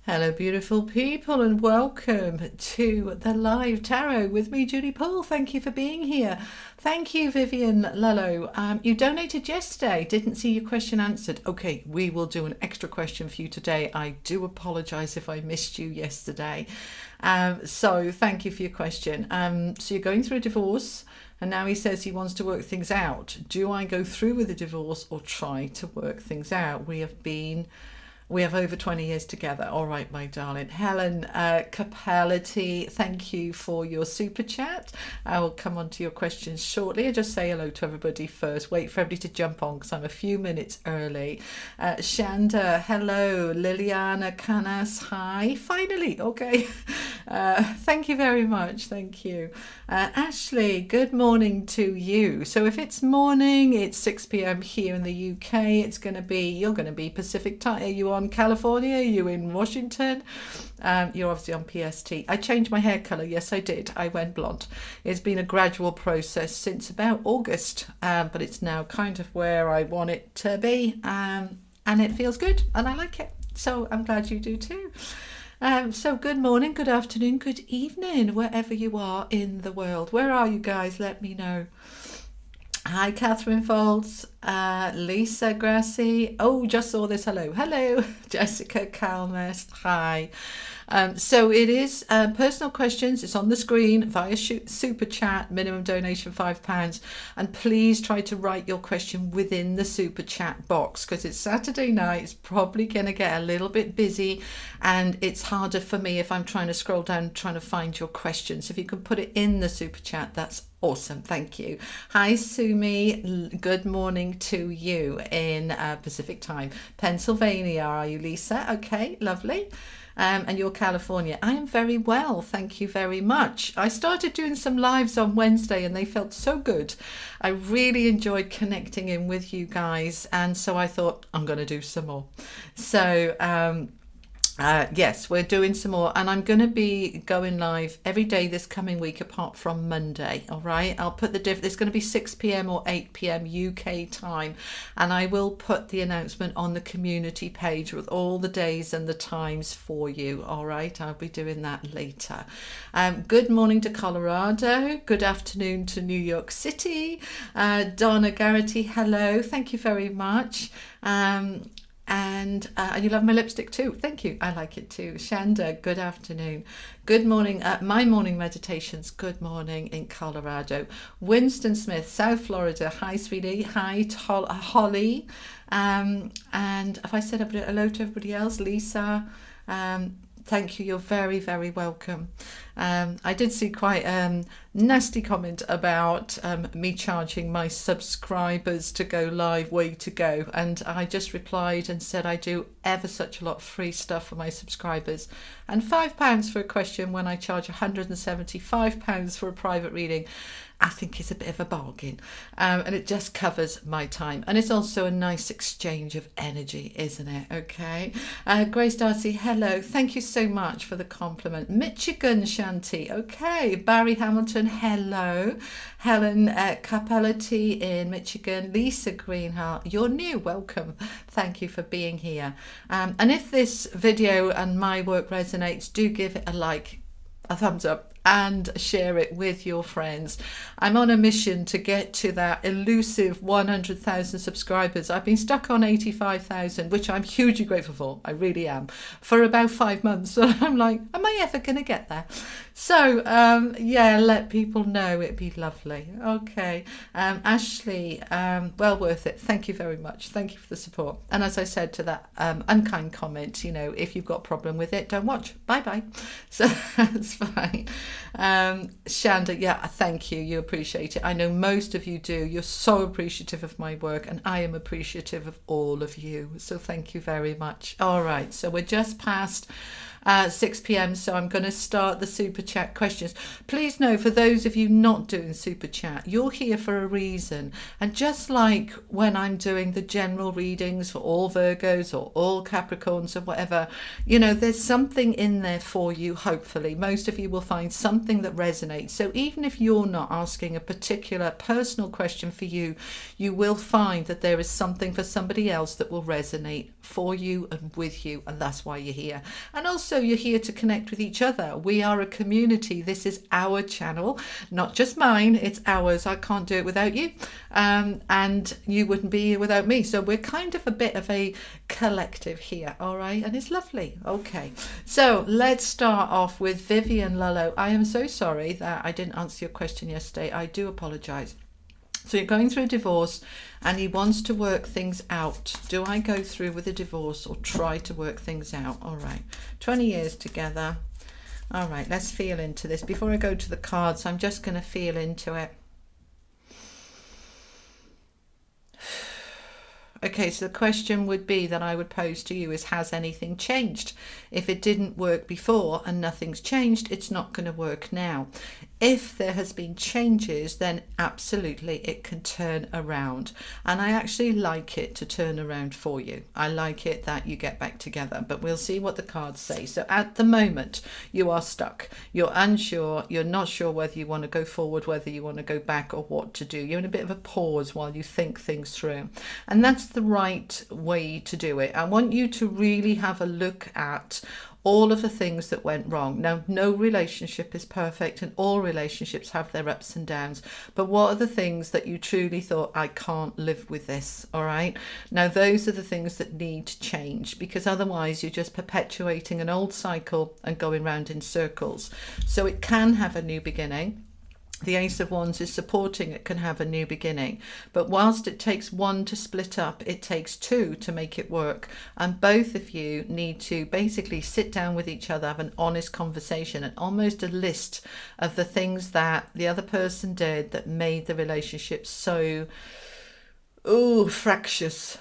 Hello, beautiful people, and welcome to the live tarot with me, Julie Poole. Thank you for being here. Thank you, Vivian Lello. You donated yesterday. Didn't see your question answered. Okay, we will do an extra question for you today. I do apologise if I missed you yesterday. So thank you for your question. So you're going through a divorce, and now he says he wants to work things out. Do I go through with the divorce or try to work things out? We have over 20 years together. All right, my darling. Helen Compatibility, thank you for your super chat. I will come on to your questions shortly. I just say hello to everybody first. Wait for everybody to jump on because I'm a few minutes early. Shanda, hello. Liliana Canas, hi. Finally, okay. Thank you very much. Thank you. Ashley, good morning to you. So if it's morning, it's 6 p.m. here in the UK. You're going to be Pacific time. Are you on California? Are you in Washington? You're obviously on PST. I changed my hair colour. Yes, I did. I went blonde. It's been a gradual process since about August, but it's now kind of where I want it to be, and it feels good, and I like it. So I'm glad you do too. So good morning, good afternoon, good evening, wherever you are in the world. Where are you guys? Let me know. Hi, Catherine Folds, Lisa Grassi. Oh, just saw this. Hello. Hello, Jessica Calmest. Hi. So it is personal questions. It's on the screen via super chat, minimum donation £5. And please try to write your question within the super chat box because it's Saturday night. It's probably going to get a little bit busy and it's harder for me if I'm trying to scroll down trying to find your questions. If you can put it in the super chat, that's awesome. Thank you. Hi, Sumi. Good morning to you in Pacific time. Pennsylvania, are you, Lisa? Okay, lovely. And you're California. I am very well, thank you very much. I started doing some lives on Wednesday and they felt so good. I really enjoyed connecting in with you guys, and so I thought I'm going to do some more. So yes, we're doing some more, and I'm going to be going live every day this coming week apart from Monday. All right, I'll put it's going to be 6 p.m. or 8 p.m. UK time, and I will put the announcement on the community page with all the days and the times for you. All right, I'll be doing that later. Good morning to Colorado. Good afternoon to New York City. Donna Garrity, hello. Thank you very much. And you love my lipstick too. Thank you. I like it too. Shanda, good afternoon. Good morning. My morning meditations. Good morning in Colorado. Winston Smith, South Florida. Hi, sweetie. Hi, Holly. And have I said hello to everybody else? Lisa. Thank you. You're very, very welcome. I did see quite a nasty comment about me charging my subscribers to go live. Way to go. And I just replied and said I do ever such a lot of free stuff for my subscribers. And £5 for a question when I charge £175 for a private reading, I think is a bit of a bargain, and it just covers my time, and it's also a nice exchange of energy, isn't it? Okay. Grace Darcy, hello, thank you so much for the compliment. Michigan, Shanti, okay. Barry Hamilton, hello. Helen Capellity in Michigan. Lisa Greenheart, you're new, welcome, thank you for being here. And if this video and my work resonates, do give it a like, a thumbs up, and share it with your friends. I'm on a mission to get to that elusive 100,000 subscribers. I've been stuck on 85,000, which I'm hugely grateful for. I really am. For about 5 months. So I'm like, am I ever going to get there? So, yeah, let people know. It'd be lovely. Okay. Ashley, well worth it. Thank you very much. Thank you for the support. And as I said to that unkind comment, if you've got a problem with it, don't watch. Bye-bye. So that's fine. Shanda, yeah, thank you. You appreciate it. I know most of you do. You're so appreciative of my work, and I am appreciative of all of you. So thank you very much. All right. So we're just past 6 p.m. So I'm going to start the super chat questions. Please know, for those of you not doing super chat, you're here for a reason. And just like when I'm doing the general readings for all Virgos or all Capricorns or whatever, you know, there's something in there for you. Hopefully most of you will find something that resonates. So even if you're not asking a particular personal question for you, you will find that there is something for somebody else that will resonate for you and with you, and that's why you're here. And also you're here to connect with each other. We are a community. This is our channel, not just mine, it's ours. I can't do it without you, and you wouldn't be here without me. So we're kind of a bit of a collective here, all right? And it's lovely. Okay, so let's start off with Vivian Lullo. I am so sorry that I didn't answer your question yesterday. I do apologize. So you're going through a divorce and he wants to work things out. Do I go through with a divorce or try to work things out? All right, 20 years together. All right, let's feel into this. Before I go to the cards, I'm just going to feel into it. Okay, so the question would be that I would pose to you is, has anything changed? If it didn't work before and nothing's changed, it's not going to work now. If there has been changes, then absolutely it can turn around. And I actually like it to turn around for you. I like it that you get back together, but we'll see what the cards say. So at the moment, you are stuck. You're unsure. You're not sure whether you want to go forward, whether you want to go back, or what to do. You're in a bit of a pause while you think things through. And that's the right way to do it. I want you to really have a look at all of the things that went wrong. Now, no relationship is perfect and all relationships have their ups and downs, but what are the things that you truly thought, I can't live with this? All right, now those are the things that need to change, because otherwise you're just perpetuating an old cycle and going round in circles. So it can have a new beginning. The Ace of Wands is supporting it can have a new beginning. But whilst it takes one to split up, it takes two to make it work. And both of you need to basically sit down with each other, have an honest conversation, and almost a list of the things that the other person did that made the relationship so, fractious.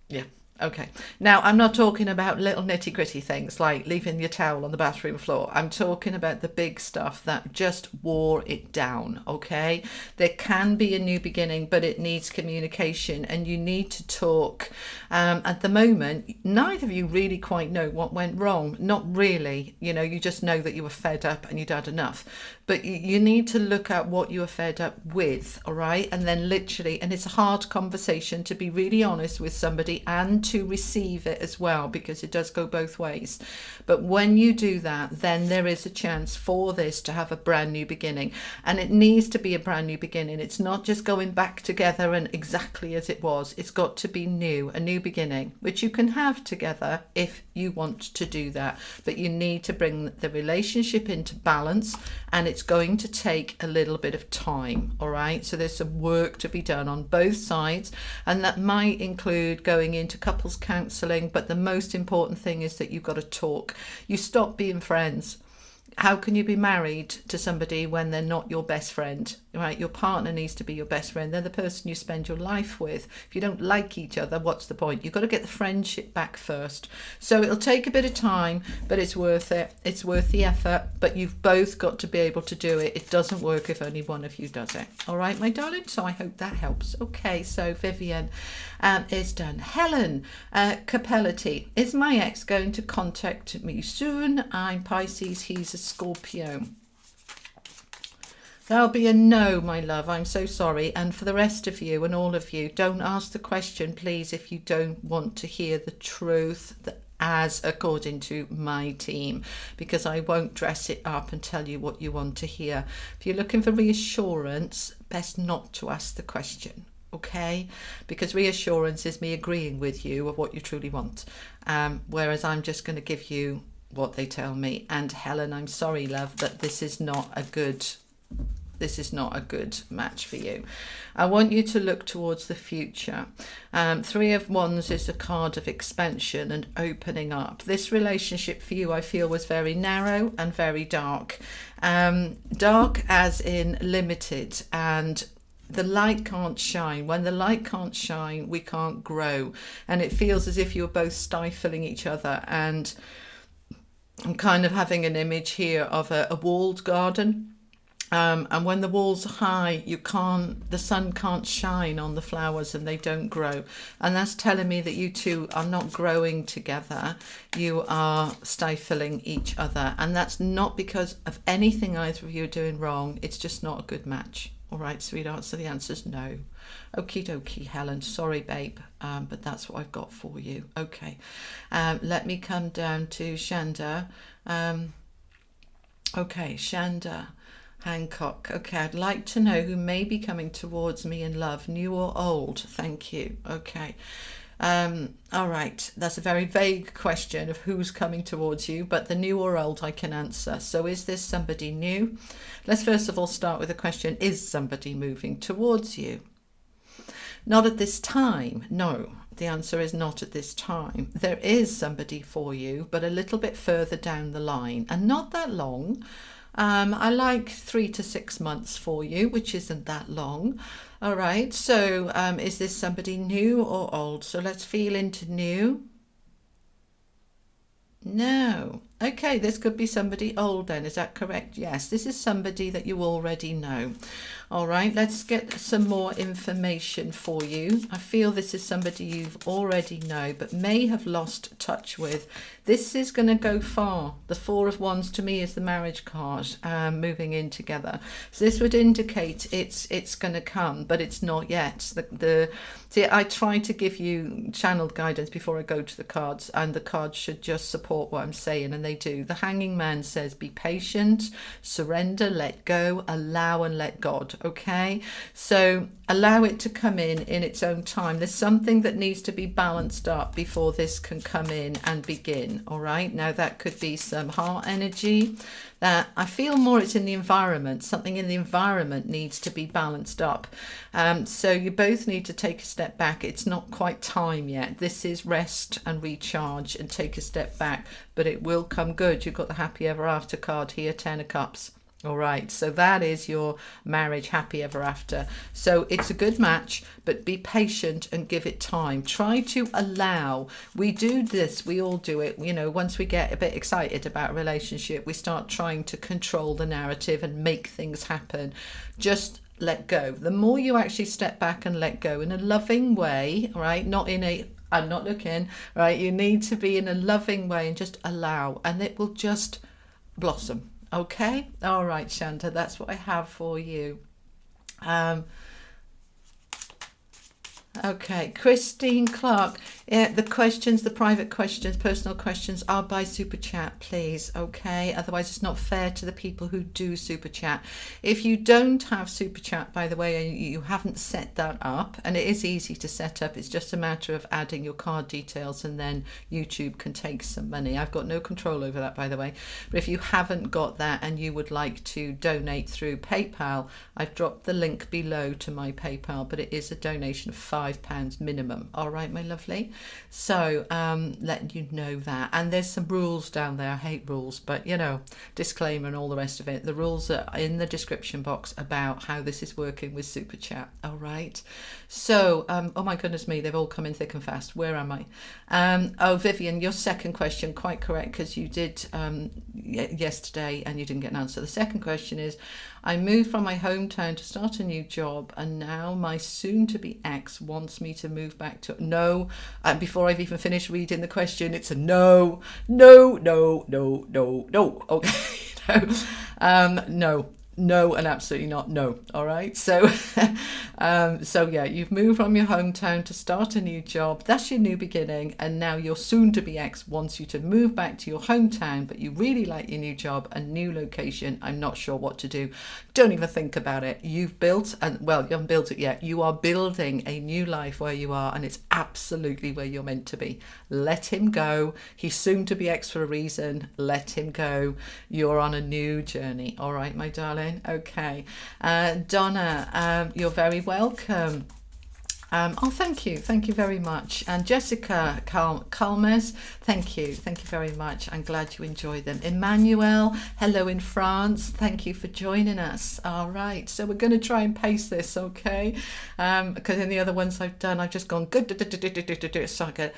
Yeah. Okay, now I'm not talking about little nitty gritty things like leaving your towel on the bathroom floor. I'm talking about the big stuff that just wore it down, okay? There can be a new beginning, but it needs communication and you need to talk. At the moment, neither of you really quite know what went wrong. Not really, you know, you just know that you were fed up and you'd had enough. But you need to look at what you are fed up with, all right? And then literally, and it's a hard conversation to be really honest with somebody and to receive it as well, because it does go both ways. But when you do that, then there is a chance for this to have a brand new beginning. And it needs to be a brand new beginning. It's not just going back together and exactly as it was. It's got to be new, a new beginning, which you can have together if you want to do that. But you need to bring the relationship into balance, and it's going to take a little bit of time, all right? So there's some work to be done on both sides, and that might include going into couples counselling, but the most important thing is that you've got to talk. You stop being friends. How can you be married to somebody when they're not your best friend, right? Your partner needs to be your best friend. They're the person you spend your life with. If you don't like each other, what's the point? You've got to get the friendship back first. So it'll take a bit of time, but it's worth it. It's worth the effort, but you've both got to be able to do it. It doesn't work if only one of you does it. All right, my darling? So I hope that helps. Okay, so Vivian is done. Helen, compatibility. Is my ex going to contact me soon? I'm Pisces, he's a Scorpio. That'll be a no, my love. I'm so sorry. And for the rest of you and all of you, don't ask the question, please, if you don't want to hear the truth as according to my team, because I won't dress it up and tell you what you want to hear. If you're looking for reassurance, best not to ask the question. Okay, because reassurance is me agreeing with you of what you truly want, whereas I'm just going to give you what they tell me. And Helen, I'm sorry, love, that this is not a good match for you. I want you to look towards the future. Three of Wands is a card of expansion and opening up. This relationship for you, I feel, was very narrow and very dark. Dark as in limited, and the light can't shine. When the light can't shine, we can't grow. And it feels as if you're both stifling each other. And I'm kind of having an image here of a walled garden. And when the walls are high, the sun can't shine on the flowers and they don't grow. And that's telling me that you two are not growing together. You are stifling each other. And that's not because of anything either of you are doing wrong. It's just not a good match. All right, sweetheart. So the answer is no. Okie dokie, Helen. Sorry, babe. But that's what I've got for you. Okay. Let me come down to Shanda. Okay, Shanda Hancock. Okay, I'd like to know who may be coming towards me in love, new or old. Thank you. Okay. All right. That's a very vague question of who's coming towards you, but the new or old I can answer. So is this somebody new? Let's first of all start with the question, is somebody moving towards you? Not at this time. No, the answer is not at this time. There is somebody for you, but a little bit further down the line and not that long. I like 3 to 6 months for you, which isn't that long. All right. So is this somebody new or old? So let's feel into new. No. Okay, this could be somebody old then. Is that correct? Yes, this is somebody that you already know. All right, let's get some more information for you. I feel this is somebody you've already know but may have lost touch with. This is going to go far. The Four of Wands to me is the marriage card, moving in together. So this would indicate it's going to come, but it's not yet. See, I try to give you channeled guidance before I go to the cards, and the cards should just support what I'm saying, and they do. The Hanging Man says be patient, surrender, let go, allow and let God. Okay, so allow it to come in its own time. There's something that needs to be balanced up before this can come in and begin. All right, now that could be some heart energy. That I feel more it's in the environment. Something in the environment needs to be balanced up. So you both need to take a step back. It's not quite time yet. This is rest and recharge and take a step back, but it will come good. You've got the happy ever after card here, 10 of Cups. All right, so that is your marriage happy ever after. So it's a good match, but be patient and give it time. Try to allow. We do this, we all do it. You know, once we get a bit excited about a relationship, we start trying to control the narrative and make things happen. Just let go. The more you actually step back and let go in a loving way, right? Not in a I'm not looking, right? You need to be in a loving way and just allow, and it will just blossom. Okay, all right, Shanta, that's what I have for you. Okay, Christine Clark. The questions, the private questions, personal questions are by Super Chat, please. Okay, otherwise it's not fair to the people who do Super Chat. If you don't have Super Chat, by the way, and you haven't set that up, and it is easy to set up, it's just a matter of adding your card details and then YouTube can take some money. I've got no control over that, by the way. But if you haven't got that and you would like to donate through PayPal, I've dropped the link below to my PayPal, but it is a donation of £5 minimum. All right, my lovely. So letting you know that. And there's some rules down there. I hate rules, but you know, disclaimer and all the rest of it. The rules are in the description box about how this is working with Super Chat. All right. So, oh my goodness me, they've all come in thick and fast. Where am I? Oh, Vivian, your second question, quite correct, because you did yesterday and you didn't get an answer. The second question is, I moved from my hometown to start a new job, and now my soon-to-be ex wants me to move back to... No, and before I've even finished reading the question, it's a no, no, no, no, no, no. Okay, no. No, and absolutely not no. All right, so so yeah, you've moved from your hometown to start a new job. That's your new beginning, and now your soon-to-be ex wants you to move back to your hometown, but you really like your new job and new location. I'm not sure what to do. Don't even think about it. You've built, and well, you haven't built it yet. You are building a new life where you are, and it's absolutely where you're meant to be. Let him go. He's soon-to-be ex for a reason. Let him go. You're on a new journey. All right, my darling. Okay, Donna, you're very welcome. Oh, thank you very much. And Jessica Calmes, thank you very much. I'm glad you enjoyed them. Emmanuel, hello in France, thank you for joining us. All right, so we're going to try and pace this, okay? Because in the other ones I've done, I've just gone good, so I get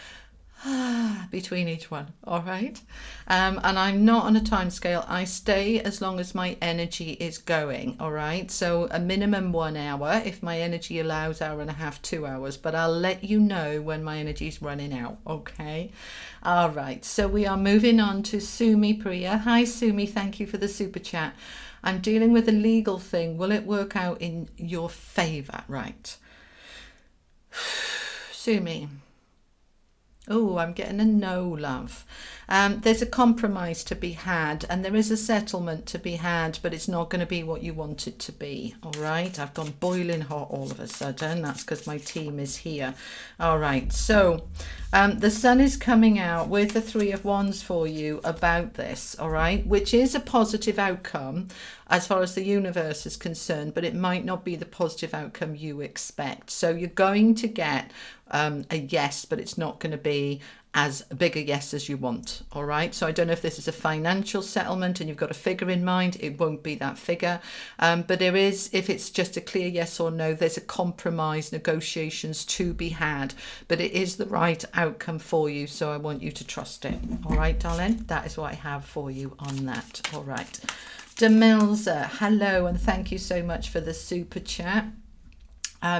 between each one. All right. And I'm not on a time scale. I stay as long as my energy is going. All right. So a minimum 1 hour. If my energy allows, hour and a half, 2 hours. But I'll let you know when my energy's running out. Okay. All right. So we are moving on to Sumi Priya. Hi, Sumi. Thank you for the super chat. I'm dealing with a legal thing. Will it work out in your favor? Right. Sumi. Oh, I'm getting a no, love. There's a compromise to be had, and there is a settlement to be had, but it's not going to be what you want it to be. All right. I've gone boiling hot all of a sudden. That's because my team is here. All right. So the sun is coming out with the 3 of Wands for you about this. All right. Which is a positive outcome as far as the universe is concerned, but it might not be the positive outcome you expect. So you're going to get a yes, but it's not going to be as big a yes as you want. All right. So I don't know if this is a financial settlement and you've got a figure in mind. It won't be that figure. But there is, if it's just a clear yes or no, there's a compromise, negotiations to be had, but it is the right outcome for you. So I want you to trust it. All right, darling. That is what I have for you on that. All right. Demelza, hello, and thank you so much for the super chat.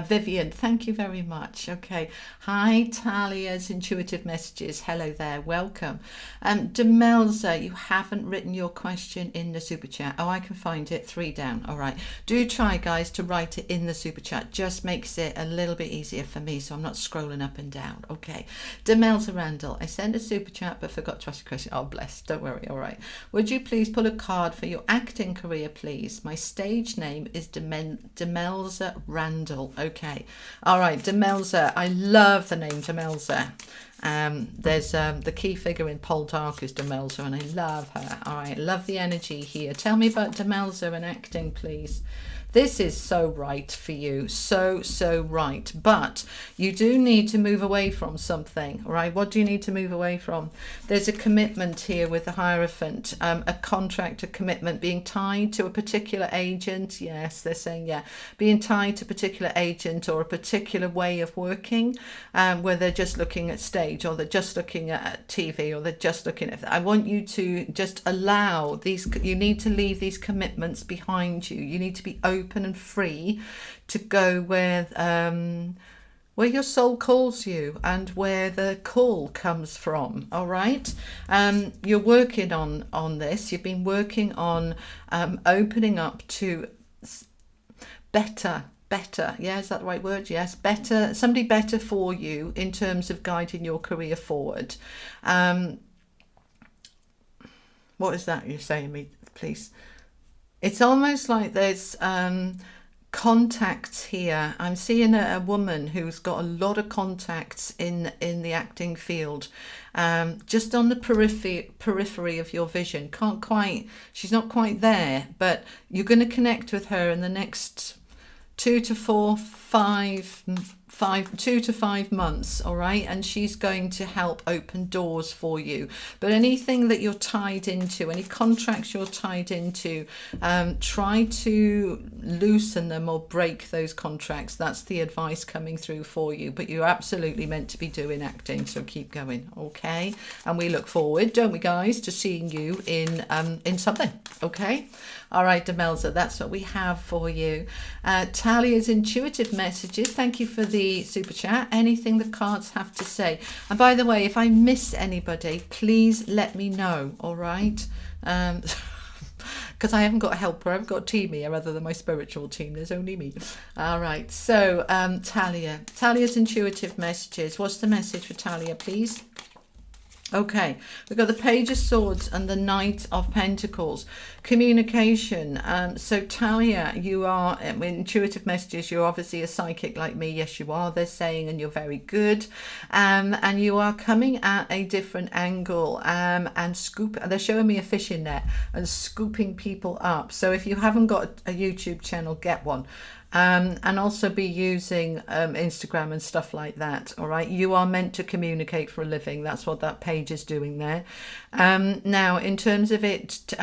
Vivian, thank you very much. Okay. Hi, Talia's intuitive messages. Hello there. Welcome. Demelza, you haven't written your question in the super chat. Oh, I can find it. 3 down. All right. Do try, guys, to write it in the super chat. Just makes it a little bit easier for me, so I'm not scrolling up and down. Okay. Demelza Randall, I sent a super chat but forgot to ask a question. Oh, bless. Don't worry. All right. Would you please pull a card for your acting career, please? My stage name is Demelza Randall. Okay. All right. Demelza. I love the name Demelza. There's the key figure in Poldark is Demelza, and I love her. All right. Love the energy here. Tell me about Demelza and acting, please. This is so right for you, so right, but you do need to move away from something, right? What do you need to move away from? There's a commitment here with the Hierophant, a contract, a commitment, being tied to a particular agent. Yes, they're saying, yeah, being tied to a particular agent or a particular way of working, where they're just looking at stage, or they're just looking at TV, or they're just looking at, I want you to just allow these, you need to leave these commitments behind you. You need to be open and free to go where your soul calls you and where the call comes from. All right. You're working on this. You've been working on opening up to better. Yeah, is that the right word? Yes, better, somebody better for you in terms of guiding your career forward. What is that you're saying me, please? It's almost like there's contacts here. I'm seeing a woman who's got a lot of contacts in the acting field, just on the periphery of your vision. She's not quite there, but you're going to connect with her in the next 2 to 5 months, all right? And she's going to help open doors for you. But anything that you're tied into, any contracts you're tied into, try to loosen them or break those contracts. That's the advice coming through for you. But you're absolutely meant to be doing acting, so keep going, okay? And we look forward, don't we, guys, to seeing you in something, okay? All right, Demelza, that's what we have for you. Talia's intuitive messages. Thank you for the super chat. Anything the cards have to say. And by the way, if I miss anybody, please let me know. All right. Because I haven't got a helper. I haven't got a team here other than my spiritual team. There's only me. All right. So Talia's intuitive messages. What's the message for Talia, please? Okay, we've got the Page of Swords and the Knight of Pentacles. Communication. So Talia, you are, intuitive messages, you're obviously a psychic like me. Yes, you are, they're saying, and you're very good. And you are coming at a different angle and they're showing me a fishing net and scooping people up. So if you haven't got a YouTube channel, get one. and also be using Instagram and stuff like that. All right, you are meant to communicate for a living. That's what that page is doing there. Now, in terms of it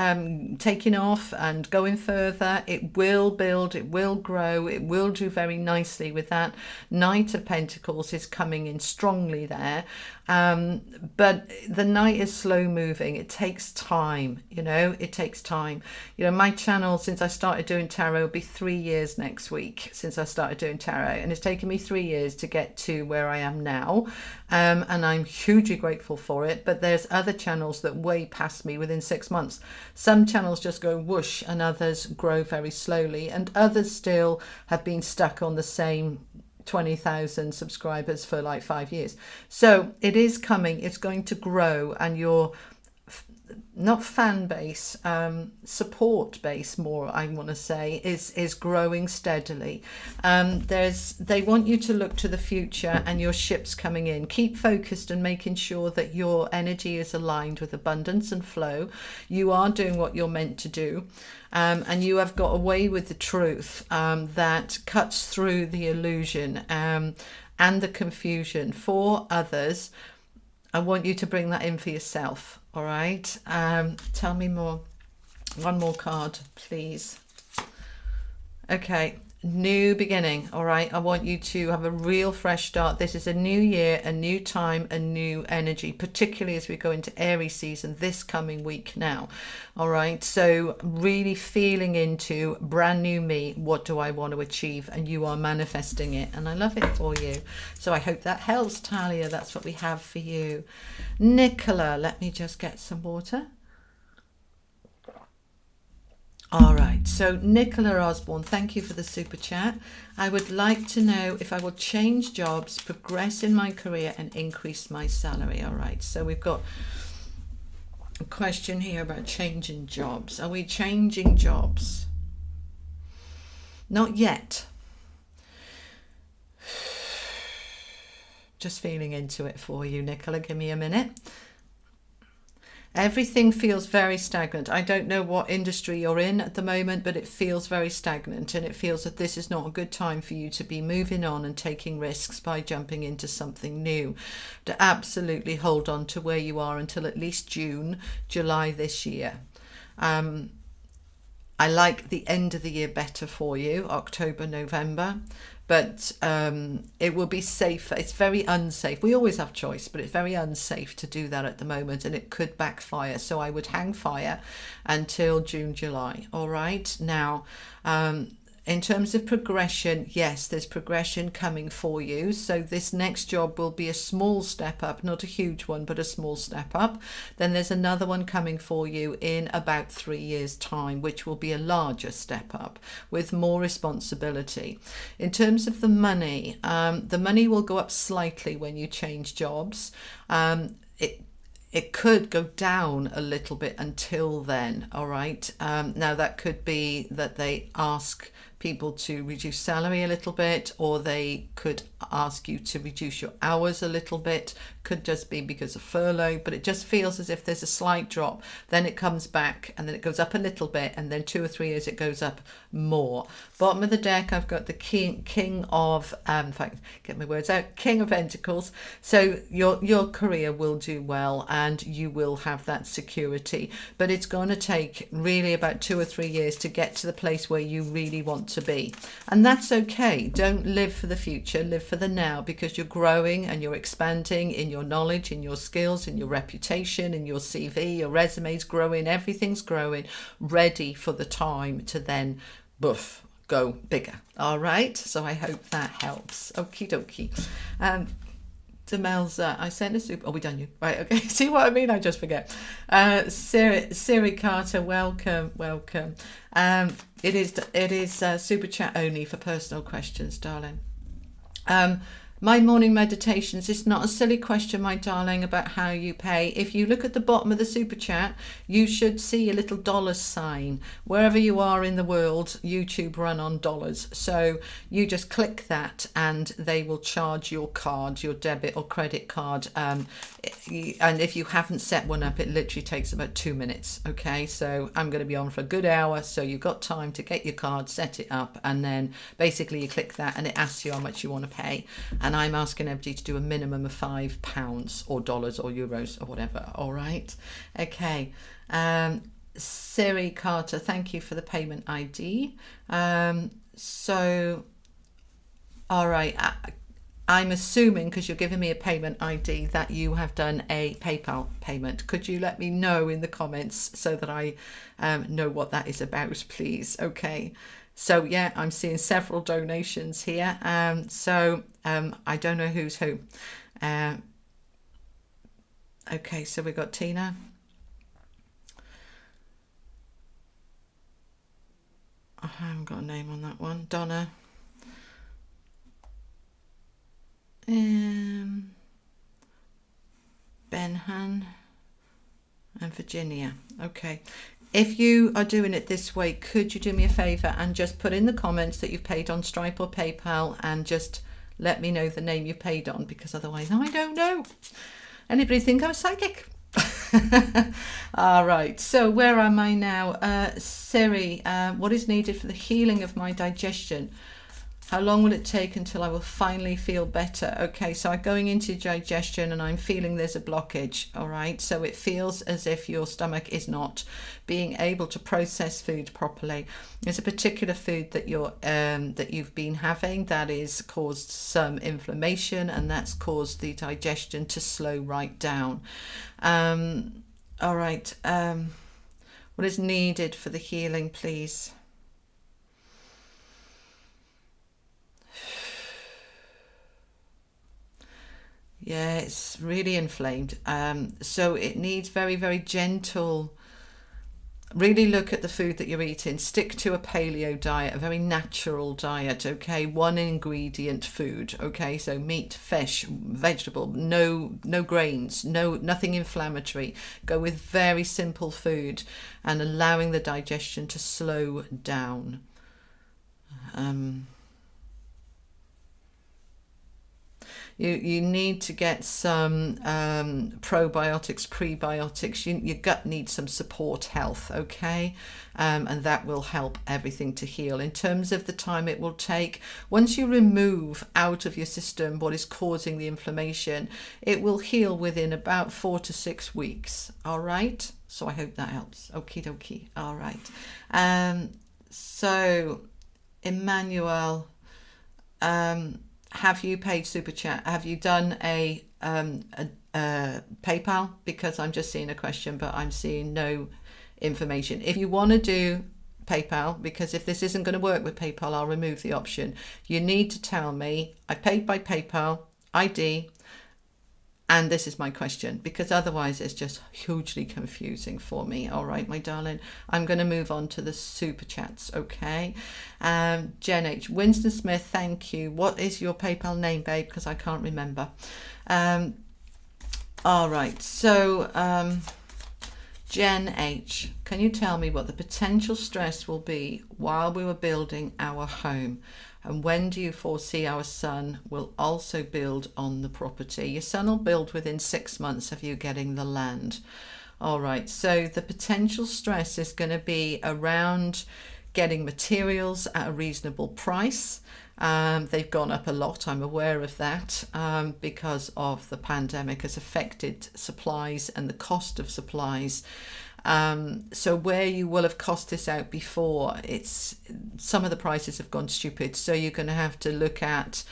taking off and going further, it will build, it will grow, it will do very nicely with that. Knight of Pentacles is coming in strongly there. But the Knight is slow moving. It takes time, it takes time. My channel, since I started doing tarot, will be 3 years next week since I started doing tarot, and it's taken me 3 years to get to where I am now. And I'm hugely grateful for it. But there's other channels that way past me within 6 months. Some channels just go whoosh, and others grow very slowly, and others still have been stuck on the same 20,000 subscribers for like 5 years. So it is coming, it's going to grow, and your not fan base, support base more, I want to say, is growing steadily. They want you to look to the future, and your ship's coming in. Keep focused and making sure that your energy is aligned with abundance and flow. You are doing what you're meant to do. And you have got away with the truth that cuts through the illusion and the confusion for others. I want you to bring that in for yourself. All right. Tell me more. One more card, please. Okay. New beginning. All right. I want you to have a real fresh start. This is a new year, a new time, a new energy, particularly as we go into Aries season this coming week now. All right. So really feeling into brand new me. What do I want to achieve? And you are manifesting it. And I love it for you. So I hope that helps, Talia. That's what we have for you. Nicola, let me just get some water. All right, so Nicola Osborne, thank you for the super chat. I would like to know if I will change jobs, progress in my career, and increase my salary. All right, so we've got a question here about changing jobs. Are we changing jobs? Not yet. Just feeling into it for you, Nicola. Give me a minute. Everything feels very stagnant. I don't know what industry you're in at the moment, but it feels very stagnant, and it feels that this is not a good time for you to be moving on and taking risks by jumping into something new. To absolutely hold on to where you are until at least June, July this year. I like the end of the year better for you, October, November. But it will be safer. It's very unsafe. We always have choice, but it's very unsafe to do that at the moment, and it could backfire. So I would hang fire until June, July. All right. Now, in terms of progression, yes, there's progression coming for you. So this next job will be a small step up, not a huge one, but a small step up. Then there's another one coming for you in about 3 years' time, which will be a larger step up with more responsibility. In terms of the money will go up slightly when you change jobs. It could go down a little bit until then. All right. Now that could be that they ask people to reduce salary a little bit, or they could ask you to reduce your hours a little bit. Could just be because of furlough, but it just feels as if there's a slight drop, then it comes back, and then it goes up a little bit, and then 2 or 3 years it goes up more. Bottom of the deck, I've got the king of in fact, get my words out, King of Pentacles. So your career will do well, and you will have that security, but it's going to take really about 2 or 3 years to get to the place where you really want to be. And that's okay. Don't live for the future, live for the now, because you're growing and you're expanding in your knowledge, in your skills, in your reputation, in your CV, your resume's growing, everything's growing, ready for the time to then go bigger. All right, so I hope that helps. Okie dokie. Demelza, I sent a super. Oh, we done you right? Okay. See what I mean? I just forget. Siri Carter, welcome. It is super chat only for personal questions, darling. My morning meditations is not a silly question, my darling, about how you pay. If you look at the bottom of the super chat, you should see a little dollar sign. Wherever you are in the world, YouTube run on dollars. So you just click that and they will charge your card, your debit or credit card. And if you haven't set one up, it literally takes about 2 minutes. Okay, so I'm going to be on for a good hour. So you've got time to get your card, set it up, and then basically you click that and it asks you how much you want to pay. And I'm asking everybody to do a minimum of £5 or dollars or euros or whatever. All right. Okay. Siri Carter, thank you for the payment ID. So, all right. I'm assuming, because you're giving me a payment ID, that you have done a PayPal payment. Could you let me know in the comments so that I know what that is about, please? Okay. So yeah, I'm seeing several donations here. I don't know who's who. Okay, so we've got Tina. I haven't got a name on that one. Donna. Benhan and Virginia. Okay. If you are doing it this way, could you do me a favour and just put in the comments that you've paid on Stripe or PayPal and just let me know the name you paid on, because otherwise I don't know. Anybody think I'm psychic? All right, so where am I now? Siri, what is needed for the healing of my digestion? How long will it take until I will finally feel better? Okay, so I'm going into digestion and I'm feeling there's a blockage. All right, so it feels as if your stomach is not being able to process food properly. There's a particular food that you've been having that is caused some inflammation, and that's caused the digestion to slow right down. All right, what is needed for the healing, please? Yeah, it's really inflamed. So it needs very, very gentle. Really look at the food that you're eating. Stick to a paleo diet, a very natural diet, okay? One ingredient food, okay? So meat, fish, vegetable, no grains, nothing inflammatory. Go with very simple food and allowing the digestion to slow down. You need to get some probiotics, prebiotics. Your gut needs some support health, okay? And that will help everything to heal. In terms of the time it will take, once you remove out of your system what is causing the inflammation, it will heal within about 4 to 6 weeks, all right? So I hope that helps. Okie dokie, all right. So, Emmanuel, have you paid Super Chat? Have you done a PayPal? Because I'm just seeing a question, but I'm seeing no information. If you want to do PayPal, because if this isn't going to work with PayPal, I'll remove the option. You need to tell me, I paid by PayPal, ID, and this is my question, because otherwise it's just hugely confusing for me. All right, my darling, I'm going to move on to the super chats, okay? Jen H. Winston Smith, thank you. What is your PayPal name, babe? Because I can't remember. All right, so Jen H., can you tell me what the potential stress will be while we were building our home? And when do you foresee our son will also build on the property? Your son will build within 6 months of you getting the land. All right, so the potential stress is going to be around getting materials at a reasonable price. They've gone up a lot, I'm aware of that, because of the pandemic has affected supplies and the cost of supplies. So where you will have cost this out before, it's some of the prices have gone stupid. So you're going to have to look at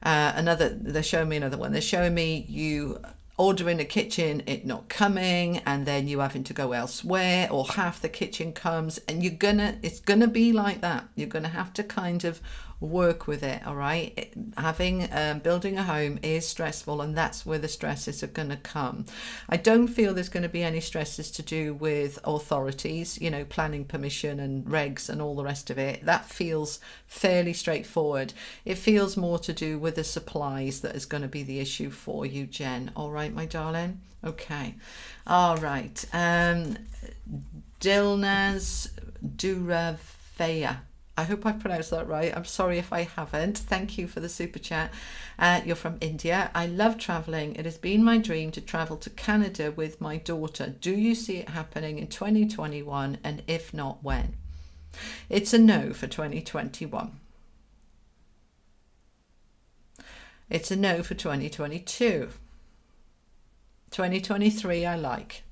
they're showing me another one. They're showing me you ordering a kitchen, it not coming, and then you having to go elsewhere, or half the kitchen comes, and it's gonna be like that. You're gonna have to kind of work with it. All right, building a home is stressful, and that's where the stresses are going to come. I don't feel there's going to be any stresses to do with authorities, planning permission and regs and all the rest of it. That feels fairly straightforward. It feels more to do with the supplies that is going to be the issue for you, Jen. All right, my darling. Okay. All right. Dilnaz Duravaya. I hope I pronounced that right. I'm sorry if I haven't. Thank you for the super chat. You're from India. I love traveling. It has been my dream to travel to Canada with my daughter. Do you see it happening in 2021? And if not, when? It's a no for 2021. It's a no for 2022. 2023 I like.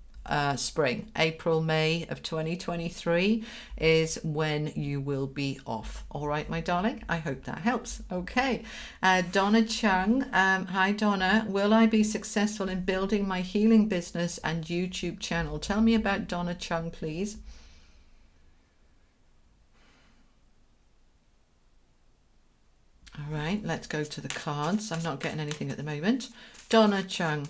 Spring, April, May of 2023 is when you will be off. All right, my darling, I hope that helps. Okay. Donna Chung. Hi, Donna. Will I be successful in building my healing business and YouTube channel? Tell me about Donna Chung, please. All right, let's go to the cards. I'm not getting anything at the moment. Donna Chung.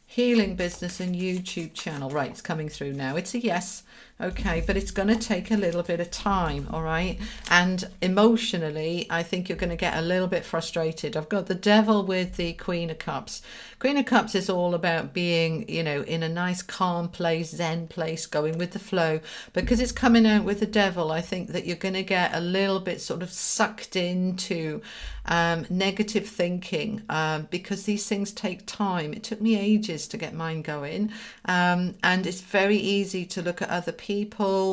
Healing business and YouTube channel. Right, it's coming through now. It's a yes. Okay, but it's going to take a little bit of time, all right? And emotionally, I think you're going to get a little bit frustrated. I've got the devil with the Queen of Cups. Queen of Cups is all about being, in a nice, calm place, zen place, going with the flow. Because it's coming out with the devil, I think that you're going to get a little bit sort of sucked into negative thinking because these things take time. It took me ages to get mine going. And it's very easy to look at other people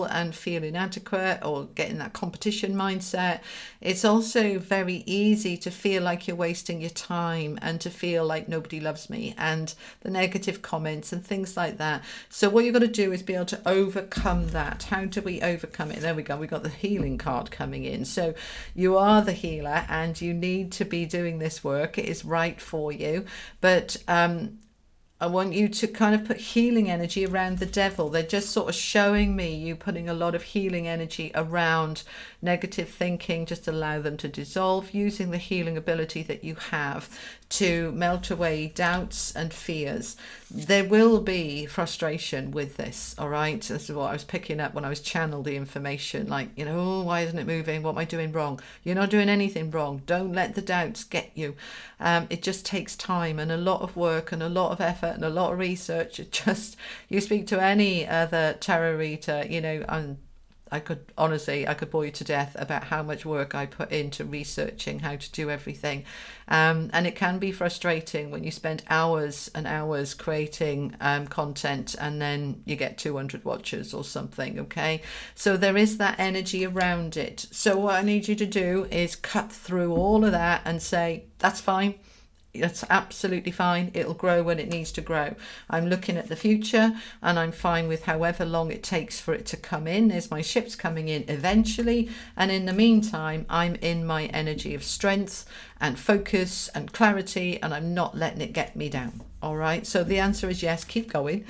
and feel inadequate or get in that competition mindset. It's also very easy to feel like you're wasting your time and to feel like nobody loves me and the negative comments and things like that. So what you've got to do is be able to overcome that. How do we overcome it? There we go. We got the healing card coming in. So you are the healer and you need to be doing this work. It is right for you. But I want you to kind of put healing energy around the devil. They're just sort of showing me you putting a lot of healing energy around negative thinking. Just allow them to dissolve using the healing ability that you have to melt away doubts and fears. There will be frustration with this, all right? This is what I was picking up when I was channeled the information, like, oh, why isn't it moving? What am I doing wrong? You're not doing anything wrong. Don't let the doubts get you. It just takes time and a lot of work and a lot of effort and a lot of research. You speak to any other tarot reader, and I could bore you to death about how much work I put into researching how to do everything. And it can be frustrating when you spend hours and hours creating content and then you get 200 watchers or something, okay? So there is that energy around it. So what I need you to do is cut through all of that and say, that's fine. That's absolutely fine. It'll grow when it needs to grow. I'm looking at the future and I'm fine with however long it takes for it to come in. There's my ships coming in eventually. And in the meantime, I'm in my energy of strength and focus and clarity, and I'm not letting it get me down. All right. So the answer is yes, keep going.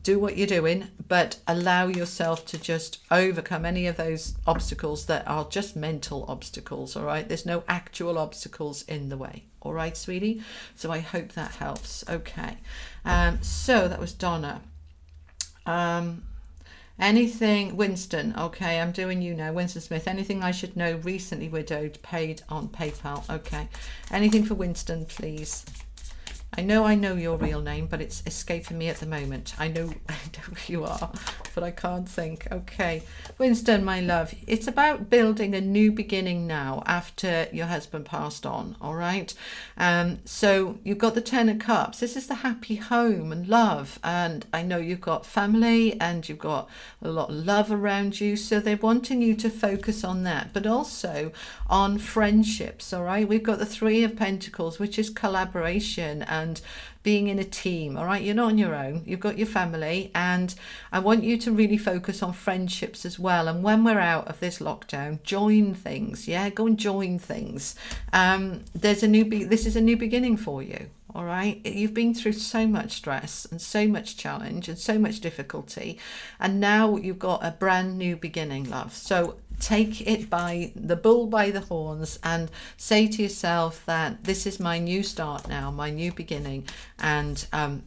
Do what you're doing, but allow yourself to just overcome any of those obstacles that are just mental obstacles. All right. There's no actual obstacles in the way. All right, sweetie. So I hope that helps. Okay. So that was Donna. Anything, Winston. Okay, I'm doing you now. Winston Smith. Anything I should know? Recently widowed, paid on PayPal. Okay. Anything for Winston, please. I know your real name, but it's escaping me at the moment. I know who you are, but I can't think. Okay. Winston, my love, it's about building a new beginning now after your husband passed on, all right? So you've got the Ten of Cups. This is the happy home and love. And I know you've got family and you've got a lot of love around you. So they're wanting you to focus on that, but also on friendships, all right? We've got the Three of Pentacles, which is collaboration and being in a team. All right, you're not on your own, you've got your family, and I want you to really focus on friendships as well. And when we're out of this lockdown, join things. Go and join things. This is a new beginning for you. all right? You've been through so much stress and so much challenge and so much difficulty, and now you've got a brand new beginning, love. So take it by the bull by the horns and say to yourself that this is my new start now, my new beginning, and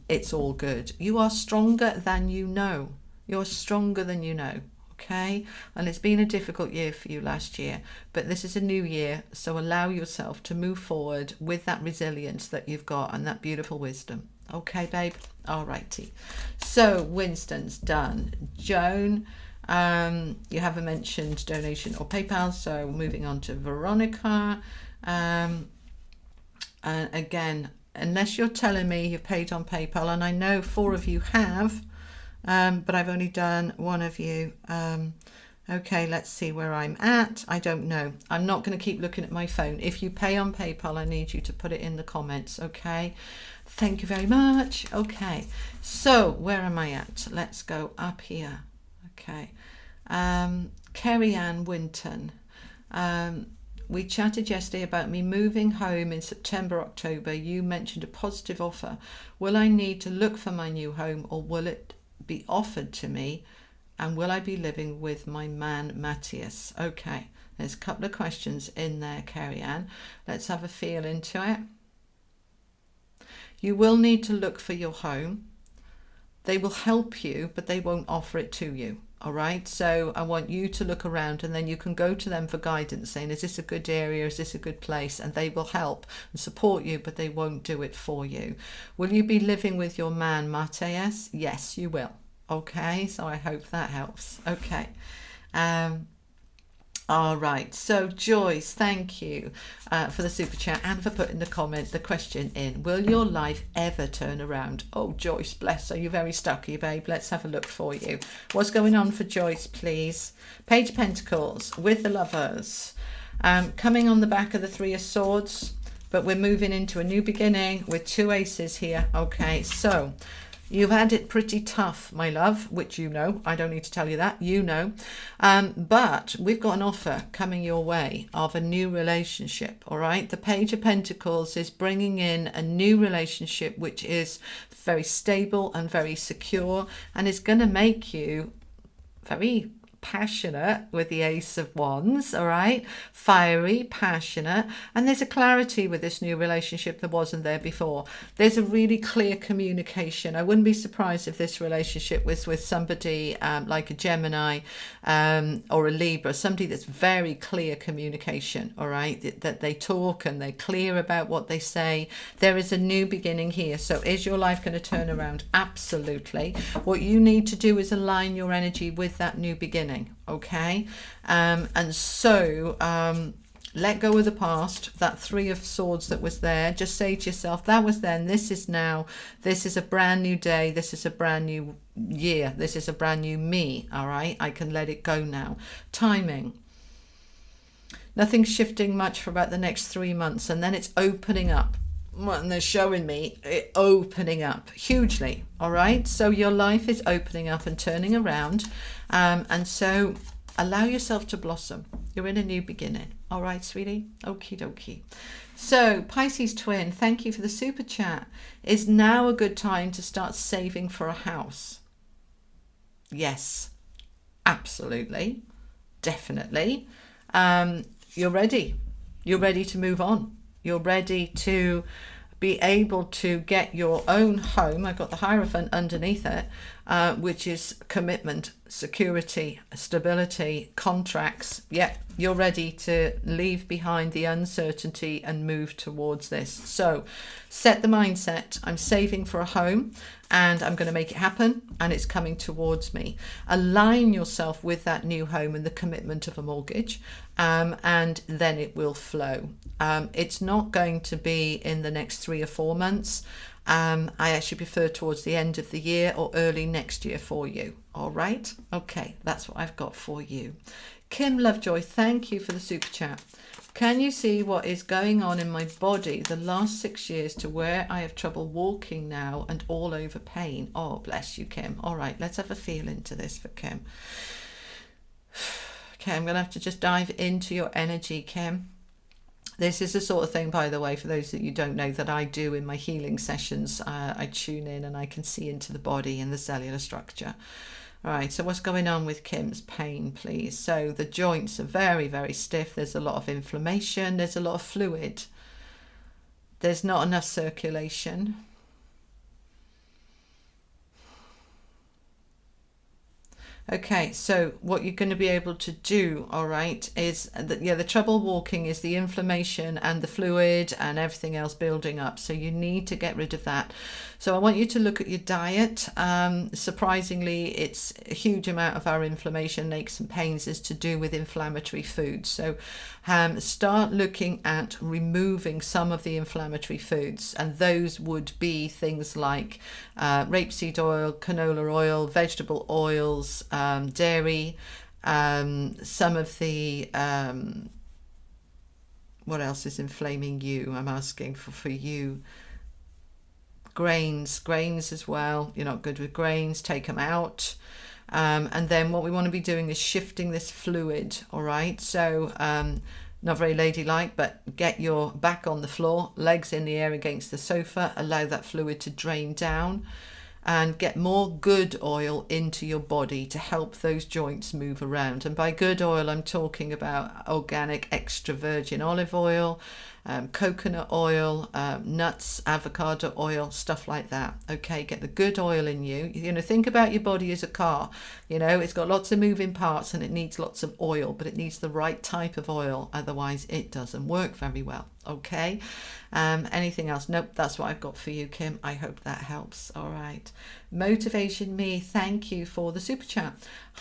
it's all good. You are stronger than you know. You're stronger than you know. Okay, and it's been a difficult year for you last year, but this is a new year, so allow yourself to move forward with that resilience that you've got and that beautiful wisdom. Okay, babe? All righty. So Winston's done. Joan, you haven't mentioned donation or PayPal, so moving on to Veronica. And again, unless you're telling me you've paid on PayPal, and I know 4 of you have, but I've only done 1 of you. Okay, let's see where I'm at. I don't know. I'm not going to keep looking at my phone. If you pay on PayPal, I need you to put it in the comments, okay? Thank you very much. Okay, so where am I at? Let's go up here. Okay, Kerry Ann Winton. We chatted yesterday about me moving home in September, October. You mentioned a positive offer. Will I need to look for my new home, or will it be offered to me, and will I be living with my man Matthias? Okay, there's a couple of questions in there, Carrie Ann. Let's have a feel into it. You will need to look for your home. They will help you, but they won't offer it to you. All right, so I want you to look around, and then you can go to them for guidance, saying, is this a good area, is this a good place? And they will help and support you, but they won't do it for you. Will you be living with your man Matthias? Yes, you will. Okay, so I hope that helps. Okay. All right, so Joyce, thank you for the super chat and for putting the question in. Will your life ever turn around? Oh, Joyce, bless her, you're very stucky, babe. Let's have a look for you. What's going on for Joyce, please? Page of Pentacles with the Lovers. Coming on the back of the 3 of Swords, but we're moving into a new beginning with 2 aces here. Okay, so you've had it pretty tough, my love, which you know. I don't need to tell you that. You know. But we've got an offer coming your way of a new relationship, all right? The Page of Pentacles is bringing in a new relationship which is very stable and very secure, and is going to make you very passionate with the Ace of Wands, all right? Fiery, passionate, and there's a clarity with this new relationship that wasn't there before. There's a really clear communication. I wouldn't be surprised if this relationship was with somebody like a Gemini or a Libra, somebody that's very clear communication, all right? That they talk and they're clear about what they say. There is a new beginning here. So is your life going to turn around? Absolutely. What you need to do is align your energy with that new beginning. Okay, and so let go of the past. That 3 of Swords that was there, just say to yourself, that was then, this is now, this is a brand new day, this is a brand new year, this is a brand new me. All right, I can let it go now. Timing, nothing's shifting much for about the next 3 months, and then it's opening up. And they're showing me it opening up hugely. All right, so your life is opening up and turning around, and so allow yourself to blossom. You're in a new beginning. All right, sweetie. Okie dokie. So Pisces twin, thank you for the super chat. Is now a good time to start saving for a house? Yes, absolutely, definitely. You're ready. You're ready to move on. You're ready to be able to get your own home. I've got the Hierophant underneath it, which is commitment, security, stability, contracts. Yep, you're ready to leave behind the uncertainty and move towards this. So set the mindset. I'm saving for a home and I'm going to make it happen, and it's coming towards me. Align yourself with that new home and the commitment of a mortgage, and then it will flow. It's not going to be in the next 3 or 4 months. I actually prefer towards the end of the year or early next year for you. All right? Okay, that's what I've got for you. Kim Lovejoy, thank you for the super chat. Can you see what is going on in my body the last 6 years to where I have trouble walking now and all over pain? Oh, bless you, Kim. All right, let's have a feel into this for Kim. Okay, I'm going to have to just dive into your energy, Kim. This is the sort of thing, by the way, for those that you don't know, that I do in my healing sessions. I tune in and I can see into the body and the cellular structure. All right, so what's going on with Kim's pain, please? So the joints are very, very stiff. There's a lot of inflammation. There's a lot of fluid. There's not enough circulation. Okay, so what you're going to be able to do, all right, is that, yeah, the trouble walking is the inflammation and the fluid and everything else building up. So you need to get rid of that. So I want you to look at your diet. Surprisingly, it's a huge amount of our inflammation, aches and pains is to do with inflammatory foods. So start looking at removing some of the inflammatory foods, and those would be things like rapeseed oil, canola oil, vegetable oils, dairy, some of the what else is inflaming you? I'm asking for you. Grains as well. You're not good with grains, take them out. And then what we want to be doing is shifting this fluid, all right? So not very ladylike, but get your back on the floor, legs in the air against the sofa, allow that fluid to drain down, and get more good oil into your body to help those joints move around. And by good oil, I'm talking about organic extra virgin olive oil, coconut oil, nuts, avocado oil, stuff like that. Okay, get the good oil in you. You know, think about your body as a car. You know, it's got lots of moving parts and it needs lots of oil, but it needs the right type of oil. Otherwise, it doesn't work very well. Okay. Anything else? Nope, that's what I've got for you, Kim. I hope that helps. All right. Motivation Me, thank you for the super chat.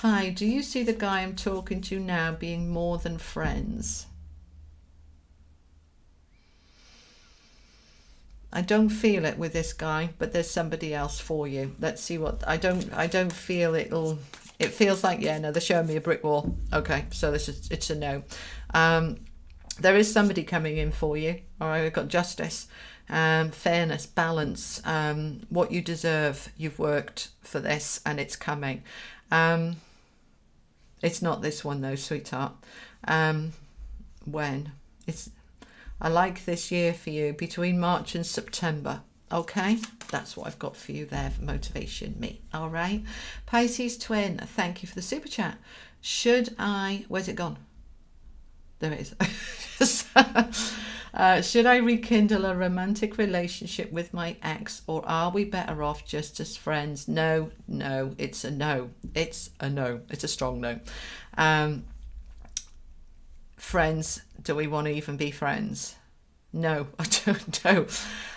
Hi, do you see the guy I'm talking to now being more than friends? I don't feel it with this guy, but there's somebody else for you. Let's see what I don't feel it'll. It feels like, yeah, no, they're showing me a brick wall. Okay, so it's a no. There is somebody coming in for you. All right, we've got justice, fairness, balance, what you deserve. You've worked for this and it's coming. It's not this one though, sweetheart. When? I like this year for you, between March and September. Okay, that's what I've got for you there for Motivation Me. All right. Pisces Twin, thank you for the super chat. Should I, where's it gone? There it is. Should I rekindle a romantic relationship with my ex, or are we better off just as friends? No, it's a no. It's a no. It's a strong no. Friends, do we want to even be friends? No, I don't know.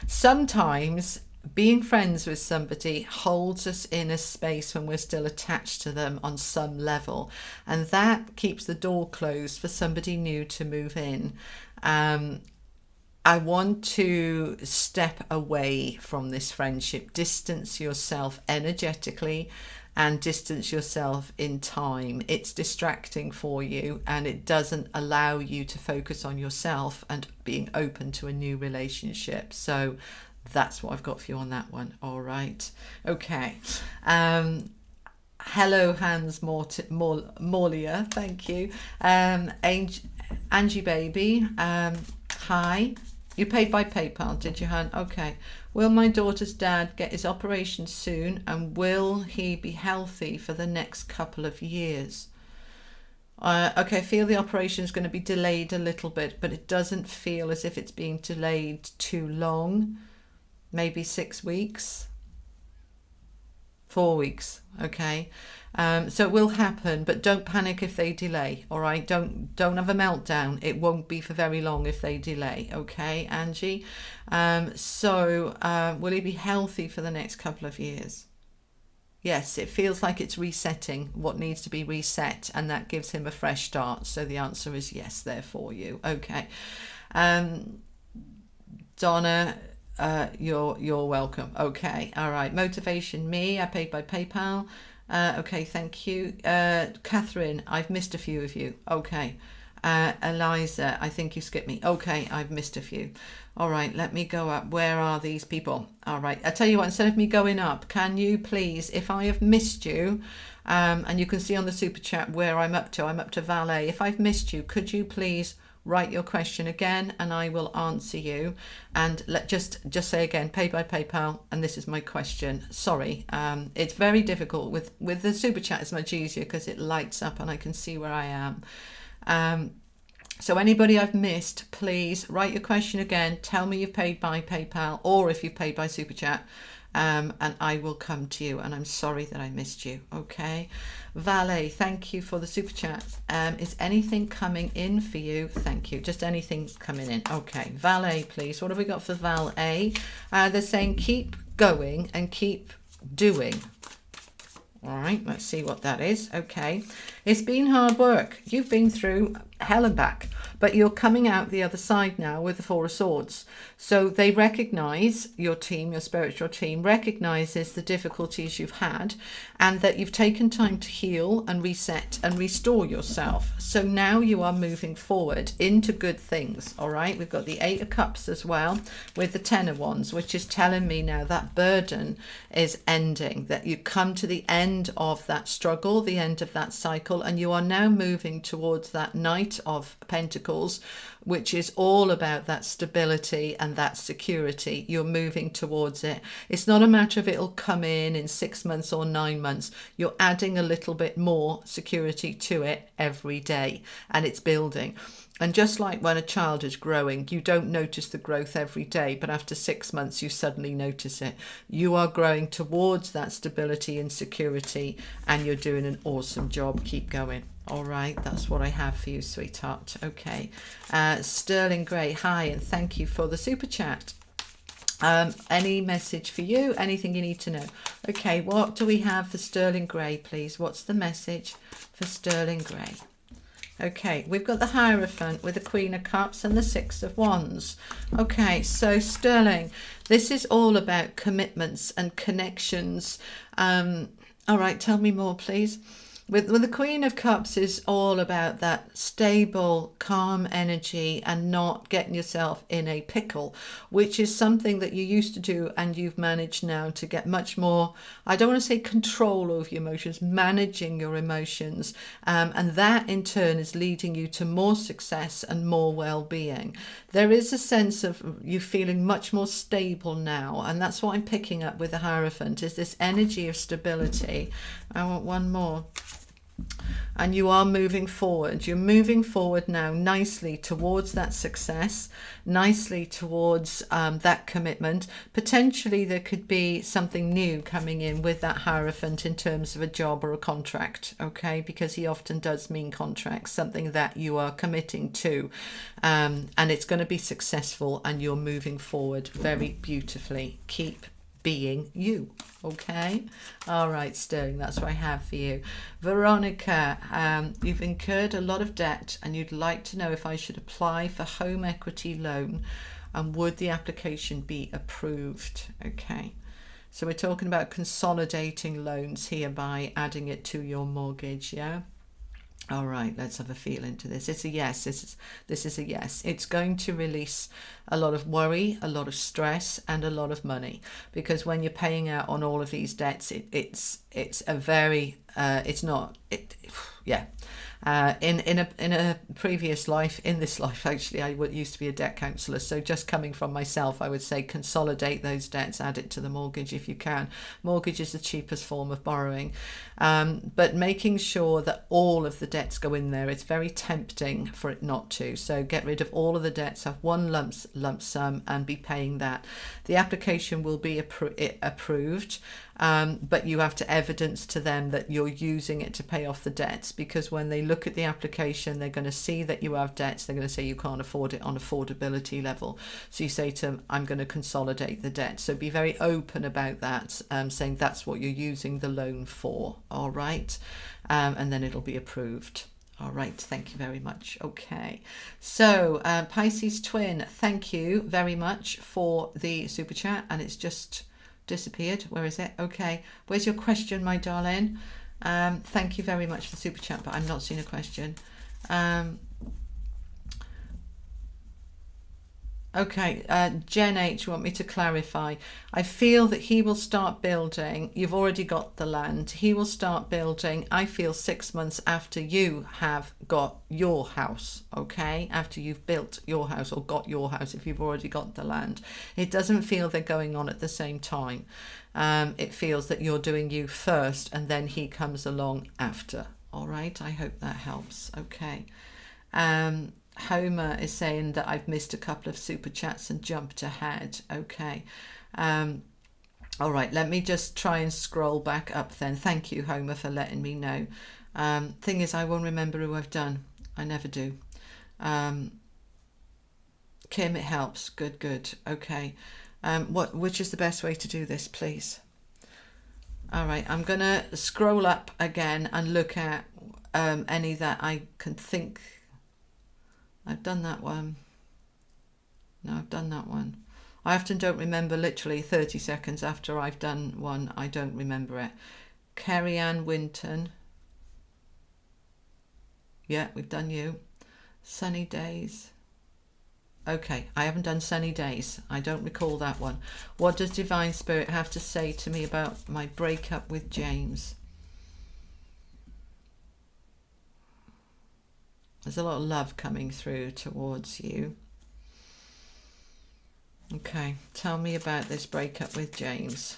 Sometimes being friends with somebody holds us in a space when we're still attached to them on some level, and that keeps the door closed for somebody new to move in. I want to step away from this friendship, distance yourself energetically and distance yourself in time. It's distracting for you and it doesn't allow you to focus on yourself and being open to a new relationship. So that's what I've got for you on that one. All right. Okay. Hello, Hans Morlia. Thank you. Angie baby. Hi. You paid by PayPal, did you, Han? Okay. Will my daughter's dad get his operation soon, and will he be healthy for the next couple of years? Okay, I feel the operation is going to be delayed a little bit, but it doesn't feel as if it's being delayed too long. Maybe 6 weeks. 4 weeks, okay. So it will happen, but don't panic if they delay. All right, don't have a meltdown. It won't be for very long if they delay. Okay, Angie. Will he be healthy for the next couple of years? Yes, it feels like it's resetting what needs to be reset, and that gives him a fresh start. So the answer is yes there for you. Okay, Donna. You're welcome. Okay, all right. Motivation Me, I paid by PayPal. Okay, thank you. Catherine, I've missed a few of you. Okay. Eliza, I think you skipped me. Okay, I've missed a few. All right, let me go up. Where are these people? All right, I tell you what, instead of me going up, can you please, if I have missed you, and you can see on the super chat where I'm up to Valet. If I've missed you, could you please write your question again and I will answer you. And just say again, pay by PayPal, and this is my question. Sorry, it's very difficult with the super chat. It's much easier because it lights up and I can see where I am. So anybody I've missed, please write your question again. Tell me you've paid by PayPal or if you've paid by Super Chat, and I will come to you. And I'm sorry that I missed you. Okay. Valet, thank you for the Super Chat. Is anything coming in for you? Thank you. Just anything coming in. Okay. Valet, please. What have we got for Valet? They're saying keep going and keep doing. All right, let's see what that is. Okay, it's been hard work. You've been through hell and back, but you're coming out the other side now with the Four of Swords. So they recognize, your team, your spiritual team recognizes the difficulties you've had and that you've taken time to heal and reset and restore yourself. So now you are moving forward into good things. All right, we've got the Eight of Cups as well with the Ten of Wands, which is telling me now that burden is ending, that you come to the end of that struggle, the end of that cycle, and you are now moving towards that Knight of Pentacles, which is all about that stability and that security. You're moving towards it. It's not a matter of it'll come in 6 months or 9 months. You're adding a little bit more security to it every day, and it's building. And just like when a child is growing, you don't notice the growth every day, but after 6 months, you suddenly notice it. You are growing towards that stability and security, and you're doing an awesome job. Keep going. All right, that's what I have for you, sweetheart. Okay. Sterling Gray, hi, and thank you for the super chat. Any message for you? Anything you need to know? Okay, what do we have for Sterling Gray, please? What's the message for Sterling Gray? Okay, we've got the Hierophant with the Queen of Cups and the Six of Wands. Okay, so Sterling, this is all about commitments and connections. All right, tell me more, please. With the Queen of Cups is all about that stable, calm energy and not getting yourself in a pickle, which is something that you used to do and you've managed now to get much more, I don't want to say control over your emotions, managing your emotions. And that in turn is leading you to more success and more well-being. There is a sense of you feeling much more stable now. And that's what I'm picking up with the Hierophant, is this energy of stability. I want one more. And you are moving forward. You're moving forward now nicely towards that success, nicely towards that commitment. Potentially there could be something new coming in with that Hierophant in terms of a job or a contract, okay? Because he often does mean contracts, something that you are committing to. And it's going to be successful and you're moving forward very beautifully. Keep being you. Okay, all right, Sterling, that's what I have for you. Veronica, you've incurred a lot of debt and you'd like to know if I should apply for home equity loan and would the application be approved. Okay, so we're talking about consolidating loans here by adding it to your mortgage. Yeah, all right, let's have a feel into this. It's a yes. This is a yes. It's going to release a lot of worry, a lot of stress, and a lot of money, because when you're paying out on all of these debts, it's a very in a previous life, in this life actually, I used to be a debt counsellor, so just coming from myself, I would say consolidate those debts, add it to the mortgage if you can. Mortgage is the cheapest form of borrowing, but making sure that all of the debts go in there. It's very tempting for it not to, so get rid of all of the debts, have one lump sum and be paying that. The application will be approved, but you have to evidence to them that you're using it to pay off the debts, because when they look at the application, they're going to see that you have debts. They're going to say you can't afford it on affordability level. So you say to them, I'm going to consolidate the debt. So be very open about that, saying that's what you're using the loan for. All right. And then it'll be approved. All right, thank you very much. Okay, so Pisces Twin, thank you very much for the super chat, and it's just disappeared. Where is it? Okay, where's your question, my darling? Thank you very much for the super chat, but I'm not seeing a question. Okay, Jen H, you want me to clarify? I feel that he will start building. You've already got the land. He will start building, I feel, 6 months after you have got your house, okay? After you've built your house or got your house, if you've already got the land. It doesn't feel they're going on at the same time. It feels that you're doing you first and then he comes along after. All right, I hope that helps. Okay. Homer is saying that I've missed a couple of super chats and jumped ahead. Okay. All right, let me just try and scroll back up then. Thank you, Homer, for letting me know. Thing is, I won't remember who I've done. I never do. Kim, it helps. Good, good. Okay. Which is the best way to do this, please? All right, I'm going to scroll up again and look at any that I can think. I've done that one. No, I've done that one. I often don't remember literally 30 seconds after I've done one. I don't remember it. Kerry Ann Winton. Yeah, we've done you. Sunny Days. Okay, I haven't done Sunny Days. I don't recall that one. What does Divine Spirit have to say to me about my breakup with James? There's a lot of love coming through towards you. Okay, tell me about this breakup with James.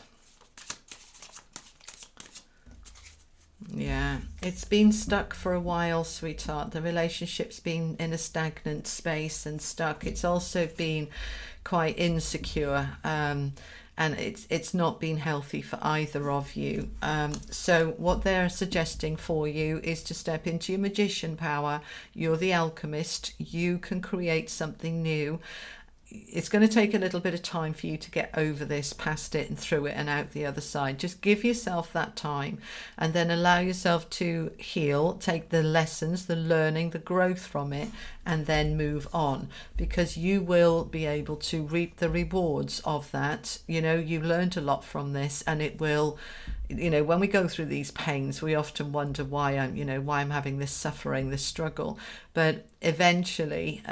Yeah, it's been stuck for a while, sweetheart. The relationship's been in a stagnant space and stuck. It's also been quite insecure. And it's not been healthy for either of you. So what they're suggesting for you is to step into your magician power. You're the alchemist. You can create something new. It's going to take a little bit of time for you to get over this, past it and through it and out the other side. Just give yourself that time and then allow yourself to heal, take the lessons, the learning, the growth from it, and then move on, because you will be able to reap the rewards of that. You know, you learned a lot from this, and it will, you know, when we go through these pains, we often wonder why I'm having this suffering, this struggle. But eventually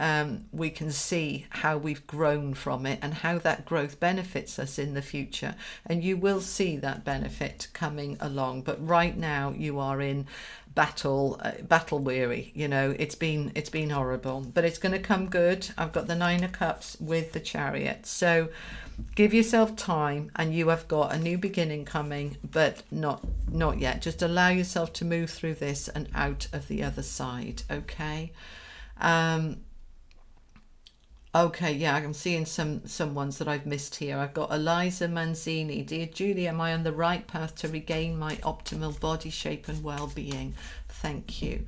we can see how we've grown from it and how that growth benefits us in the future. And you will see that benefit coming along. But right now you are in battle weary. You know, it's been horrible, but it's going to come good. I've got the Nine of Cups with the Chariot. So give yourself time, and you have got a new beginning coming, but not yet. Just allow yourself to move through this and out of the other side. Okay. Okay, yeah, I'm seeing some ones that I've missed here. I've got Eliza Manzini. Dear Julie, am I on the right path to regain my optimal body shape and well-being? Thank you.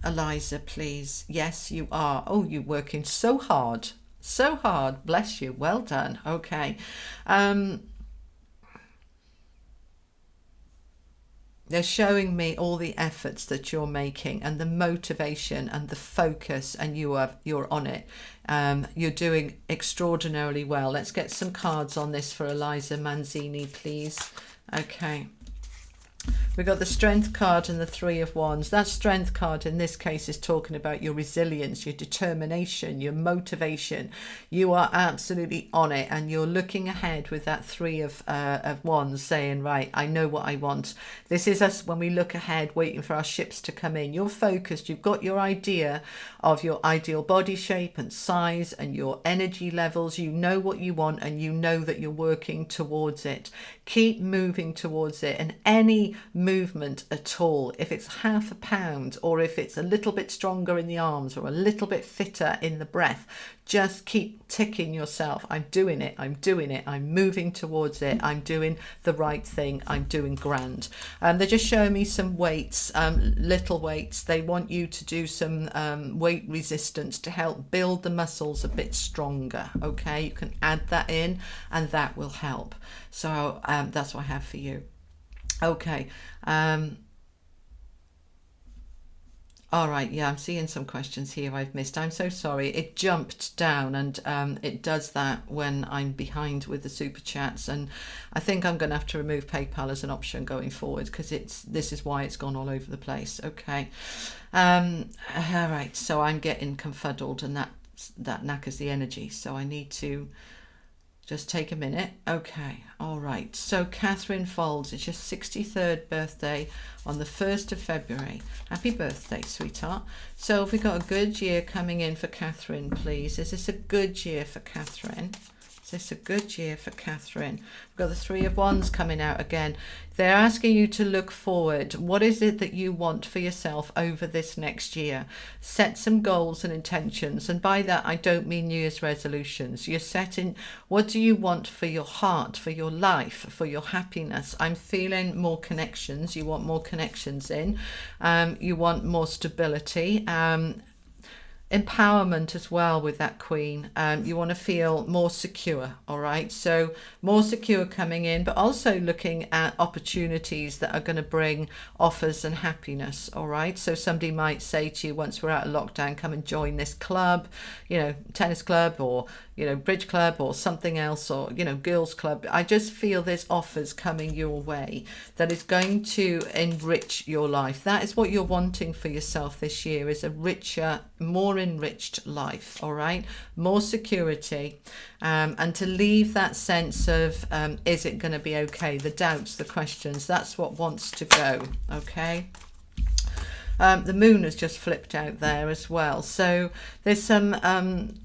Eliza, please. Yes, you are. Oh, you're working so hard. So hard. Bless you. Well done. Okay. They're showing me all the efforts that you're making and the motivation and the focus, and you're on it. You're doing extraordinarily well. Let's get some cards on this for Eliza Manzini, please. Okay. We've got the Strength card and the Three of Wands. That Strength card in this case is talking about your resilience, your determination, your motivation. You are absolutely on it, and you're looking ahead with that Three of Wands, saying, right, I know what I want. This is us when we look ahead, waiting for our ships to come in. You're focused. You've got your idea of your ideal body shape and size and your energy levels. You know what you want, and you know that you're working towards it. Keep moving towards it, and any movement at all, if it's half a pound or if it's a little bit stronger in the arms or a little bit fitter in the breath, just keep ticking yourself. I'm doing it. I'm doing it. I'm moving towards it. I'm doing the right thing. I'm doing grand. They're just showing me some weights, little weights. They want you to do some weight resistance to help build the muscles a bit stronger. Okay, you can add that in and that will help. So that's what I have for you. Okay. All right, yeah, I'm seeing some questions here I've missed. I'm so sorry. It jumped down, and it does that when I'm behind with the super chats, and I think I'm going to have to remove PayPal as an option going forward, because this is why it's gone all over the place. Okay. All right, so I'm getting confuddled, and that knackers the energy. So I need to just take a minute. Okay, all right. So Catherine Folds, it's your 63rd birthday on the 1st of February. Happy birthday, sweetheart. So have we got a good year coming in for Catherine, please? Is this a good year for Catherine? Is this a good year for Catherine? We've got the Three of Wands coming out again. They're asking you to look forward. What is it that you want for yourself over this next year? Set some goals and intentions. And by that, I don't mean New Year's resolutions. You're setting, what do you want for your heart, for your life, for your happiness? I'm feeling more connections. You want more connections in. You want more stability. Empowerment as well with that Queen. You want to feel more secure, all right? So more secure coming in, but also looking at opportunities that are going to bring offers and happiness, all right? So somebody might say to you, once we're out of lockdown, come and join this club, you know, tennis club, or you know, bridge club, or something else, or you know, girls club. I just feel there's offers coming your way that is going to enrich your life. That is what you're wanting for yourself this year, is a richer, more enriched life, all right? More security, and to leave that sense of is it going to be okay, the doubts, the questions. That's what wants to go, okay? The moon has just flipped out there as well. So there's some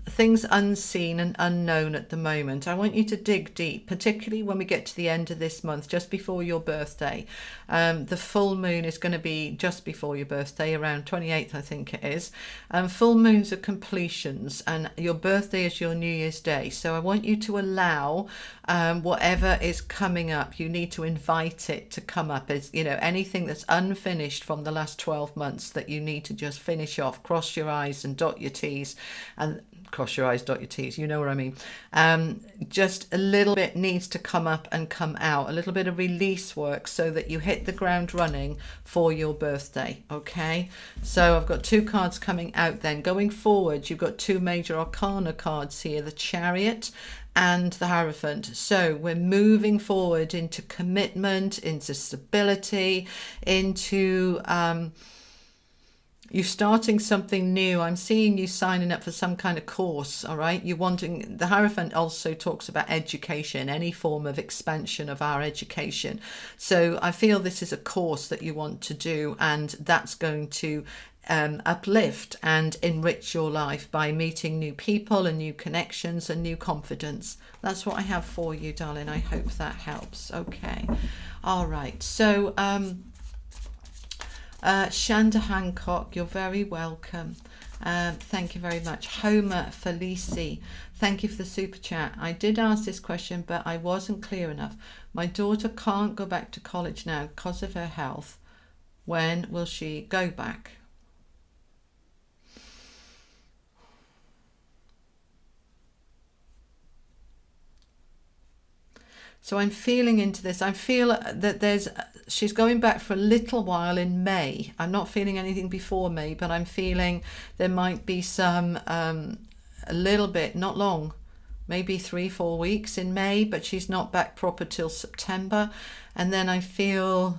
things unseen and unknown at the moment. I want you to dig deep, particularly when we get to the end of this month, just before your birthday. The full moon is going to be just before your birthday, around 28th, I think it is. Full moons are completions, and your birthday is your New Year's Day. So I want you to allow whatever is coming up, you need to invite it to come up. As you know, anything that's unfinished from the last 12 months that you need to just finish off, cross your I's and dot your T's, and cross your I's, dot your T's, you know what I mean. Just a little bit needs to come up and come out, a little bit of release work, so that you hit the ground running for your birthday, okay? So I've got two cards coming out then. Going forward, you've got two major arcana cards here, the Chariot and the Hierophant. So we're moving forward into commitment, into stability, into you starting something new. I'm seeing you signing up for some kind of course, all right? You're wanting, the Hierophant also talks about education, any form of expansion of our education. So I feel this is a course that you want to do, and that's going to uplift and enrich your life by meeting new people and new connections and new confidence. That's what I have for you, darling. I hope that helps. Okay. All right. So Shanda Hancock, you're very welcome. Thank you very much. Homer Felici, thank you for the super chat. I did ask this question, but I wasn't clear enough. My daughter can't go back to college now because of her health. When will she go back? So I'm feeling into this. I feel that she's going back for a little while in May. I'm not feeling anything before May, but I'm feeling there might be some, a little bit, not long, maybe 3-4 weeks in May, but she's not back proper till September. And then I feel,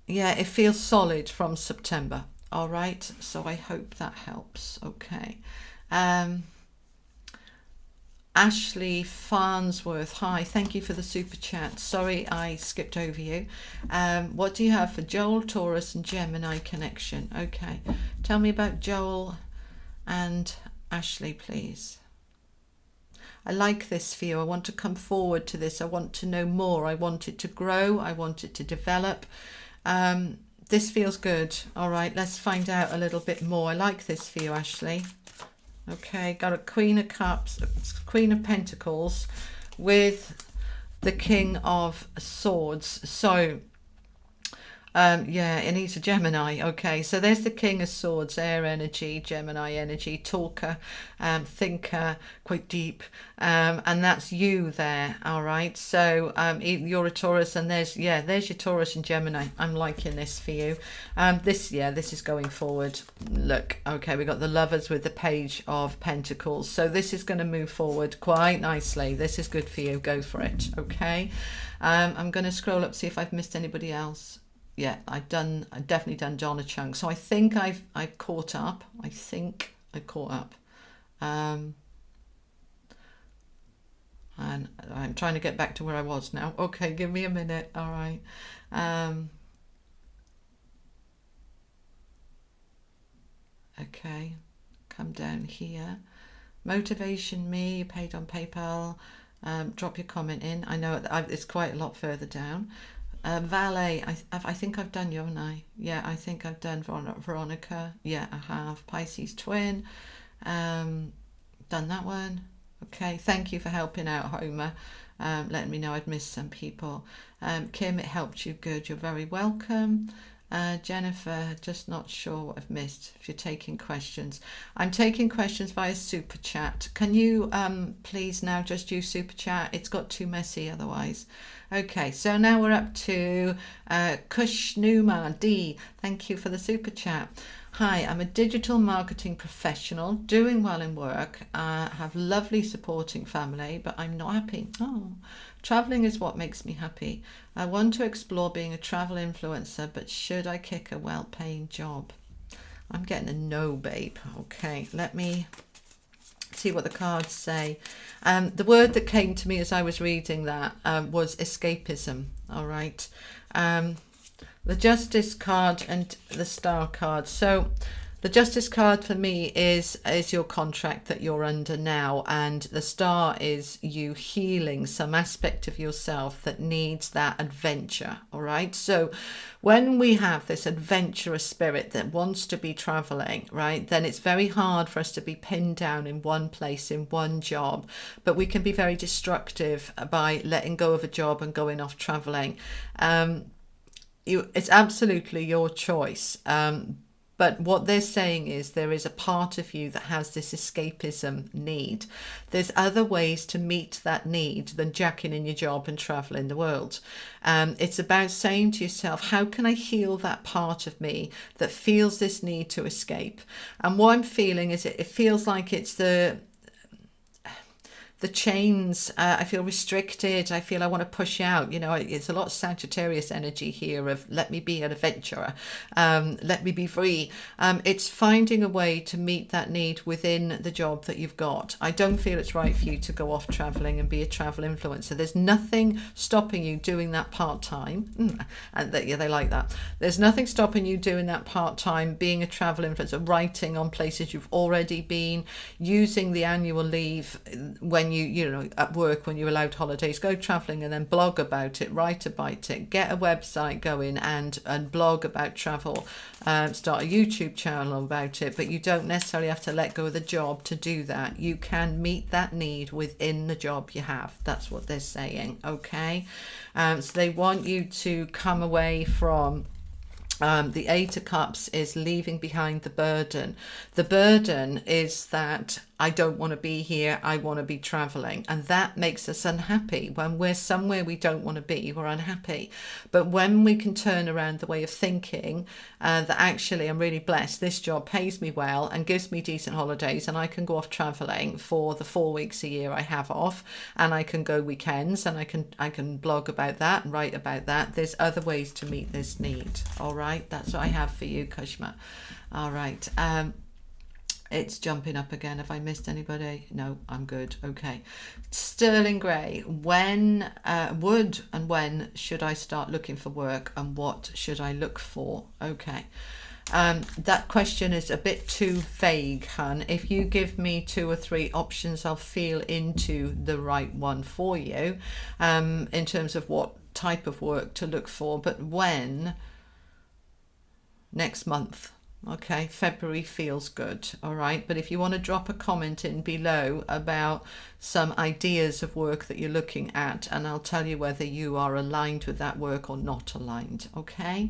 yeah, it feels solid from September. All right. So I hope that helps. Okay. Ashley Farnsworth, hi, thank you for the super chat. Sorry I skipped over you. What do you have for Joel, Taurus and Gemini connection? Okay, tell me about Joel and Ashley, please. I like this for you. I want to come forward to this. I want to know more. I want it to grow. I want it to develop. This feels good. All right, let's find out a little bit more. I like this for you, Ashley. Okay, got a Queen of Cups, Queen of Pentacles with the King of Swords. So, yeah, it needs a Gemini. Okay, so there's the King of Swords, air energy, Gemini energy, talker, thinker, quite deep, and that's you there. All right, so you're a Taurus, and there's your Taurus and Gemini. I'm liking this for you. This is going forward. Look, okay, we got the Lovers with the Page of Pentacles, so this is going to move forward quite nicely. This is good for you. Go for it. Okay, I'm going to scroll up, see if I've missed anybody else. Yeah, I've definitely done Donna Chung. So I think I've caught up. I think I caught up. And I'm trying to get back to where I was now. Okay, give me a minute. All right. Okay, come down here. Motivation me, paid on PayPal. Drop your comment in. I know it's quite a lot further down. Valet, I think I've done you, haven't I? Yeah, I think I've done Veronica. Yeah, I have. Pisces twin. Done that one. Okay, thank you for helping out, Homer. Letting me know I'd missed some people. Kim, it helped you. Good, you're very welcome. Jennifer, just not sure what I've missed. If you're taking questions, I'm taking questions via Super Chat. Can you please now just use Super Chat? It's got too messy otherwise. Okay, so now we're up to Kush Numa D. Thank you for the Super Chat. Hi, I'm a digital marketing professional, doing well in work, have lovely supporting family, but I'm not happy. Oh, traveling is what makes me happy. I want to explore being a travel influencer, but should I kick a well-paying job? I'm getting a no, babe. Okay, let me see what the cards say. The word that came to me as I was reading that was escapism. All right. The Justice card and the Star card. So the Justice card for me is your contract that you're under now, and the Star is you healing some aspect of yourself that needs that adventure. All right. So when we have this adventurous spirit that wants to be traveling, right, then it's very hard for us to be pinned down in one place, in one job, but we can be very destructive by letting go of a job and going off traveling. It's absolutely your choice. But what they're saying is there is a part of you that has this escapism need. There's other ways to meet that need than jacking in your job and traveling the world. It's about saying to yourself, how can I heal that part of me that feels this need to escape? And what I'm feeling is it feels like it's the chains. I feel restricted. I feel I want to push out. You know, it's a lot of Sagittarius energy here of let me be an adventurer. Let me be free. It's finding a way to meet that need within the job that you've got. I don't feel it's right for you to go off traveling and be a travel influencer. There's nothing stopping you doing that part-time. And they like that. There's nothing stopping you doing that part-time, being a travel influencer, writing on places you've already been, using the annual leave when you know, at work, when you're allowed holidays, go traveling and then blog about it, write about it, get a website going and blog about travel, start a YouTube channel about it. But you don't necessarily have to let go of the job to do that. You can meet that need within the job you have. That's what they're saying. Okay. So they want you to come away from the Eight of Cups is leaving behind the burden. The burden is that I don't want to be here, I want to be traveling. And that makes us unhappy. When we're somewhere we don't want to be, we're unhappy. But when we can turn around the way of thinking that actually I'm really blessed, this job pays me well and gives me decent holidays, and I can go off traveling for the 4 weeks a year I have off, and I can go weekends, and I can blog about that and write about that. There's other ways to meet this need. All right, that's what I have for you, Kushma. All right. It's jumping up again. Have I missed anybody? No, I'm good. Okay. Sterling Grey, when should I start looking for work, and what should I look for? Okay. That question is a bit too vague, hun. If you give me 2 or 3 options, I'll feel into the right one for you in terms of what type of work to look for. But when? Next month. Okay, February feels good. All right, but if you want to drop a comment in below about some ideas of work that you're looking at, and I'll tell you whether you are aligned with that work or not aligned. Okay.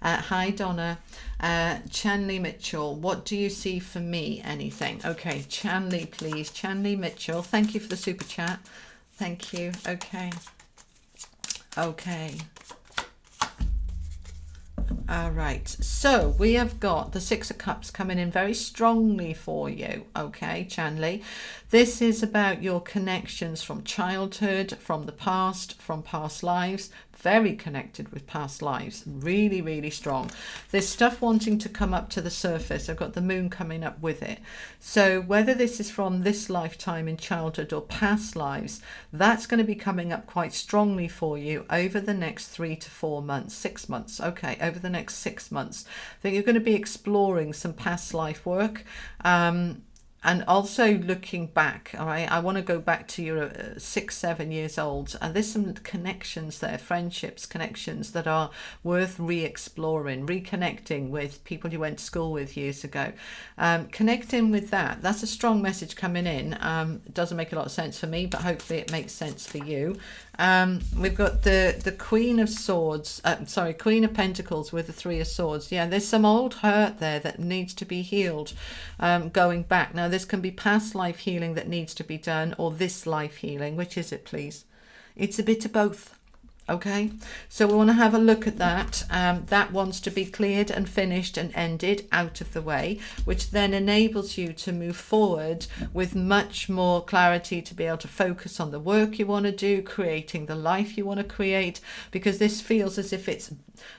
Hi Donna. Chanley Mitchell, what do you see for me? Anything? Okay, Chanley, please. Chanley Mitchell, thank you for the super chat. Thank you. Okay. All right, so we have got the Six of Cups coming in very strongly for you. Okay, Chanley, this is about your connections from childhood, from the past, from past lives. very connected with past lives, really, really strong. There's stuff wanting to come up to the surface. I've got the moon coming up with it. So whether this is from this lifetime in childhood or past lives, that's going to be coming up quite strongly for you over the next 3 to 4 months, 6 months. Okay, over the next 6 months. I think you're going to be exploring some past life work. And also looking back, all right, I want to go back to your 6, 7 years old. And there's some connections there, friendships, connections that are worth re-exploring, reconnecting with people you went to school with years ago. Connecting with that, that's a strong message coming in. It doesn't make a lot of sense for me, but hopefully it makes sense for you. We've got the Queen of Swords, Queen of Pentacles with the Three of Swords. Yeah, there's some old hurt there that needs to be healed, going back. Now, this can be past life healing that needs to be done, or this life healing. Which is it, please? It's a bit of both. Okay, so we want to have a look at that. That wants to be cleared and finished and ended, out of the way, which then enables you to move forward with much more clarity to be able to focus on the work you want to do, creating the life you want to create, because this feels as if it's,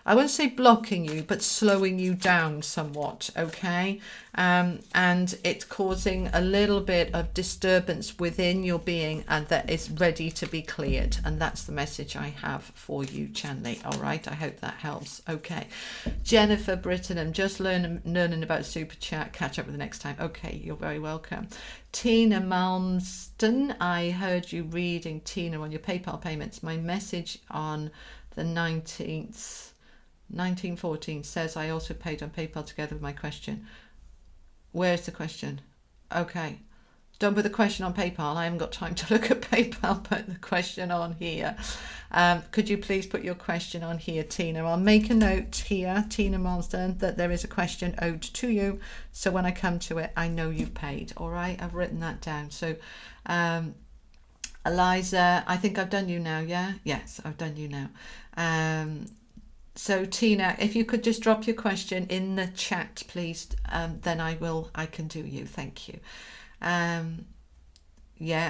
I won't say blocking you, but slowing you down somewhat, okay? And it's causing a little bit of disturbance within your being, and that is ready to be cleared. And that's the message I have for you, Chanley. All right, I hope that helps. Okay, Jennifer Britton, I'm just learning about Super Chat. Catch up with the next time. Okay, you're very welcome. Tina Malmston, I heard you reading, Tina, on your PayPal payments. My message on the 1914 says I also paid on PayPal together with my question. Where's the question? Okay, don't put the question on PayPal. I haven't got time to look at PayPal. Put the question on here. Could you please put your question on here, Tina? I'll make a note here, Tina Marsden, that there is a question owed to you. So when I come to it, I know you've paid. All right, I've written that down. So Eliza, I think I've done you now, yeah? Yes, I've done you now. So Tina, if you could just drop your question in the chat, please, then I can do you. Thank you. Yeah,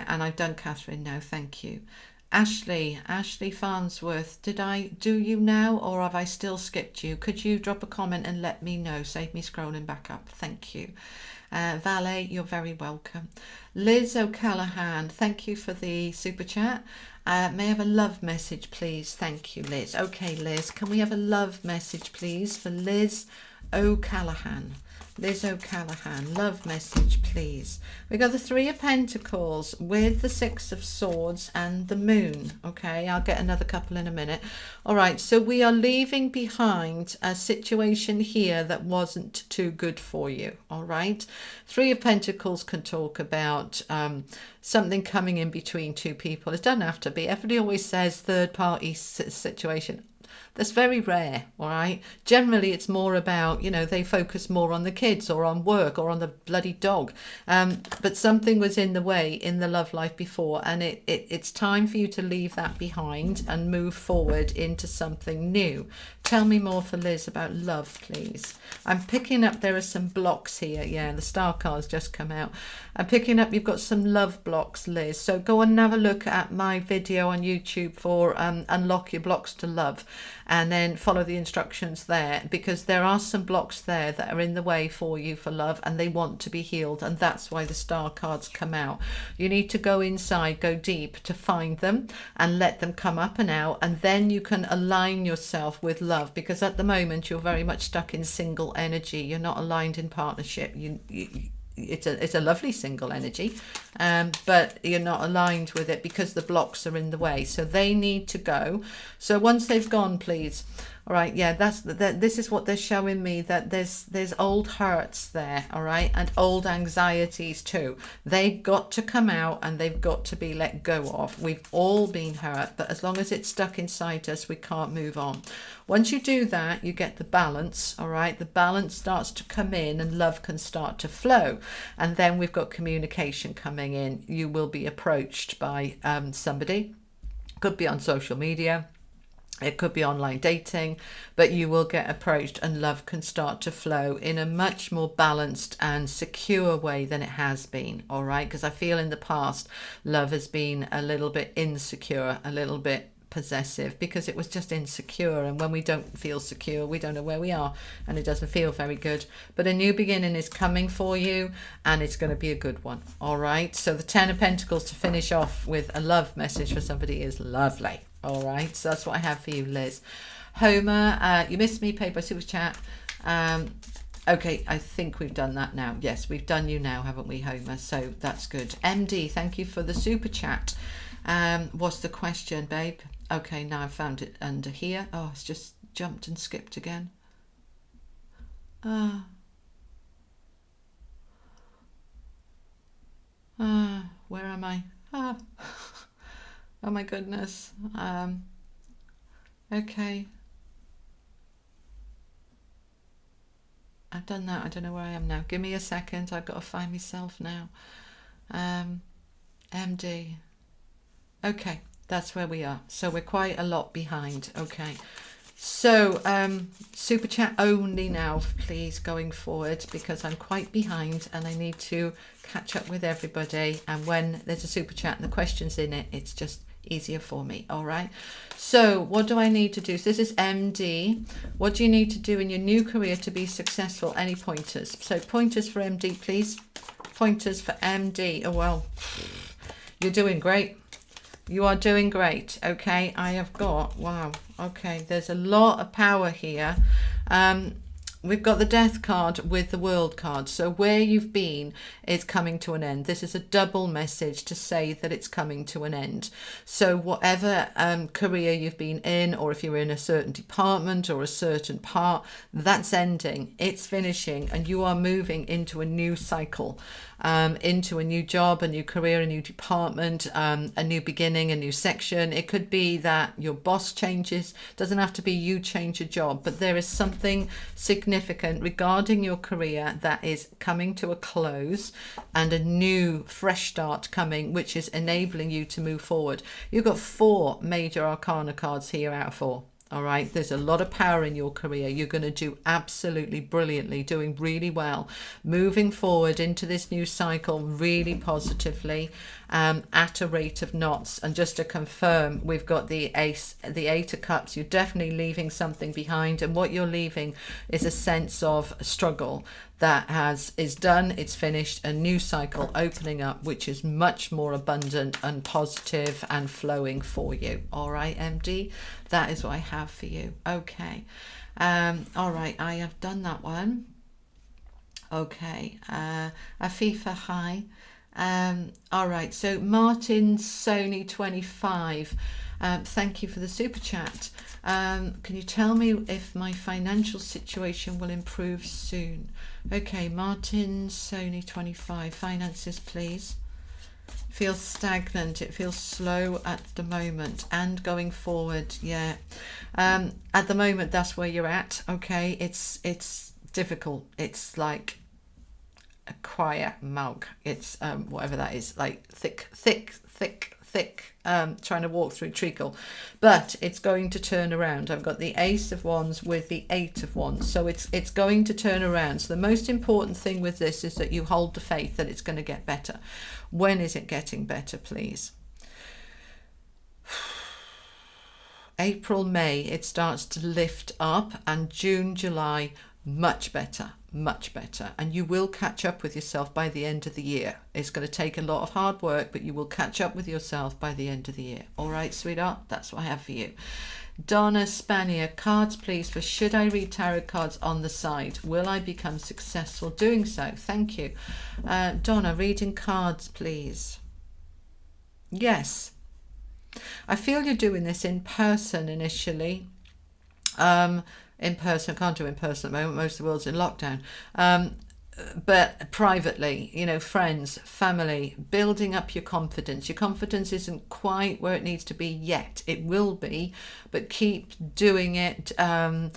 and I've done Catherine now. Thank you. Ashley Farnsworth, did I do you now, or have I still skipped you? Could you drop a comment and let me know? Save me scrolling back up. Thank you. Valet, you're very welcome. Liz O'Callaghan, thank you for the super chat. May I have a love message, please? Thank you, Liz. Okay, Liz, can we have a love message, please, for Liz O'Callaghan? Liz O'Callaghan, love message, please. We got the Three of Pentacles with the Six of Swords and the Moon. Okay, I'll get another couple in a minute. All right, so we are leaving behind a situation here that wasn't too good for you. All right, Three of Pentacles can talk about something coming in between two people. It doesn't have to be. Everybody always says third party situation. That's very rare, all right? Generally, it's more about, they focus more on the kids or on work or on the bloody dog. But something was in the way in the love life before, and it's time for you to leave that behind and move forward into something new. Tell me more for Liz about love, please. I'm picking up there are some blocks here. Yeah, the star cards just come out. I'm picking up you've got some love blocks, Liz. So go and have a look at my video on YouTube for Unlock Your Blocks to Love, and then follow the instructions there, because there are some blocks there that are in the way for you for love, and they want to be healed, and that's why the star cards come out. You need to go inside, go deep to find them and let them come up and out, and then you can align yourself with love, because at the moment you're very much stuck in single energy. You're not aligned in partnership. It's a lovely single energy, but you're not aligned with it because the blocks are in the way. So they need to go. So once they've gone, please. All right, yeah, this is what they're showing me, that there's old hurts there, all right, and old anxieties too. They've got to come out and they've got to be let go of. We've all been hurt, but as long as it's stuck inside us, we can't move on. Once you do that, you get the balance, all right? The balance starts to come in and love can start to flow. And then we've got communication coming in. You will be approached by somebody, could be on social media, it could be online dating, but you will get approached and love can start to flow in a much more balanced and secure way than it has been, all right? Because I feel in the past, love has been a little bit insecure, a little bit possessive because it was just insecure. And when we don't feel secure, we don't know where we are, and it doesn't feel very good. But a new beginning is coming for you, and it's going to be a good one. All right. So the 10 of Pentacles to finish off with a love message for somebody is lovely. All right. So that's what I have for you, Liz. Homer, you missed me, paid by Super Chat. Okay, I think we've done that now. Yes, we've done you now, haven't we, Homer? So that's good. MD, thank you for the super chat. What's the question, babe? Okay, now I've found it under here. Oh, it's just jumped and skipped again. Where am I? Oh my goodness. Okay. I've done that. I don't know where I am now. Give me a second. I've got to find myself now. MD. Okay, that's where we are. So we're quite a lot behind. Okay. So super chat only now, please, going forward, because I'm quite behind and I need to catch up with everybody. And when there's a super chat and the question's in it, it's just easier for me. All right. So what do I need to do? So this is MD. What do you need to do in your new career to be successful? Any pointers? So pointers for MD, please. Pointers for MD. Oh, well, you're doing great. You are doing great. Okay. I have got, wow. Okay. There's a lot of power here. We've got the Death card with the World card. So where you've been is coming to an end. This is a double message to say that it's coming to an end. So whatever career you've been in, or if you're in a certain department or a certain part, that's ending. It's finishing, and you are moving into a new cycle, into a new job, a new career, a new department, a new beginning, a new section. It could be that your boss changes. Doesn't have to be you change your job, but there is something significant regarding your career that is coming to a close, and a new fresh start coming, which is enabling you to move forward. You've got 4 major arcana cards here out of 4. All right, there's a lot of power in your career. You're going to do absolutely brilliantly, doing really well, moving forward into this new cycle really positively, at a rate of knots. And just to confirm, we've got the Ace, the 8 of Cups. You're definitely leaving something behind, and what you're leaving is a sense of struggle that is done, it's finished, a new cycle opening up, which is much more abundant and positive and flowing for you. All right, MD, that is what I have for you. Okay. All right, I have done that one. Okay. Afifa, hi. All right, so Martin Sony 25, thank you for the super chat. Can you tell me if my financial situation will improve soon? Okay, Martin Sony 25, finances, please. Feels stagnant. It feels slow at the moment, and going forward, yeah. At the moment, that's where you're at. Okay, it's difficult. It's like a quiet mug. It's whatever that is, like thick, trying to walk through treacle, but it's going to turn around. I've got the Ace of Wands with the 8 of Wands, so it's going to turn around. So the most important thing with this is that you hold the faith that it's going to get better. When is it getting better, please? April, May, it starts to lift up, and June, July, much better, and you will catch up with yourself by the end of the year. It's going to take a lot of hard work, but you will catch up with yourself by the end of the year. All right, sweetheart, that's what I have for you. Donna Spanier, cards please for should I read tarot cards on the side? Will I become successful doing so? Thank you. Donna, reading cards please. Yes, I feel you're doing this in person initially. In person, I can't do in person at the moment, most of the world's in lockdown, but privately, you know, friends, family, building up your confidence. Your confidence isn't quite where it needs to be yet. It will be, but keep doing it, and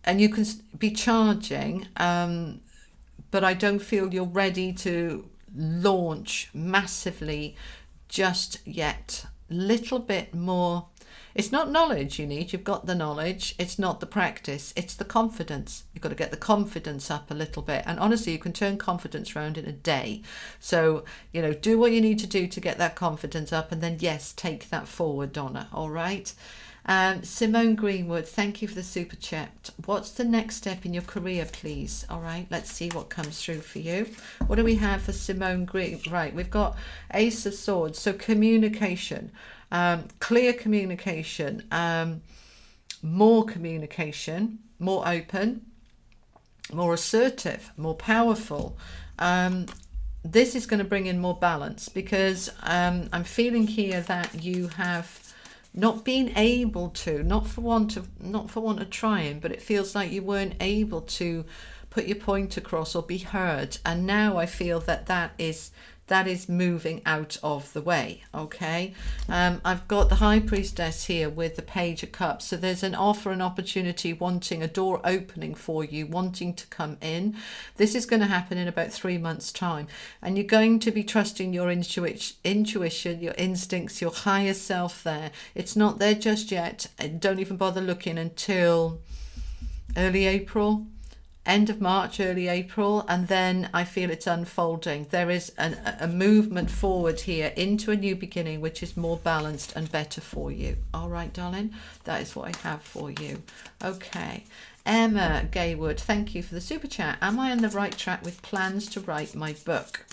you can be charging, but I don't feel you're ready to launch massively just yet. Little bit more. It's not knowledge you need. You've got the knowledge. It's not the practice. It's the confidence. You've got to get the confidence up a little bit. And honestly, you can turn confidence around in a day. So, you know, do what you need to do to get that confidence up. And then, yes, take that forward, Donna. All right. Simone Greenwood, thank you for the super chat. What's the next step in your career, please? All right, let's see what comes through for you. What do we have for Simone Green? Right, we've got Ace of Swords, so communication, clear communication, more communication, more open, more assertive, more powerful. This is going to bring in more balance, because I'm feeling here that you have not been able to, not for want of trying, but it feels like you weren't able to put your point across or be heard. And now I feel that that is moving out of the way. Okay, I've got the High Priestess here with the Page of Cups. So there's an offer, an opportunity, wanting a door opening for you, wanting to come in. This is going to happen in about 3 months' time, and you're going to be trusting your intuition, your instincts, your higher self there. It's not there just yet. Don't even bother looking until early April. End of March, early April, and then I feel it's unfolding. There is a movement forward here into a new beginning, which is more balanced and better for you. All right, darling, that is what I have for you. Okay, Emma Gaywood, thank you for the super chat. Am I on the right track with plans to write my book?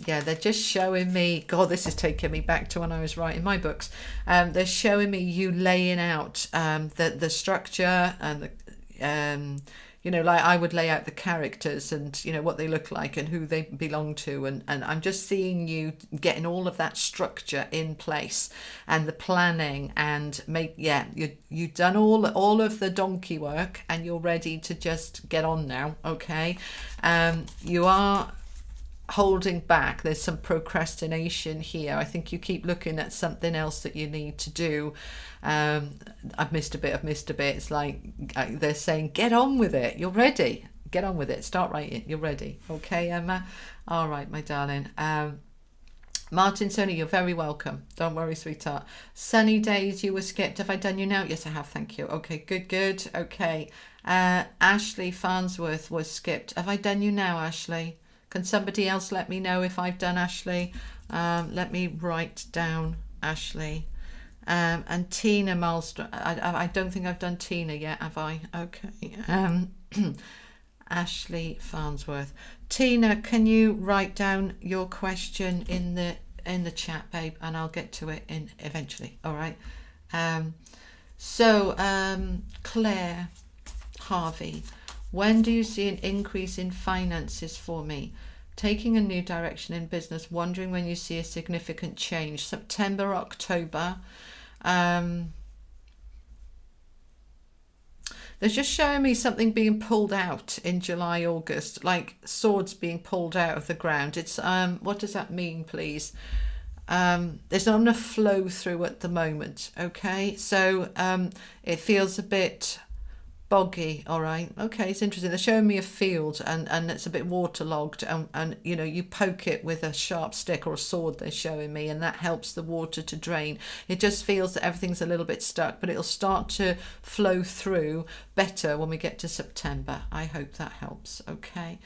Yeah, they're just showing me, God, this is taking me back to when I was writing my books. They're showing me you laying out the structure and the you know, like I would lay out the characters and, you know, what they look like and who they belong to, and I'm just seeing you getting all of that structure in place and the planning, and you've done all of the donkey work, and you're ready to just get on now. Okay, you are holding back. There's some procrastination here. I think you keep looking at something else that you need to do. I've missed a bit. It's like they're saying, get on with it. You're ready. Get on with it. Start writing. You're ready. Okay, Emma? All right, my darling. Martin, Sony, you're very welcome. Don't worry, sweetheart. Sunny days, you were skipped. Have I done you now? Yes, I have. Thank you. Okay, good. Okay. Ashley Farnsworth was skipped. Have I done you now, Ashley? Can somebody else let me know if I've done Ashley? Let me write down Ashley. And Tina Malmstrom. I don't think I've done Tina yet, have I? Okay. Ashley Farnsworth. Tina, can you write down your question in the chat, babe, and I'll get to it eventually. All right. Claire Harvey. When do you see an increase in finances for me? Taking a new direction in business, wondering when you see a significant change. September, October. They're just showing me something being pulled out in July, August, like swords being pulled out of the ground. It's what does that mean, please? There's not enough flow through at the moment. Okay, so it feels a bit boggy. All right, okay, it's interesting. They're showing me a field and it's a bit waterlogged, and you know, you poke it with a sharp stick or a sword, they're showing me, and that helps the water to drain. It just feels that everything's a little bit stuck, but it'll start to flow through better when we get to September. I hope that helps. Okay.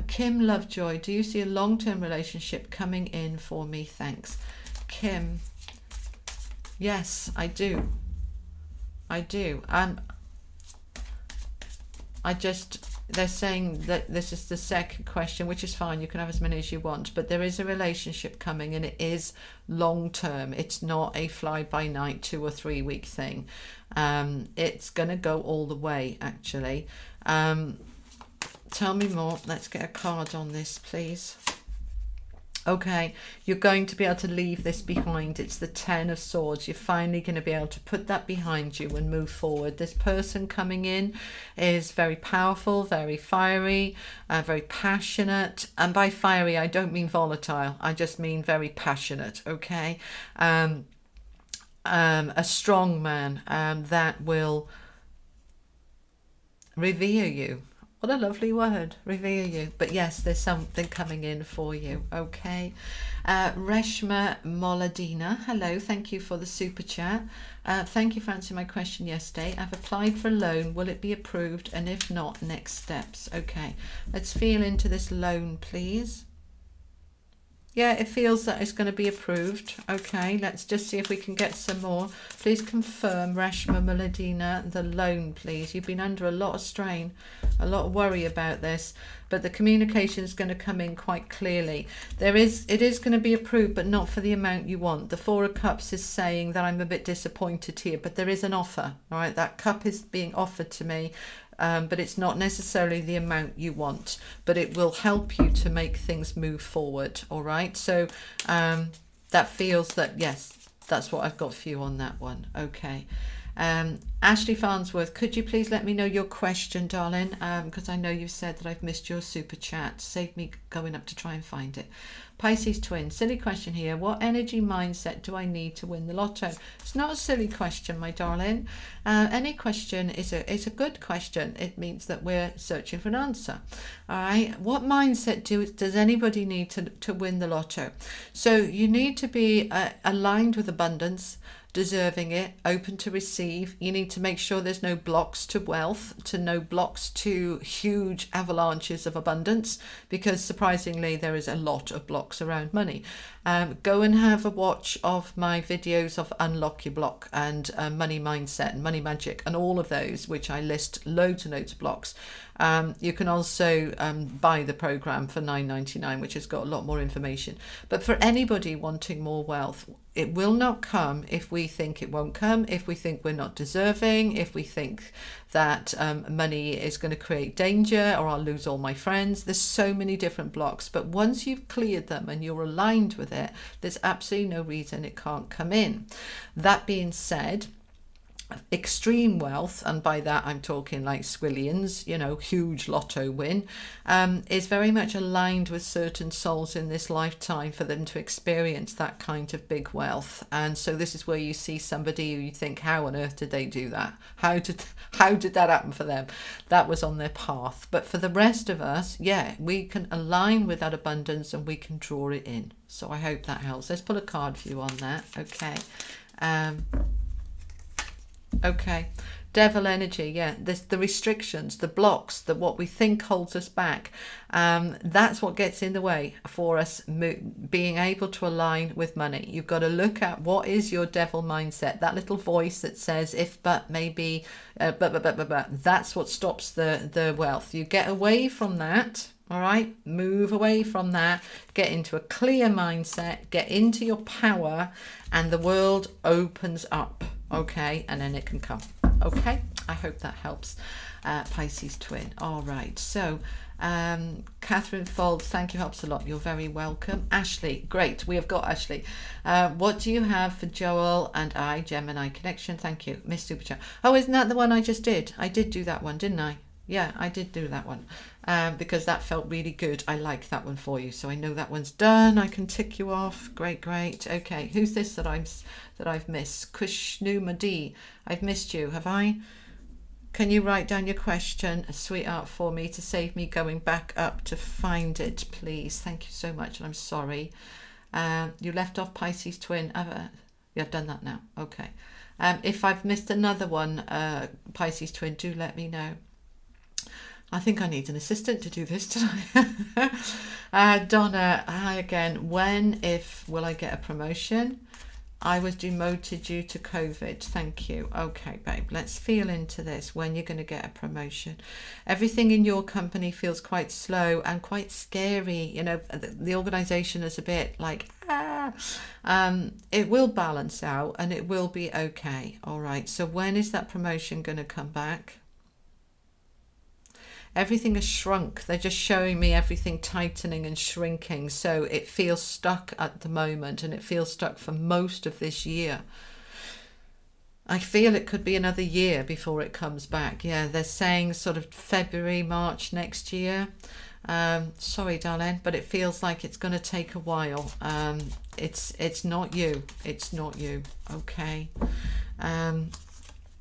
Kim Lovejoy, do you see a long-term relationship coming in for me? Thanks. Kim, yes, I do. They're saying that this is the second question, which is fine. You can have as many as you want, but there is a relationship coming, and it is long term. It's not a fly by night 2 or 3 week thing. It's going to go all the way, actually. Tell me more. Let's get a card on this, please. Okay, you're going to be able to leave this behind. It's the 10 of Swords. You're finally going to be able to put that behind you and move forward. This person coming in is very powerful, very fiery, very passionate. And by fiery, I don't mean volatile. I just mean very passionate, okay? A strong man that will revere you. What a lovely word, revere you. But yes, there's something coming in for you, okay? Reshma Moladina, hello, thank you for the super chat. Thank you for answering my question yesterday. I've applied for a loan. Will it be approved? And if not, next steps. Okay, let's feel into this loan, please. Yeah, it feels that it's going to be approved. Okay, let's just see if we can get some more. Please confirm, Rashma Maladina, the loan, please. You've been under a lot of strain, a lot of worry about this, but the communication is going to come in quite clearly. It is going to be approved, but not for the amount you want. The Four of Cups is saying that I'm a bit disappointed here, but there is an offer. All right, that cup is being offered to me. But it's not necessarily the amount you want, but it will help you to make things move forward. All right, so that feels that, yes, that's what I've got for you on that one. Okay. Ashley Farnsworth, could you please let me know your question, darling? Because I know you said that I've missed your super chat. Save me going up to try and find it. Pisces twin, silly question here. What energy mindset do I need to win the lotto? It's not a silly question, my darling. Any question is a good question. It means that we're searching for an answer. All right. What mindset does anybody need to win the lotto? So you need to be aligned with abundance, deserving it, open to receive. You need to make sure there's no blocks to wealth, no blocks to huge avalanches of abundance, because surprisingly there is a lot of blocks around money. Go and have a watch of my videos of Unlock Your Block and Money Mindset and Money Magic and all of those, which I list loads and loads of blocks. You can also buy the program for $9.99, which has got a lot more information. But for anybody wanting more wealth, it will not come if we think it won't come, if we think we're not deserving, if we think that money is going to create danger, or I'll lose all my friends. There's so many different blocks, but once you've cleared them and you're aligned with it, there's absolutely no reason it can't come in. That being said, extreme wealth, and by that I'm talking like swillions, huge lotto win, is very much aligned with certain souls in this lifetime for them to experience that kind of big wealth. And so this is where you see somebody who you think, how on earth did they do that? How did that happen for them? That was on their path. But for the rest of us, yeah, we can align with that abundance and we can draw it in. So I hope that helps. Let's pull a card for you on that. Okay. Okay, devil energy, yeah, the restrictions, the blocks, what we think holds us back, that's what gets in the way for us being able to align with money. You've got to look at what is your devil mindset, that little voice that says if, but, maybe, but. That's what stops the wealth. You get away from that. All right, move away from that, get into a clear mindset, get into your power, and the world opens up. Okay, and then it can come. Okay, I hope that helps, Pisces twin. All right, so Catherine Folds, thank you, helps a lot. You're very welcome. Ashley, great, we have got Ashley. What do you have for Joel and I, Gemini connection? Thank you, Miss Superchat. Oh, isn't that the one I just did? I did do that one, didn't I? Yeah, I did do that one because that felt really good. I like that one for you, so I know that one's done. I can tick you off. Great. Okay, who's this that I've missed? Kushnu Madi, I've missed you, have I? Can you write down your question, sweetheart, for me to save me going back up to find it, please? Thank you so much, and I'm sorry. You left off Pisces twin. I've done that now. Okay. If I've missed another one, Pisces twin, do let me know. I think I need an assistant to do this tonight. Donna, hi again. Will I get a promotion? I was demoted due to COVID. Thank you. Okay, babe, let's feel into this. When you're going to get a promotion. Everything in your company feels quite slow and quite scary. The organization is a bit like, it will balance out and it will be okay. All right. So when is that promotion going to come back? Everything has shrunk. They're just showing me everything tightening and shrinking. So it feels stuck at the moment, and it feels stuck for most of this year. I feel it could be another year before it comes back. Yeah, they're saying sort of February, March next year. Sorry, darling, but it feels like it's going to take a while. It's not you. It's not you. Okay.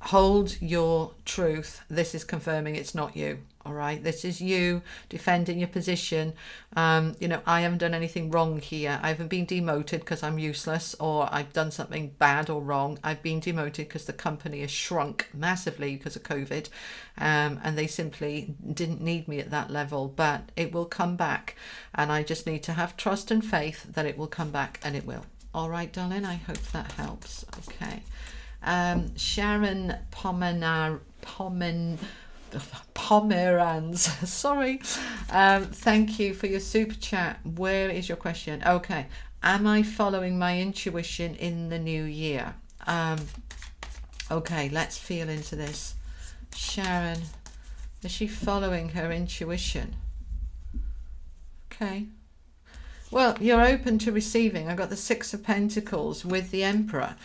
Hold your truth. This is confirming it's not you. All right, this is you defending your position. You know, I haven't done anything wrong here. I haven't been demoted because I'm useless or I've done something bad or wrong. I've been demoted because the company has shrunk massively because of COVID, and they simply didn't need me at that level. But it will come back, and I just need to have trust and faith that it will come back, and it will. All right, darling, I hope that helps. Okay. Sharon Pomerans, sorry. Thank you for your super chat. Where is your question? Okay. Am I following my intuition in the new year? Okay, let's feel into this. Sharon, is she following her intuition? Okay. Well, you're open to receiving. I got the Six of Pentacles with the Emperor.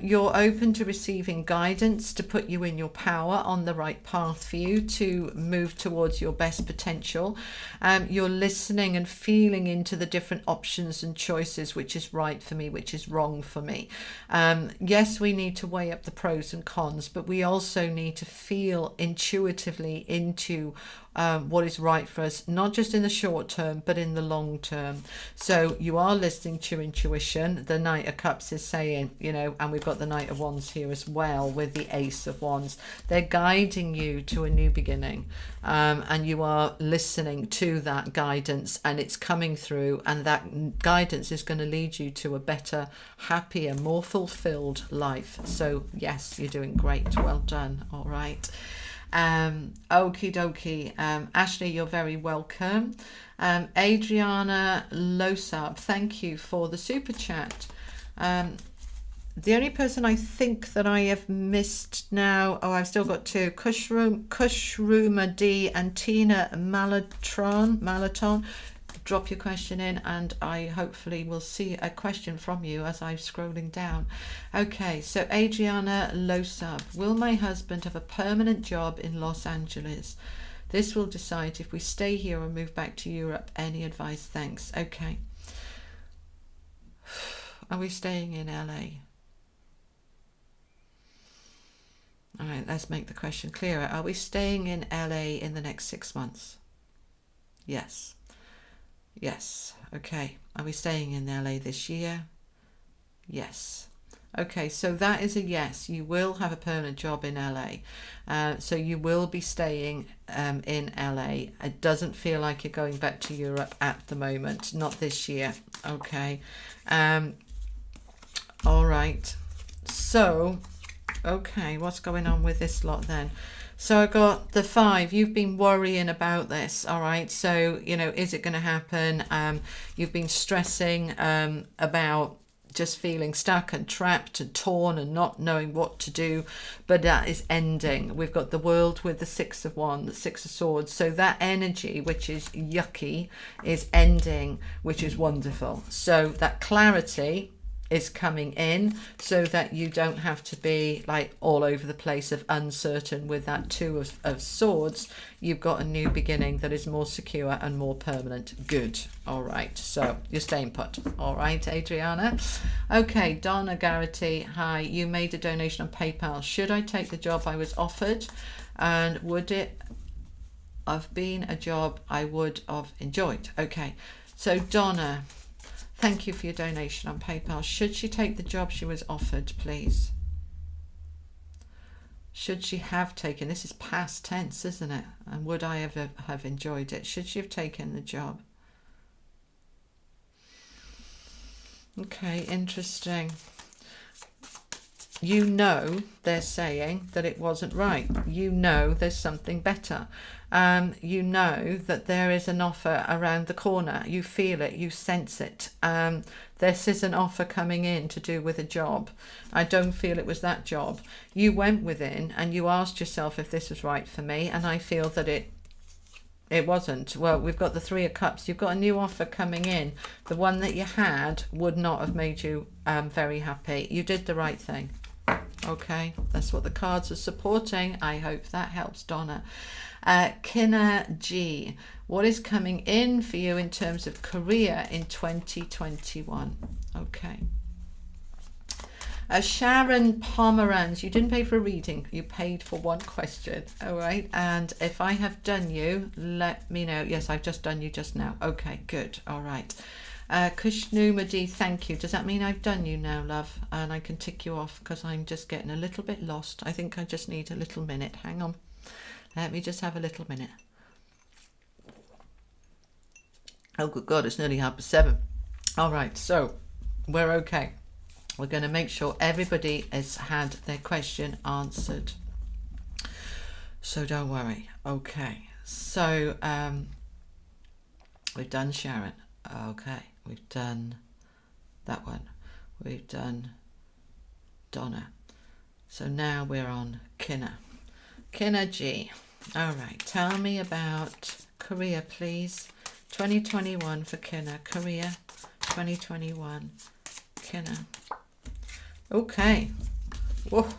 You're open to receiving guidance to put you in your power, on the right path for you to move towards your best potential. You're listening and feeling into the different options and choices, which is right for me, which is wrong for me. Yes, we need to weigh up the pros and cons, but we also need to feel intuitively into what is right for us, not just in the short term, but in the long term. So you are listening to your intuition. The Knight of Cups is saying, you know, and we've got the Knight of Wands here as well with the Ace of Wands. They're guiding you to a new beginning, and you are listening to that guidance, and it's coming through, and that guidance is going to lead you to a better, happier, more fulfilled life. So yes, you're doing great. Well done. All right. Okie dokie. Ashley, you're very welcome. Adriana Losab, thank you for the super chat. The only person I think that I have missed now, I've still got two, Kushruma D and Tina Malaton. Drop your question in, and I hopefully will see a question from you as I'm scrolling down. Okay, so Adriana Losab, will my husband have a permanent job in Los Angeles? This will decide if we stay here or move back to Europe. Any advice? Thanks. Okay. Are we staying in LA? All right, let's make the question clearer. Are we staying in LA in the next 6 months? Yes. Yes. Okay. Are we staying in LA this year? Yes. Okay, so that is a yes. You will have a permanent job in LA. So you will be staying in LA. It doesn't feel like you're going back to Europe at the moment. Not this year. Okay. All right. So, okay, what's going on with this lot then? So I got the 5. You've been worrying about this, all right? So, you know, is it going to happen? You've been stressing about just feeling stuck and trapped and torn and not knowing what to do, but that is ending. We've got the World with the Six of Wands, the Six of Swords. So that energy, which is yucky, is ending, which is wonderful. So that clarity is coming in so that you don't have to be like all over the place of uncertain with that Two of Swords. You've got a new beginning that is more secure and more permanent. Good. All right. So you're staying put. All right, Adriana. Okay, Donna Garrity. Hi. You made a donation on PayPal. Should I take the job I was offered? And would it have been a job I would have enjoyed? Okay. So Donna, thank you for your donation on PayPal. Should she take the job she was offered, please? Should she have taken, this is past tense, isn't it? And would I ever have enjoyed it? Should she have taken the job? Okay, interesting. You know they're saying that it wasn't right. You know there's something better. You know that there is an offer around the corner. You feel it, you sense it. This is an offer coming in to do with a job. I don't feel it was that job. You went within and you asked yourself if this was right for me, and I feel that it wasn't. Well, we've got the Three of Cups. You've got a new offer coming in. The one that you had would not have made you very happy. You did the right thing. Okay, that's what the cards are supporting. I hope that helps, Donna. Kinna G, what is coming in for you in terms of career in 2021? Okay. Sharon Pomeranz, you didn't pay for a reading. You paid for one question. All right. And if I have done you, let me know. Yes, I've just done you just now. Okay, good. All right. Kushnumadi, thank you. Does that mean I've done you now, love? And I can tick you off because I'm just getting a little bit lost. I think I just need a little minute. Hang on. Let me just have a little minute. Oh, good God, it's nearly 7:30. All right, so we're okay. We're going to make sure everybody has had their question answered. So don't worry. Okay, so we've done Sharon. Okay, we've done that one. We've done Donna. So now we're on Kinna. Kinna G. All right, tell me about career, please. 2021 for Kinna. Career, 2021. Kinna. Okay. Whoa.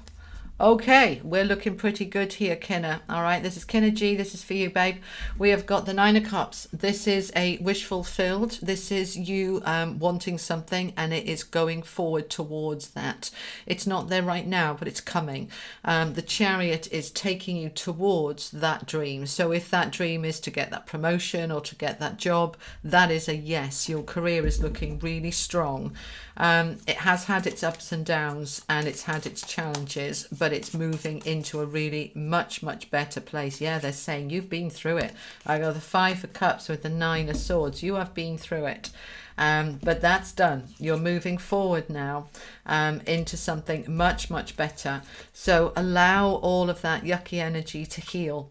Okay, we're looking pretty good here, Kinna. All right, this is Kinna G. This is for you, babe. We have got the 9 of Cups. This is a wish fulfilled. This is you wanting something, and it is going forward towards that. It's not there right now, but it's coming. The Chariot is taking you towards that dream. So if that dream is to get that promotion or to get that job, that is a yes. Your career is looking really strong. It has had its ups and downs, and it's had its challenges, but it's moving into a really much better place. Yeah, they're saying you've been through it. I got the 5 of Cups with the 9 of Swords. You have been through it, but that's done. You're moving forward now into something much better. So allow all of that yucky energy to heal.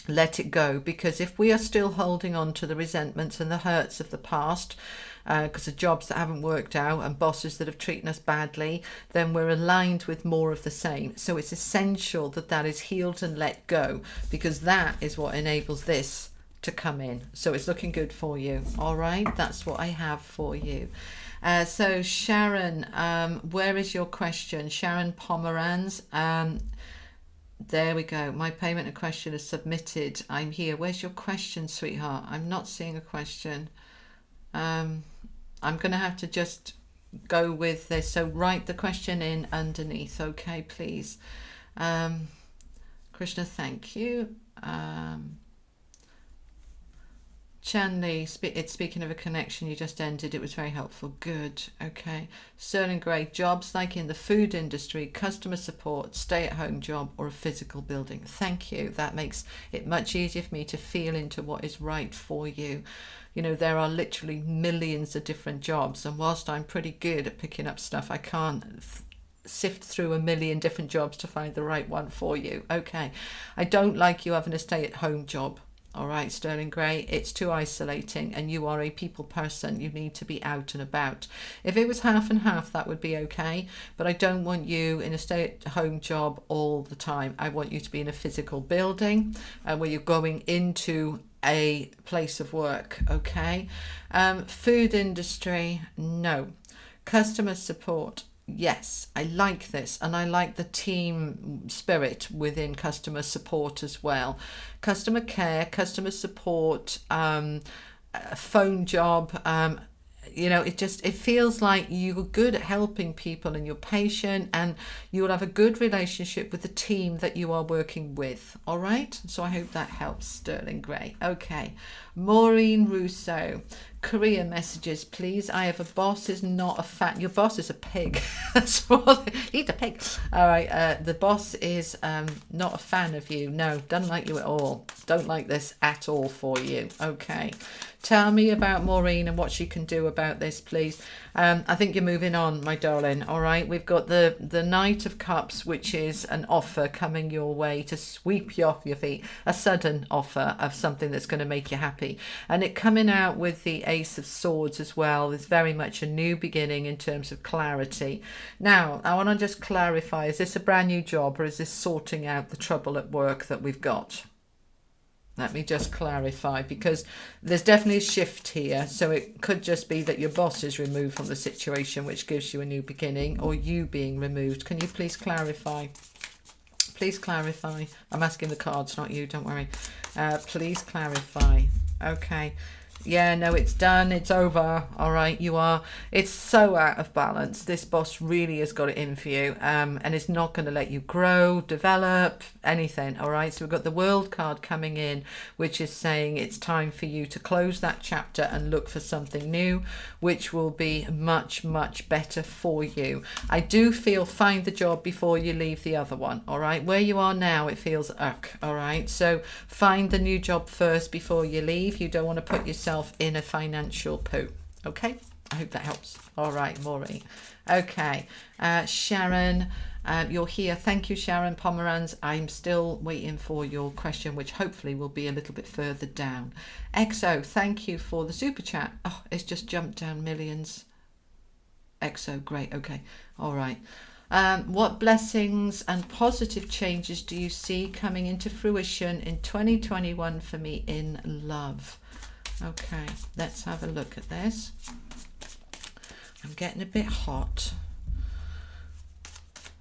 Let it go, because if we are still holding on to the resentments and the hurts of the past, because of jobs that haven't worked out and bosses that have treated us badly, then we're aligned with more of the same. So it's essential that that is healed and let go, because that is what enables this to come in. So it's looking good for you. All right, that's what I have for you. So Sharon, where is your question? Sharon Pomeranz. There we go. My payment and question is submitted. I'm here. Where's your question, sweetheart? I'm not seeing a question. I'm going to have to just go with this. So write the question in underneath, okay, please. Krishna, thank you. Chanley, it's speaking of a connection you just ended. It was very helpful. Good. Okay. Sterling Gray, jobs like in the food industry, customer support, stay-at-home job, or a physical building. Thank you. That makes it much easier for me to feel into what is right for you. You know, there are literally millions of different jobs, and whilst I'm pretty good at picking up stuff, I can't sift through a million different jobs to find the right one for you. Okay. I don't like you having a stay-at-home job. All right, Sterling Gray, it's too isolating, and you are a people person. You need to be out and about. If it was half and half, that would be okay, but I don't want you in a stay-at-home job all the time. I want you to be in a physical building where you're going into a place of work, okay? Food industry, no. Customer support, yes, I like this, and I like the team spirit within customer support as well. Customer care, customer support, phone job, you know, it feels like you're good at helping people and you're patient, and you'll have a good relationship with the team that you are working with. All right, so I hope that helps, Sterling Gray. Okay, Maureen Russo, career messages, please. I have a boss is not a fan. Your boss is a pig. That's what. He's a pig. All right. The boss is not a fan of you. No, doesn't like you at all. Don't like this at all for you. Okay. Tell me about Maureen and what she can do about this, please. I think you're moving on, my darling. All right. We've got the Knight of Cups, which is an offer coming your way to sweep you off your feet. A sudden offer of something that's going to make you happy. And it coming out with the Ace of Swords as well is very much a new beginning in terms of clarity. Now, I want to just clarify, is this a brand new job, or is this sorting out the trouble at work that we've got? Let me just clarify, because there's definitely a shift here. So it could just be that your boss is removed from the situation, which gives you a new beginning, or you being removed. Can you please clarify? Please clarify. I'm asking the cards, not you, don't worry. Please clarify. Okay. Yeah, no, it's done. It's over. All right, you are. It's so out of balance. This boss really has got it in for you, and it's not going to let you grow, develop, anything. All right, so we've got the World card coming in, which is saying it's time for you to close that chapter and look for something new, which will be much, much better for you. I do feel find the job before you leave the other one. All right, where you are now, it feels ugh. All right, so find the new job first before you leave. You don't want to put yourself in a financial poo. Okay, I hope that helps. All right, Maureen. Okay, Sharon, you're here. Thank you, Sharon Pomeranz. I'm still waiting for your question, which hopefully will be a little bit further down. XO, thank you for the super chat. Oh, it's just jumped down millions. XO, great. Okay, all right. What blessings and positive changes do you see coming into fruition in 2021 for me in love? Okay, let's have a look at this. I'm getting a bit hot.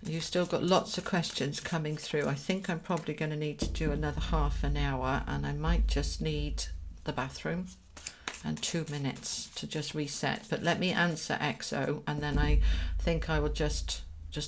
You've still got lots of questions coming through. I think I'm probably going to need to do another half an hour, and I might just need the bathroom and 2 minutes to just reset. But let me answer XO, and then I think I will just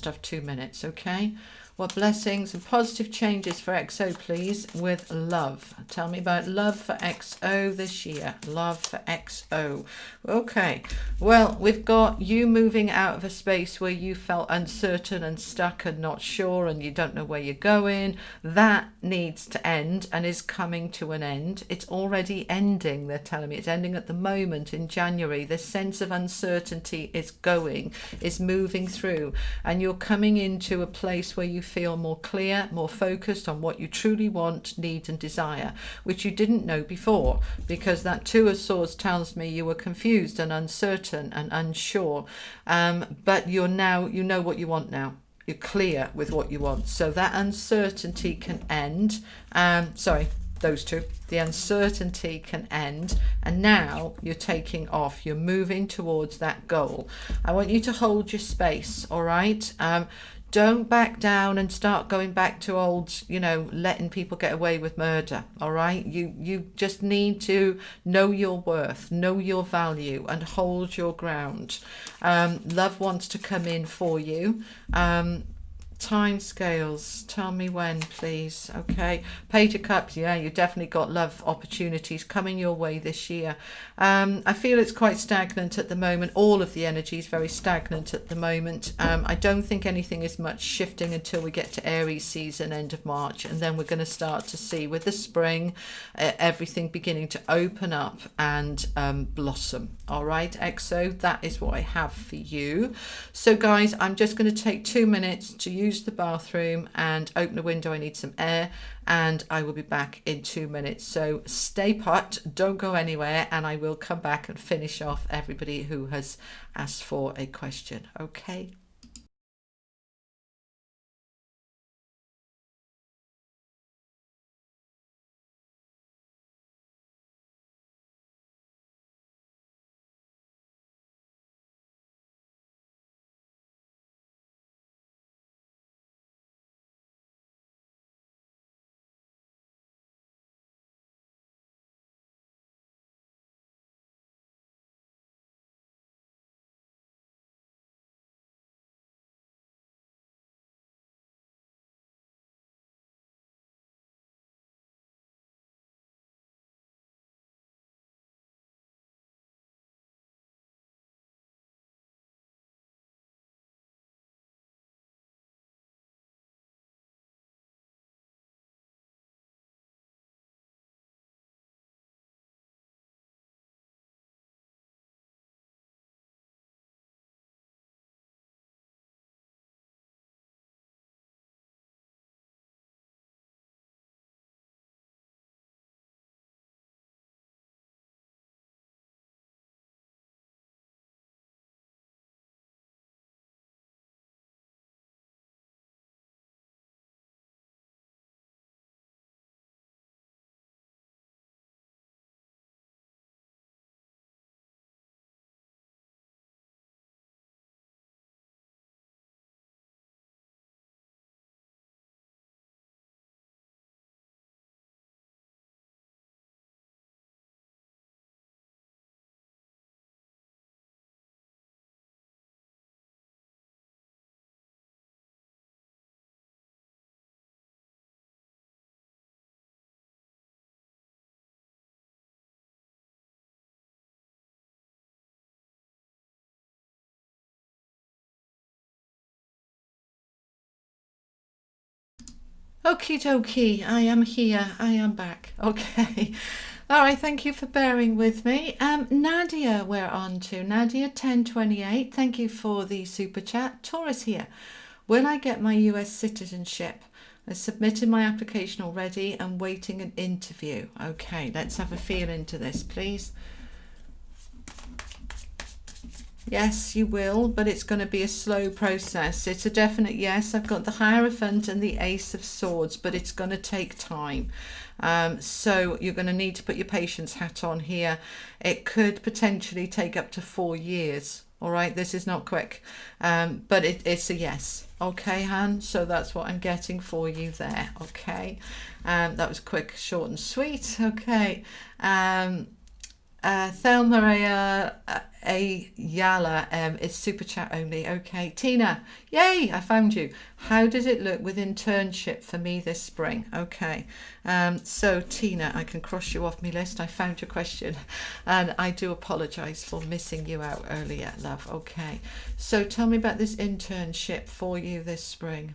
have 2 minutes. Okay, what blessings and positive changes for XO, please, with love? Tell me about love for XO this year. Love for XO. Okay, well, we've got you moving out of a space where you felt uncertain and stuck and not sure, and you don't know where you're going. That needs to end and is coming to an end. It's already ending, they're telling me. It's ending at the moment in January. This sense of uncertainty is moving through, and you're coming into a place where you feel more clear, more focused on what you truly want, need and desire, which you didn't know before, because that Two of Swords tells me you were confused and uncertain and unsure, but you know what you want now. You're clear with what you want, so that uncertainty can end. Those two, the uncertainty can end, and now you're taking off, you're moving towards that goal. I want you to hold your space, all right? Don't back down and start going back to old, letting people get away with murder, all right? You just need to know your worth, know your value, and hold your ground. Love wants to come in for you. Time scales, tell me when, please. Okay, Page of Cups, yeah, you definitely got love opportunities coming your way this year. I feel it's quite stagnant at the moment. All of the energy is very stagnant at the moment. I don't think anything is much shifting until we get to Aries season, end of March, and then we're going to start to see with the spring everything beginning to open up and blossom. All right, XO, that is what I have for you. So guys, I'm just going to take 2 minutes to use the bathroom and open a window. I need some air, and I will be back in 2 minutes. So stay put, don't go anywhere, and I will come back and finish off everybody who has asked for a question. Okay. Okie dokie, I am here. I am back. Okay. All right, thank you for bearing with me. Nadia, we're on to Nadia 1028. Thank you for the super chat. Taurus here. Will I get my US citizenship? I submitted my application already and waiting an interview. Okay, let's have a feel into this, please. Yes, you will, but it's going to be a slow process. It's a definite yes. I've got the Hierophant and the Ace of Swords, but it's going to take time. So you're going to need to put your patience hat on here. It could potentially take up to 4 years. All right, this is not quick, but it's a yes. Okay, Han, so that's what I'm getting for you there. Okay, that was quick, short and sweet. Okay. Thelma Ayala is super chat only. Okay, Tina, yay, I found you. How does it look with internship for me this spring? Okay, so Tina, I can cross you off my list. I found your question and I do apologize for missing you out earlier, love. Okay, so tell me about this internship for you this spring.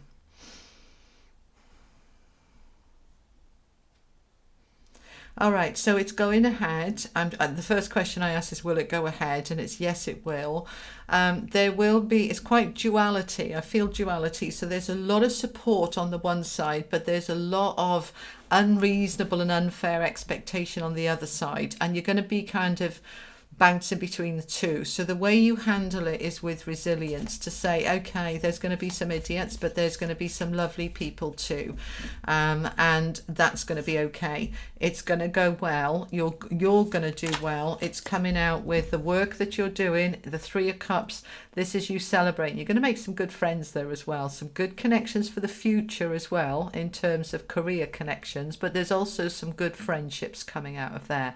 All right, so it's going ahead. The first question I asked is, will it go ahead? And it's yes, it will. There will be, it's quite duality. I feel duality. So there's a lot of support on the one side, but there's a lot of unreasonable and unfair expectation on the other side. And you're going to be kind of bouncing between the two. So the way you handle it is with resilience, to say, okay, there's going to be some idiots, but there's going to be some lovely people too, and that's going to be okay. It's going to go well. You're going to do well. It's coming out with the work that you're doing, the 3 of Cups. This is you celebrating. You're going to make some good friends there as well, some good connections for the future as well in terms of career connections, but there's also some good friendships coming out of there.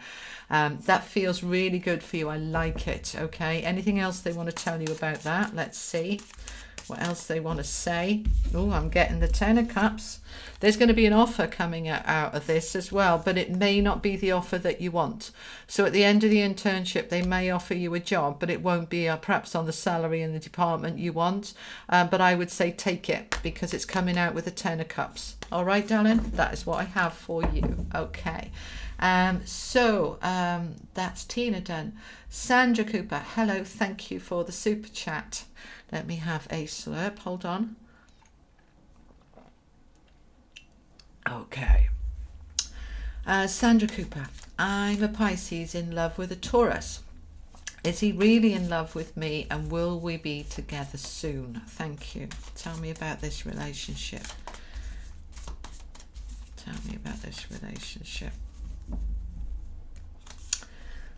That feels really good for you. I like it. Okay, anything else they want to tell you about that? Let's see what else they want to say. Oh, I'm getting the 10 of Cups. There's going to be an offer coming out of this as well, but it may not be the offer that you want. So at the end of the internship, they may offer you a job, but it won't be perhaps on the salary in the department you want. But I would say take it, because it's coming out with a 10 of Cups. All right, darling, that is what I have for you. Okay. That's Tina done. Sandra Cooper, hello, thank you for the super chat. Let me have a slurp, hold on. Okay. Sandra Cooper, I'm a Pisces in love with a Taurus. Is he really in love with me, and will we be together soon? Thank you. Tell me about this relationship. Tell me about this relationship.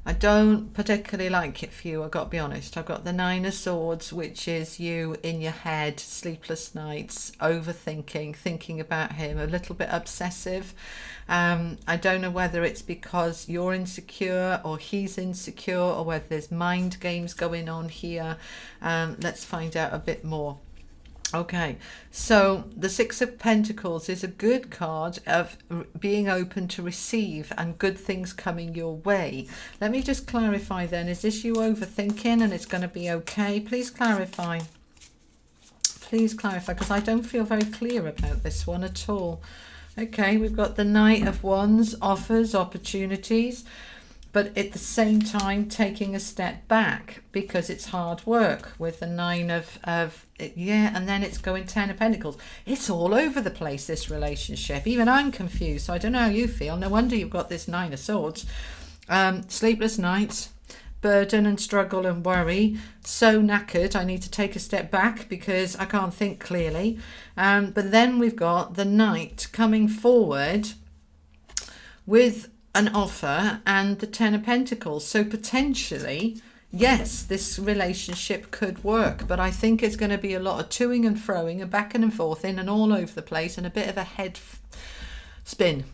I don't particularly like it for you, I've got to be honest. I've got the 9 of Swords, which is you in your head, sleepless nights, overthinking, thinking about him, a little bit obsessive. I don't know whether it's because you're insecure or he's insecure, or whether there's mind games going on here. Let's find out a bit more. Okay, so the 6 of Pentacles is a good card of being open to receive and good things coming your way. Let me just clarify then, is this you overthinking and it's going to be okay? Please clarify. Please clarify, because I don't feel very clear about this one at all. Okay, we've got the Knight of Wands, offers, opportunities, but at the same time taking a step back because it's hard work with the 9 of yeah, and then it's going 10 of Pentacles. It's all over the place, this relationship. Even I'm confused, so I don't know how you feel. No wonder you've got this 9 of Swords. Sleepless nights, burden and struggle and worry. So knackered, I need to take a step back because I can't think clearly. But then we've got the Knight coming forward with an offer and the 10 of Pentacles. So potentially, yes, this relationship could work, but I think it's going to be a lot of toing and froing and back and forth in and all over the place, and a bit of a head spin.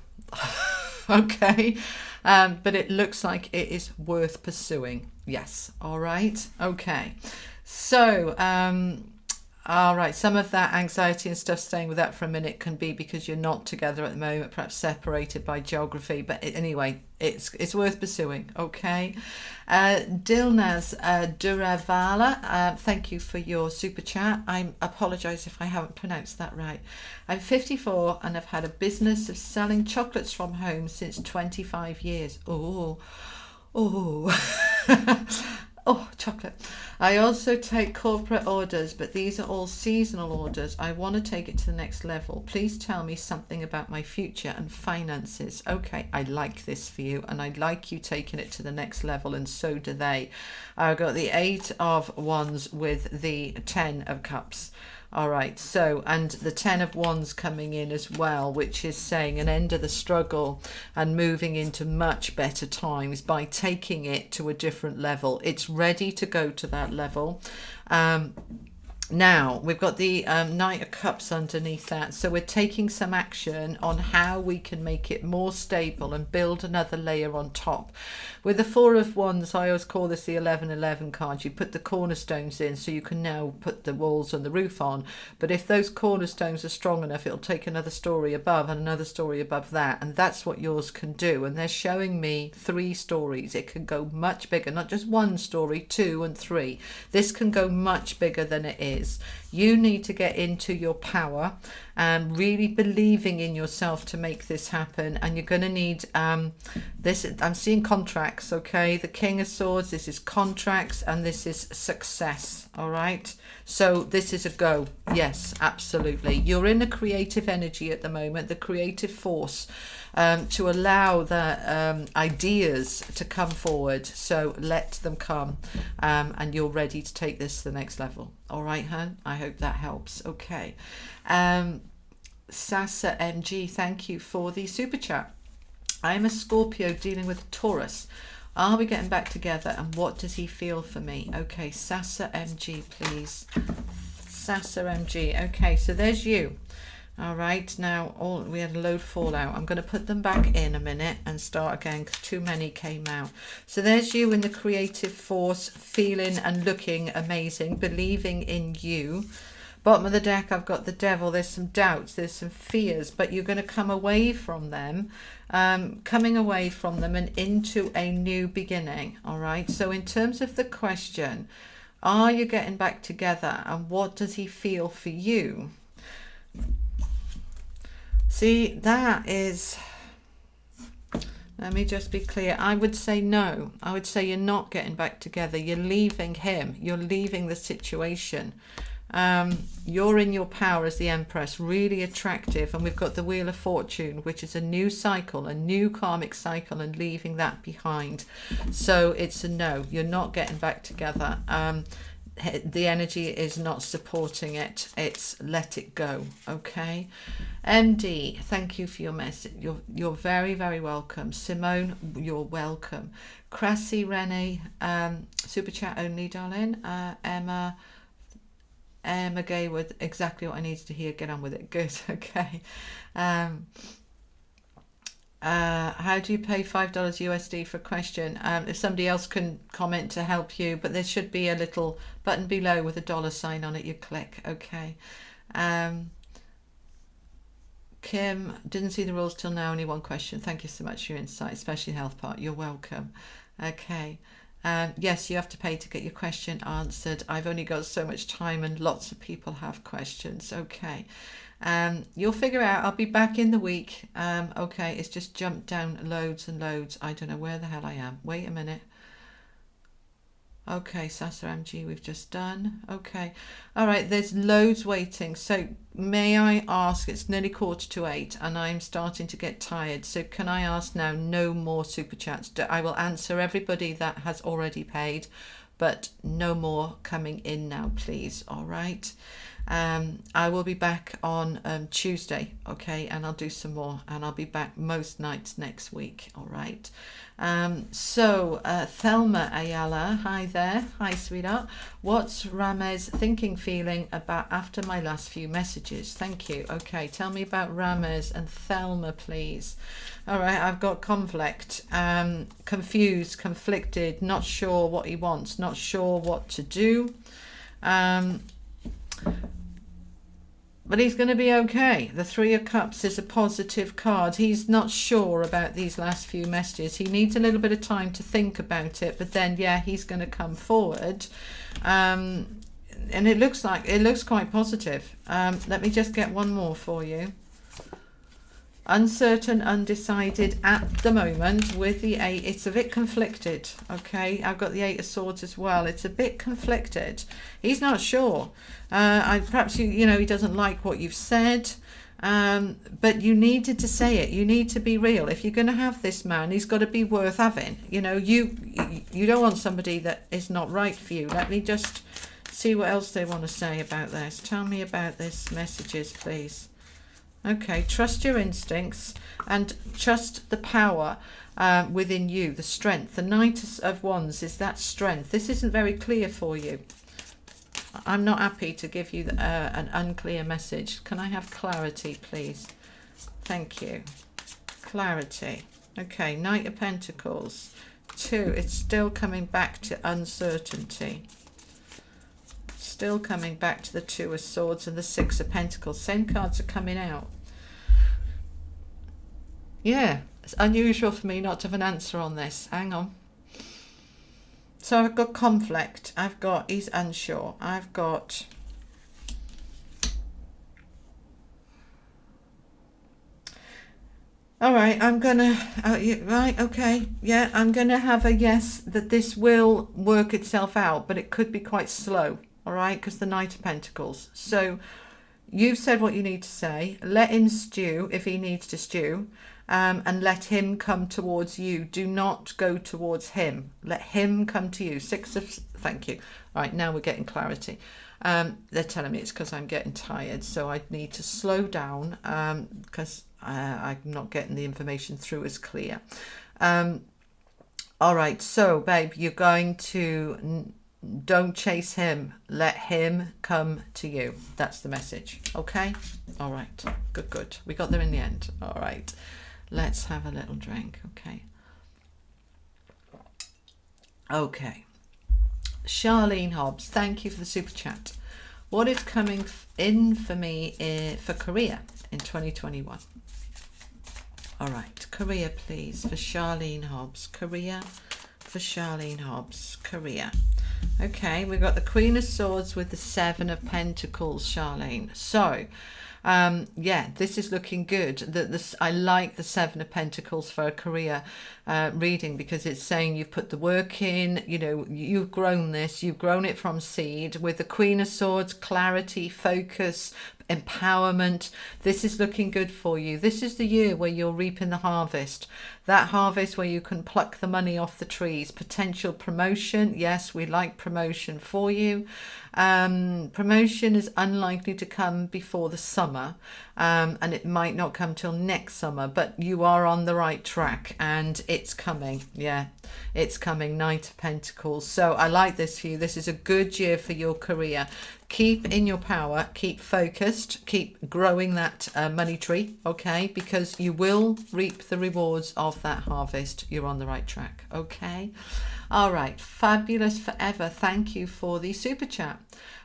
Okay, but it looks like it is worth pursuing. Yes. All right. Okay, so All right, some of that anxiety and stuff, staying with that for a minute, can be because you're not together at the moment, perhaps separated by geography. But anyway, it's worth pursuing. Okay, Dilnaz Duravala, thank you for your super chat. I apologise if I haven't pronounced that right. I'm 54 and I've had a business of selling chocolates from home since 25 years. Oh. Oh, chocolate. I also take corporate orders, but these are all seasonal orders. I want to take it to the next level. Please tell me something about my future and finances. Okay, I like this for you, and I like you taking it to the next level, and so do they. I've got the 8 of Wands with the 10 of Cups. All right, so, and the 10 of Wands coming in as well, which is saying an end of the struggle and moving into much better times by taking it to a different level. It's ready to go to that level. Now, we've got the Knight of Cups underneath that. So we're taking some action on how we can make it more stable and build another layer on top. With the 4 of Wands, I always call this the 11-11 card. You put the cornerstones in so you can now put the walls and the roof on. But if those cornerstones are strong enough, it'll take another story above and another story above that. And that's what yours can do. And they're showing me 3 stories. It can go much bigger, not just 1 story, 2 and 3. This can go much bigger than it is. You need to get into your power and really believing in yourself to make this happen. And you're going to need this. I'm seeing contracts. Okay, the King of Swords, this is contracts, and this is success. All right, so this is a go. Yes, absolutely. You're in a creative energy at the moment, the creative force, to allow the ideas to come forward. So let them come, and you're ready to take this to the next level. All right, hun, I hope that helps. Okay, Sasa MG, thank you for the super chat. I'm a Scorpio dealing with a Taurus. Are we getting back together, and what does he feel for me? Okay, Sasa MG, please. Sasa MG. Okay, so there's you. All right, now we had a load fall out. I'm going to put them back in a minute and start again because too many came out. So there's you in the creative force, feeling and looking amazing, believing in you. Bottom of the deck, I've got the Devil. There's some doubts, there's some fears, but you're going to come away from them, coming away from them and into a new beginning. All right, so in terms of the question, are you getting back together, and what does he feel for you? See, that is, let me just be clear. I would say no. I would say you're not getting back together. You're leaving him. You're leaving the situation. You're in your power as the Empress, really attractive. And we've got the Wheel of Fortune, which is a new cycle, a new karmic cycle, and leaving that behind. So it's a no. You're not getting back together. The energy is not supporting it. It's let it go. Okay, MD, thank you for your message. You're very, very welcome. Simone, you're welcome. Crassy Renee, super chat only, darling. Emma Gaywood, exactly what I needed to hear. Get on with it. Good. Okay. How do you pay $5 USD for a question? If somebody else can comment to help you, but there should be a little button below with a $sign on it. You click. Okay. Kim, didn't see the rules till now. Only one question. Thank you so much for your insight, especially the health part. You're welcome. Okay. Yes, you have to pay to get your question answered. I've only got so much time and lots of people have questions. Okay. You'll figure out. I'll be back in the week. Okay, it's just jumped down loads and loads. I don't know where the hell I am. Wait a minute. Okay, Sasa MG, we've just done. Okay. All right, there's loads waiting. So may I ask, it's nearly 7:45 and I'm starting to get tired. So can I ask now, no more super chats? I will answer everybody that has already paid, but no more coming in now, please. All right. I will be back on Tuesday, okay, and I'll do some more, and I'll be back most nights next week. All right. So Thelma Ayala, hi there. Hi, sweetheart. What's Ramez thinking, feeling about after my last few messages? Thank you. Okay, tell me about Ramez and Thelma, please. All right, I've got conflict, confused, conflicted, not sure what he wants, not sure what to do. But he's going to be okay. The Three of Cups is a positive card. He's not sure about these last few messages. He needs a little bit of time to think about it. But then, yeah, he's going to come forward. And it looks quite positive. Let me just get one more for you. Uncertain, undecided at the moment with the 8. It's a bit conflicted, okay? I've got the 8 of Swords as well. It's a bit conflicted. He's not sure. Perhaps, you know, he doesn't like what you've said, but you needed to say it. You need to be real. If you're going to have this man, he's got to be worth having. You know, you don't want somebody that is not right for you. Let me just see what else they want to say about this. Tell me about this messages, please. Okay, trust your instincts and trust the power within you, the strength. The Knight of Wands is that strength. This isn't very clear for you. I'm not happy to give you an unclear message. Can I have clarity, please? Thank you. Clarity. Okay, Knight of Pentacles. 2, it's still coming back to uncertainty. Still coming back to the 2 of Swords and the 6 of Pentacles. Same cards are coming out. Yeah, it's unusual for me not to have an answer on this. Hang on. So I've got conflict. I've got he's unsure. I've got all right, I'm gonna right, okay, yeah, I'm gonna have a yes that this will work itself out, but it could be quite slow. All right, because the Knight of Pentacles. So you've said what you need to say. Let him stew if he needs to stew, and let him come towards you. Do not go towards him. Let him come to you. 6 of... Thank you. All right, now we're getting clarity. They're telling me it's because I'm getting tired, so I need to slow down because I'm not getting the information through as clear. All right, so, babe, you're going to... Don't chase him. Let him come to you. That's the message. Okay? All right. Good, good. We got there in the end. All right. Let's have a little drink. Okay. Okay. Charlene Hobbs, thank you for the super chat. What is coming in for me for career in 2021? All right. Career, please, for Charlene Hobbs. Career for Charlene Hobbs. Career. Okay, we've got the Queen of Swords with the 7 of Pentacles, Charlene. So, yeah, this is looking good. I like the 7 of Pentacles for a career reading because it's saying you've put the work in, you know, you've grown this, you've grown it from seed. With the Queen of Swords, clarity, focus, empowerment. This is looking good for you. This is the year where you're reaping the harvest. That harvest where you can pluck the money off the trees. Potential promotion. Yes, we like promotion for you. Promotion is unlikely to come before the summer, and it might not come till next summer, but you are on the right track and it's coming. Yeah, it's coming. Knight of Pentacles. So I like this for you. This is a good year for your career. Keep in your power, keep focused, keep growing that money tree, okay? Because you will reap the rewards of that harvest. You're on the right track, okay? All right, fabulous forever. Thank you for the super chat.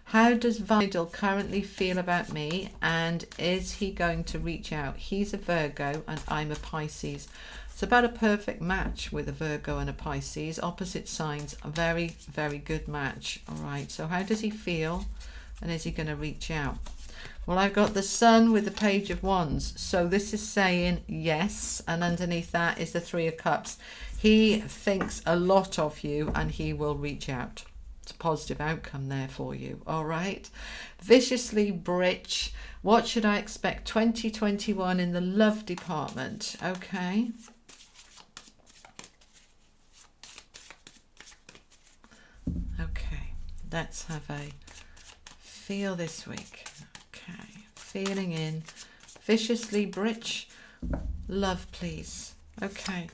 How does Vidal currently feel about me, and is he going to reach out? He's a Virgo and I'm a Pisces. It's about a perfect match with a Virgo and a Pisces. Opposite signs, a very, very good match. All right, so how does he feel? And is he going to reach out? Well, I've got the Sun with the Page of Wands. So this is saying yes. And underneath that is the 3 of Cups. He thinks a lot of you and he will reach out. It's a positive outcome there for you. All right. Viciously Britch. What should I expect 2021 in the love department? Okay. Okay. Let's have a feel this week. Okay, feeling in. Viciously Britch, love please. Okay,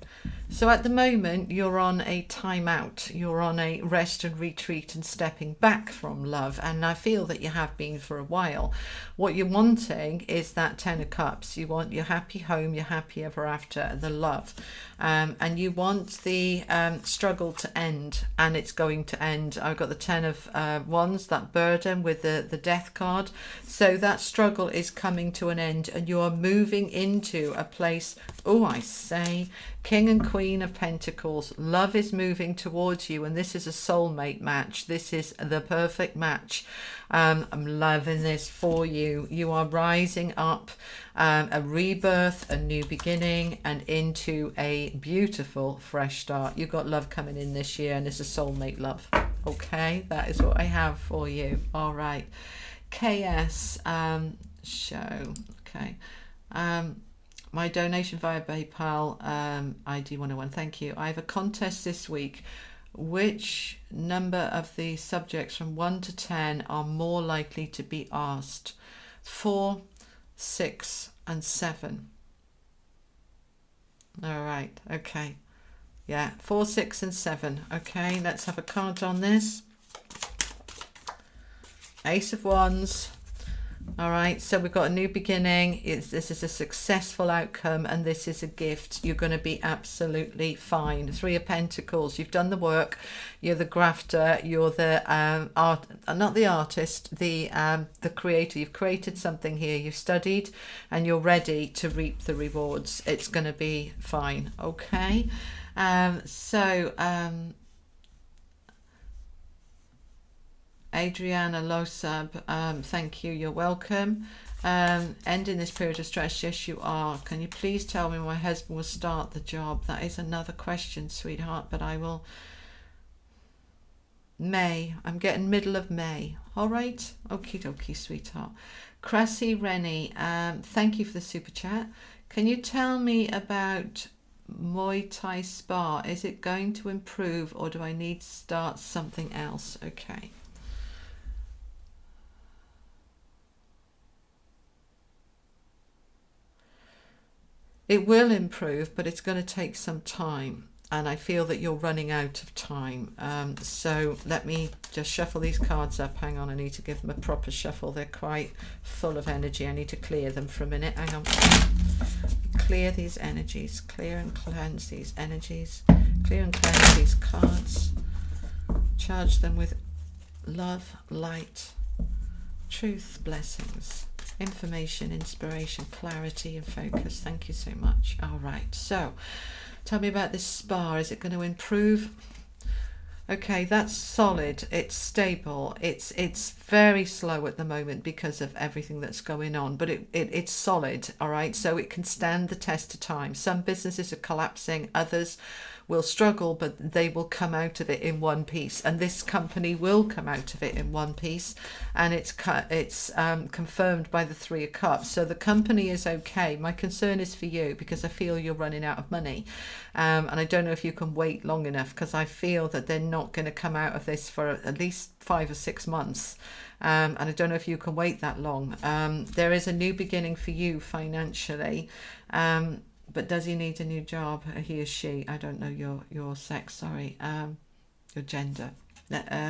So at the moment, you're on a timeout. You're on a rest and retreat and stepping back from love. And I feel that you have been for a while. What you're wanting is that Ten of Cups. You want your happy home, your happy ever after, the love. And you want the struggle to end, and it's going to end. I've got the Ten of Wands, that burden with the death card. So that struggle is coming to an end, and you are moving into a place, oh, I say, King and Queen of Pentacles. Love is moving towards you, and this is a soulmate match. This is the perfect match. I'm loving this for you. You are rising up, a rebirth, a new beginning, and into a beautiful fresh start. You've got love coming in this year, and it's a soulmate love. Okay, that is what I have for you. All right. KS show. Okay. My donation via PayPal, ID 101. Thank you. I have a contest this week. Which number of the subjects from 1 to 10 are more likely to be asked? 4, 6, and 7. All right. Okay. Yeah. 4, 6, and 7. Okay. Let's have a card on this. Ace of Wands. All right, so we've got a new beginning. This is a successful outcome, and this is a gift. You're going to be absolutely fine. Three of Pentacles. You've done the work. You're the grafter. You're the not the artist, the creator. You've created something here. You've studied, and you're ready to reap the rewards. It's going to be fine. Okay, Adriana Losab, thank you, you're welcome. Ending this period of stress, yes you are. Can you please tell me when my husband will start the job? That is another question, sweetheart, but I will. May, I'm getting middle of May. All right, okie dokie, sweetheart. Cressy Rennie, thank you for the super chat. Can you tell me about Muay Thai Spa? Is it going to improve, or do I need to start something else? Okay. It will improve, but it's going to take some time, and I feel that you're running out of time. So let me just shuffle these cards up. Hang on, I need to give them a proper shuffle. They're quite full of energy. I need to clear them for a minute. Hang on. Clear these energies. Clear and cleanse these energies. Clear and cleanse these cards. Charge them with love, light, truth, blessings, information, inspiration, clarity, and focus. Thank you so much. All right, so tell me about this spa. Is it going to improve? Okay, that's solid. It's stable. It's very slow at the moment because of everything that's going on, but it's solid. All right, so it can stand the test of time. Some businesses are collapsing, others will struggle, but they will come out of it in one piece, and this company will come out of it in one piece, and it's confirmed by the Three of Cups. So the company is okay. My concern is for you, because I feel you're running out of money, and I don't know if you can wait long enough, because I feel that they're not going to come out of this for at least 5 or 6 months. And I don't know if you can wait that long. There is a new beginning for you financially, but does he need a new job? He or she? I don't know your sex, sorry. Your gender.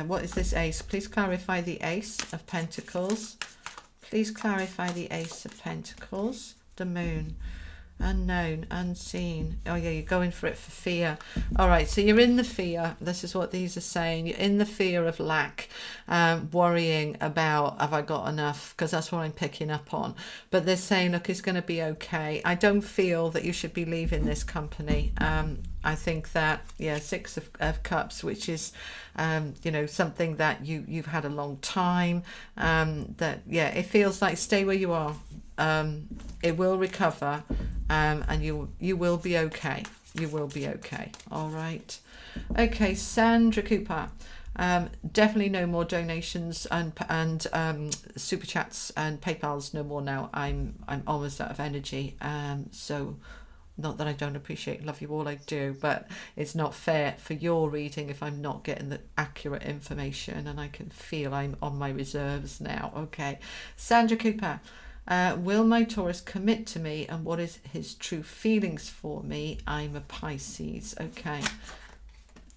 What is this ace? Please clarify the Ace of Pentacles. Please clarify the Ace of Pentacles. The Moon. Unknown, unseen. Oh yeah, you're going for it for fear. All right, so you're in the fear. This is what these are saying. You're in the fear of lack, worrying about, have I got enough? Because that's what I'm picking up on. But they're saying, look, it's going to be okay. I don't feel that you should be leaving this company. I think that, yeah, Six of Cups, which is, something that you've had a long time. That, yeah, it feels like stay where you are. It will recover, and you will be okay. You will be okay. All right. Okay, Sandra Cooper. Definitely no more donations and super chats and PayPal's no more now. I'm almost out of energy. So not that I don't appreciate, love you all, I do, but it's not fair for your reading if I'm not getting the accurate information, and I can feel I'm on my reserves now. Okay, Sandra Cooper. Will my Taurus commit to me, and what is his true feelings for me? I'm a Pisces.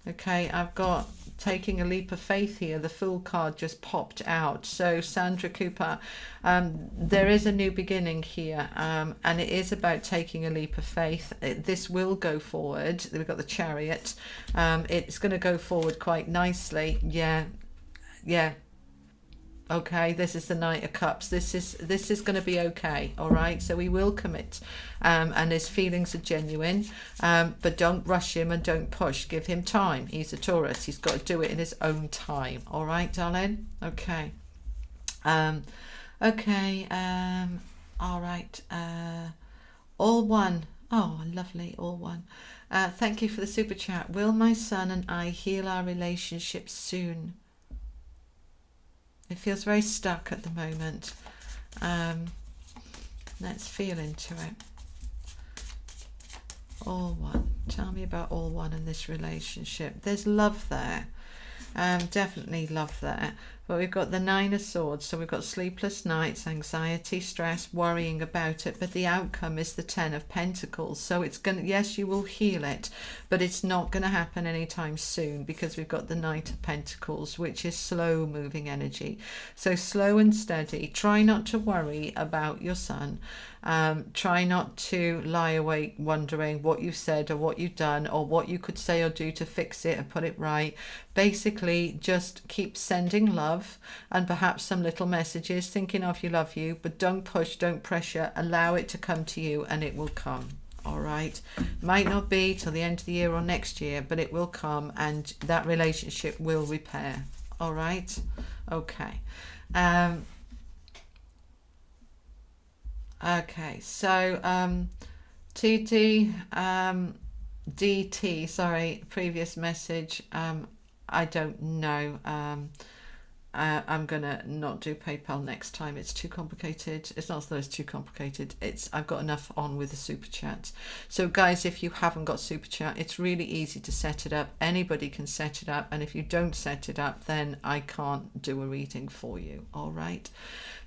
Okay, I've got taking a leap of faith here. The Fool card just popped out. So Sandra Cooper, there is a new beginning here, and it is about taking a leap of faith. This will go forward. We've got the Chariot. It's going to go forward quite nicely. Yeah. Okay, this is the Knight of Cups. This is going to be okay. All right, so he will commit, and his feelings are genuine, but don't rush him and don't push. Give him time. He's a Taurus. He's got to do it in his own time. All right, darling. Okay. Okay. All right. All one. Oh, lovely. All one. Thank you for the super chat. Will my son and I heal our relationship soon? It feels very stuck at the moment. Let's feel into it. All one. Tell me about all one in this relationship. There's love there. Definitely love there. But we've got the Nine of Swords. So we've got sleepless nights, anxiety, stress, worrying about it. But the outcome is the Ten of Pentacles. So it's going to, yes, you will heal it, but it's not going to happen anytime soon, because we've got the Knight of Pentacles, which is slow moving energy. So slow and steady. Try not to worry about your son. Try not to lie awake wondering what you've said or what you've done or what you could say or do to fix it and put it right. Basically, just keep sending love and perhaps some little messages, thinking of you, love you, but don't push, don't pressure. Allow it to come to you, and it will come. All right, might not be till the end of the year or next year, but it will come, and that relationship will repair. All right. Okay. Okay, so TT, DT, sorry, previous message. I don't know. I'm gonna not do PayPal next time. It's too complicated. It's not that it's too complicated. I've got enough on with the super chat. So guys, if you haven't got super chat, it's really easy to set it up. Anybody can set it up, and if you don't set it up, then I can't do a reading for you. All right.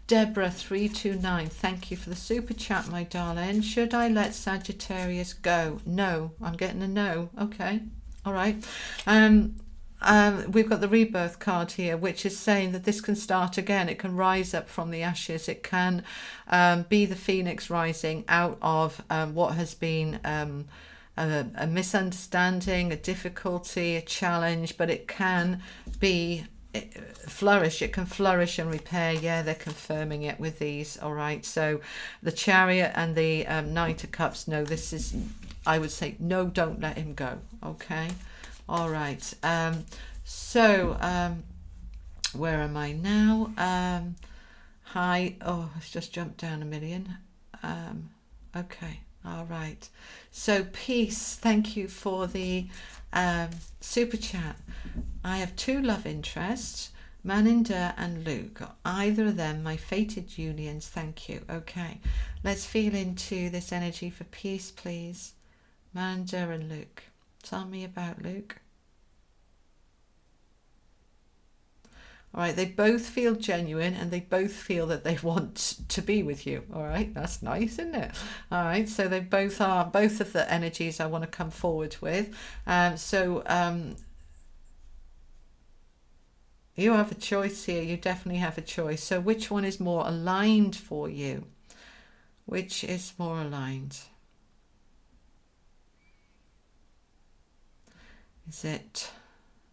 Deborah 329, thank you for the super chat, my darling. Should I let Sagittarius go? No. I'm getting a no. Okay. All right. We've got the rebirth card here, which is saying that this can start again. It can rise up from the ashes. It can be the phoenix rising out of what has been a misunderstanding, a difficulty, a challenge, but it can be flourish. It can flourish and repair. Yeah, they're confirming it with these. All right, so the Chariot and the Knight of Cups, no, this is, I would say, no, don't let him go. Okay. All right. So where am I now? Hi. Oh, it's just jumped down a million. Okay. All right. So peace. Thank you for the super chat. I have two love interests, Maninder and Luke. Either of them my fated unions. Thank you. Okay. Let's feel into this energy for peace, please. Maninder and Luke. Tell me about Luke. All right, they both feel genuine and they both feel that they want to be with you. All right, that's nice, isn't it? All right, so they both are, both of the energies I want to come forward with. You have a choice here. You definitely have a choice. So which one is more aligned for you? Which is more aligned? Is it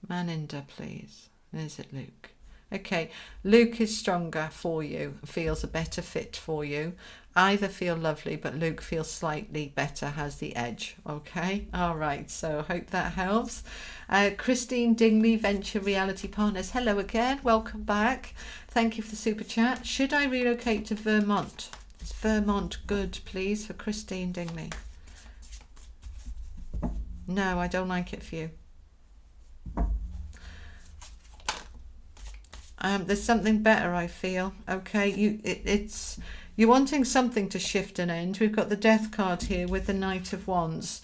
Maninder, please? Is it Luke? Okay, Luke is stronger for you, feels a better fit for you. Either feel lovely, but Luke feels slightly better, has the edge. Okay, all right, so I hope that helps. Christine Dingley, Venture Reality Partners, hello again, welcome back. Thank you for the super chat. Should I relocate to Vermont? Is Vermont good, please, for Christine Dingley? No, I don't like it for you. There's something better, I feel. Okay, you're wanting something to shift and end. We've got the Death card here with the Knight of Wands.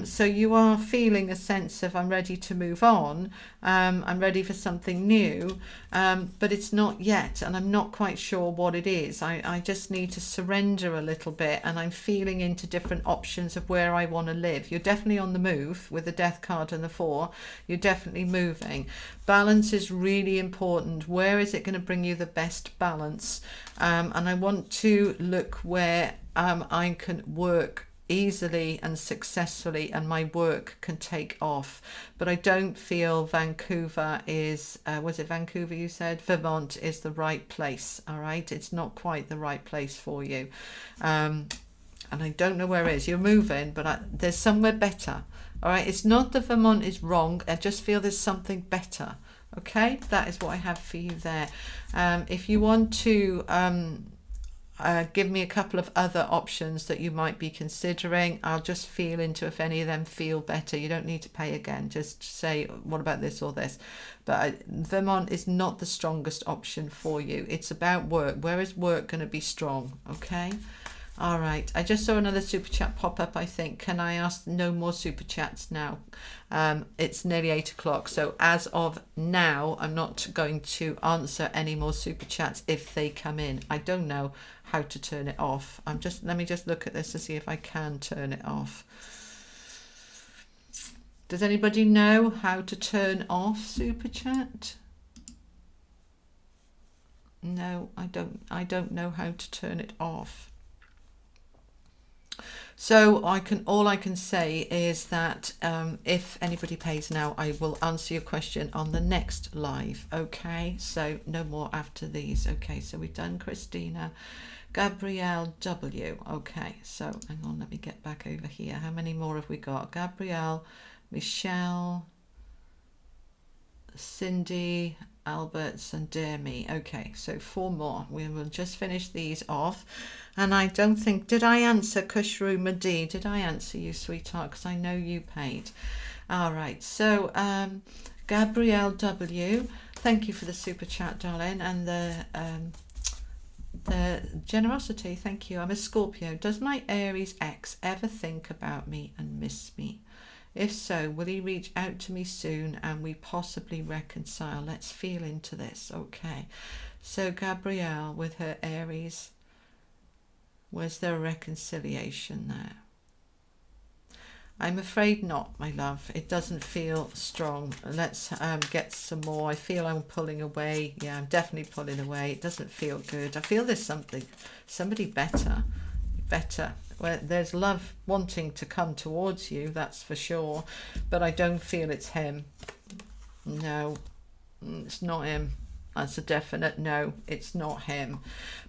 So you are feeling a sense of, I'm ready to move on, I'm ready for something new, but it's not yet, and I'm not quite sure what it is. I just need to surrender a little bit, and I'm feeling into different options of where I want to live. You're definitely on the move with the Death card and the 4. You're definitely moving. Balance is really important. Where is it going to bring you the best balance? And I want to look where I can work easily and successfully, and my work can take off. But I don't feel Vancouver is, was it Vancouver you said? Vermont is the right place, all right? It's not quite the right place for you. And I don't know where it is. You're moving, but there's somewhere better, all right? It's not that Vermont is wrong. I just feel there's something better, okay? That is what I have for you there. If you want to give me a couple of other options that you might be considering, I'll just feel into if any of them feel better. You don't need to pay again, just say what about this or this. But Vermont is not the strongest option for you. It's about work. Where is work going to be strong? Okay. All right, I just saw another super chat pop up, I think. Can I ask no more super chats now? It's nearly 8 o'clock, so as of now, I'm not going to answer any more super chats if they come in. I don't know how to turn it off. Let me just look at this to see if I can turn it off. Does anybody know how to turn off super chat? No, I don't know how to turn it off. So all I can say is that if anybody pays now, I will answer your question on the next live. Okay, so no more after these. Okay, so we've done Christina, Gabrielle W. Okay, so hang on, let me get back over here. How many more have we got? Gabrielle, Michelle, Cindy, Alberts and Dear Me. Okay, so 4 more. We will just finish these off. And I don't think, did I answer Kushru Madi? Did I answer you, sweetheart? Because I know you paid. All right, so Gabrielle W, thank you for the super chat, darling, and the generosity. Thank you. I'm a Scorpio. Does my Aries ex ever think about me and miss me? If so, will he reach out to me soon and we possibly reconcile? Let's feel into this. Okay, so Gabrielle with her Aries, was there a reconciliation there? I'm afraid not, my love. It doesn't feel strong. Let's get some more. I feel I'm pulling away. Yeah, I'm definitely pulling away. It doesn't feel good. I feel there's somebody better. Well, there's love wanting to come towards you, that's for sure, but I don't feel it's him. No, it's not him. That's a definite no, it's not him.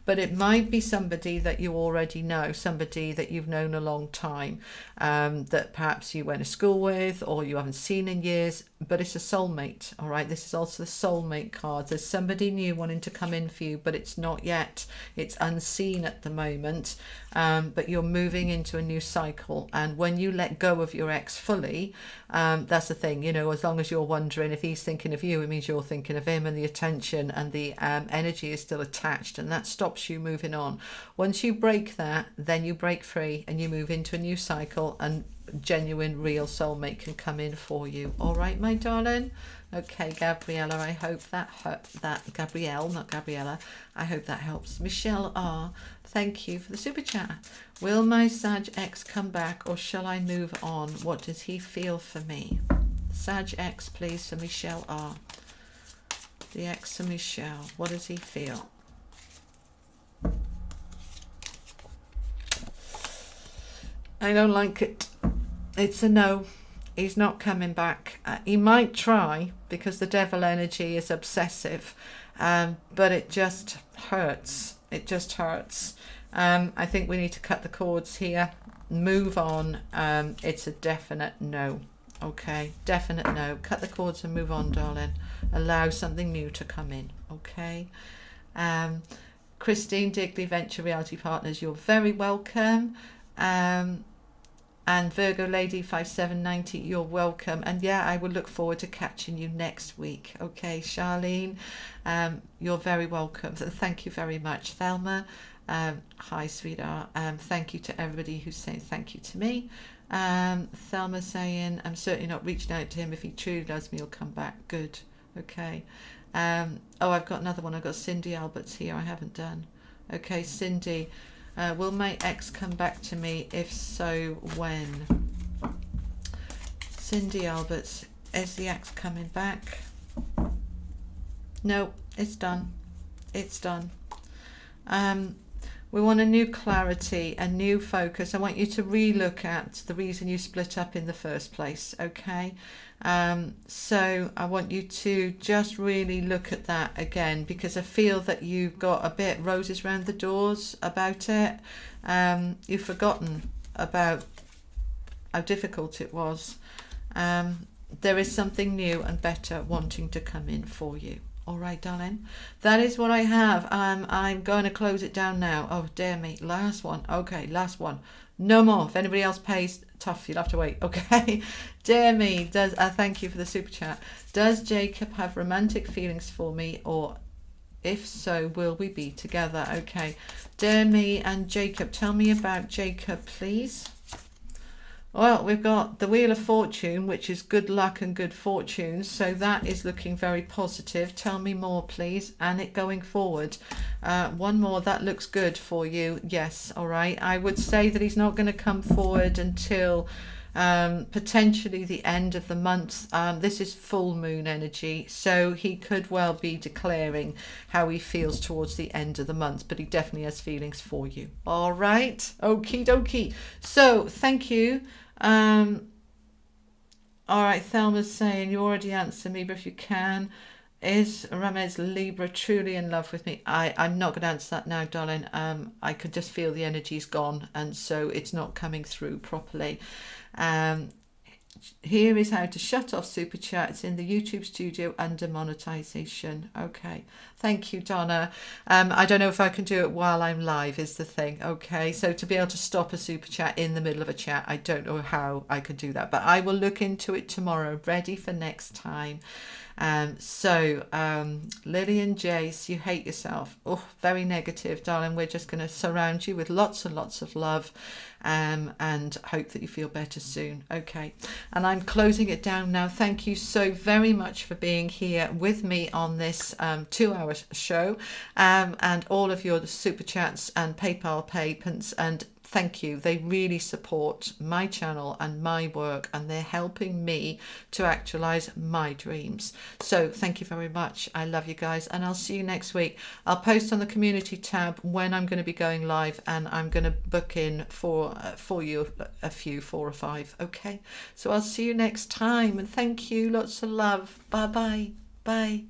But it might be somebody that you already know, somebody that you've known a long time, that perhaps you went to school with or you haven't seen in years, but it's a soulmate, all right? This is also the soulmate card. There's somebody new wanting to come in for you, but it's not yet. It's unseen at the moment, but you're moving into a new cycle. And when you let go of your ex fully, that's the thing, you know, as long as you're wondering if he's thinking of you, it means you're thinking of him, and the attention and the energy is still attached, and that stops you moving on. Once you break that, then you break free and you move into a new cycle, and genuine real soulmate can come in for you. All right, my darling? Okay, Gabriella, I hope that Gabrielle, not Gabriella, I hope that helps. Michelle R, thank you for the super chat. Will my Sag X come back or shall I move on? What does he feel for me? Sag X, please, for Michelle R. The X for Michelle, what does he feel? I don't like it. It's a no. He's not coming back. He might try because the devil energy is obsessive, but it just hurts. It just hurts. I think we need to cut the cords here, move on. It's a definite no. Okay, definite no. Cut the cords and move on, darling. Allow something new to come in. Okay. Christine Digley, Venture Reality Partners, you're very welcome. And Virgo Lady 5790, you're welcome. And yeah, I will look forward to catching you next week. Okay, Charlene, you're very welcome. Thank you very much. Thelma, Hi, sweetheart. Thank you to everybody who's saying thank you to me. Thelma saying, I'm certainly not reaching out to him. If he truly loves me, he'll come back. Good. Okay. Oh, I've got another one. I've got Cindy Alberts here. I haven't done. Okay, Cindy. Will my ex come back to me? If so, when? Cindy Alberts. Is the ex coming back? No, it's done. It's done. We want a new clarity, a new focus. I want you to relook at the reason you split up in the first place, okay? So I want you to just really look at that again, because I feel that you've got a bit roses round the doors about it. You've forgotten about how difficult it was. There is something new and better wanting to come in for you. All right, darling. That is what I have. I'm going to close it down now. Oh, dear me. Last one. Okay, last one. No more. If anybody else pays, tough. You'll have to wait. Okay. Dear me. Thank you for the super chat. Does Jacob have romantic feelings for me, or if so, will we be together? Okay. Dear me and Jacob. Tell me about Jacob, please. Well, we've got the Wheel of Fortune, which is good luck and good fortune. So that is looking very positive. Tell me more, please. And it going forward. One more. That looks good for you. Yes. All right. I would say that he's not going to come forward until potentially the end of the month. This is full moon energy. So he could well be declaring how he feels towards the end of the month. But he definitely has feelings for you. All right. Okie dokie. So thank you. All right, Thelma's saying you already answered me, but if you can, is Ramez Libra truly in love with me? I'm not going to answer that now, darling. I could just feel the energy's gone, and so it's not coming through properly. Here is how to shut off super chats in the YouTube studio under monetization. Okay, thank you, Donna. I don't know if I can do it while I'm live is the thing. Okay, so to be able to stop a super chat in the middle of a chat, I don't know how I could do that, but I will look into it tomorrow, ready for next time. Lily and Jace, you hate yourself. Oh, very negative, darling. We're just going to surround you with lots and lots of love, and hope that you feel better soon. Okay, and I'm closing it down now. Thank you so very much for being here with me on this 2-hour show, and all of your super chats and PayPal payments, and thank you. They really support my channel and my work, and they're helping me to actualize my dreams. So thank you very much. I love you guys, and I'll see you next week. I'll post on the community tab when I'm going to be going live, and I'm going to book in for you a few, 4 or 5. Okay, so I'll see you next time, and thank you. Lots of love. Bye bye. Bye.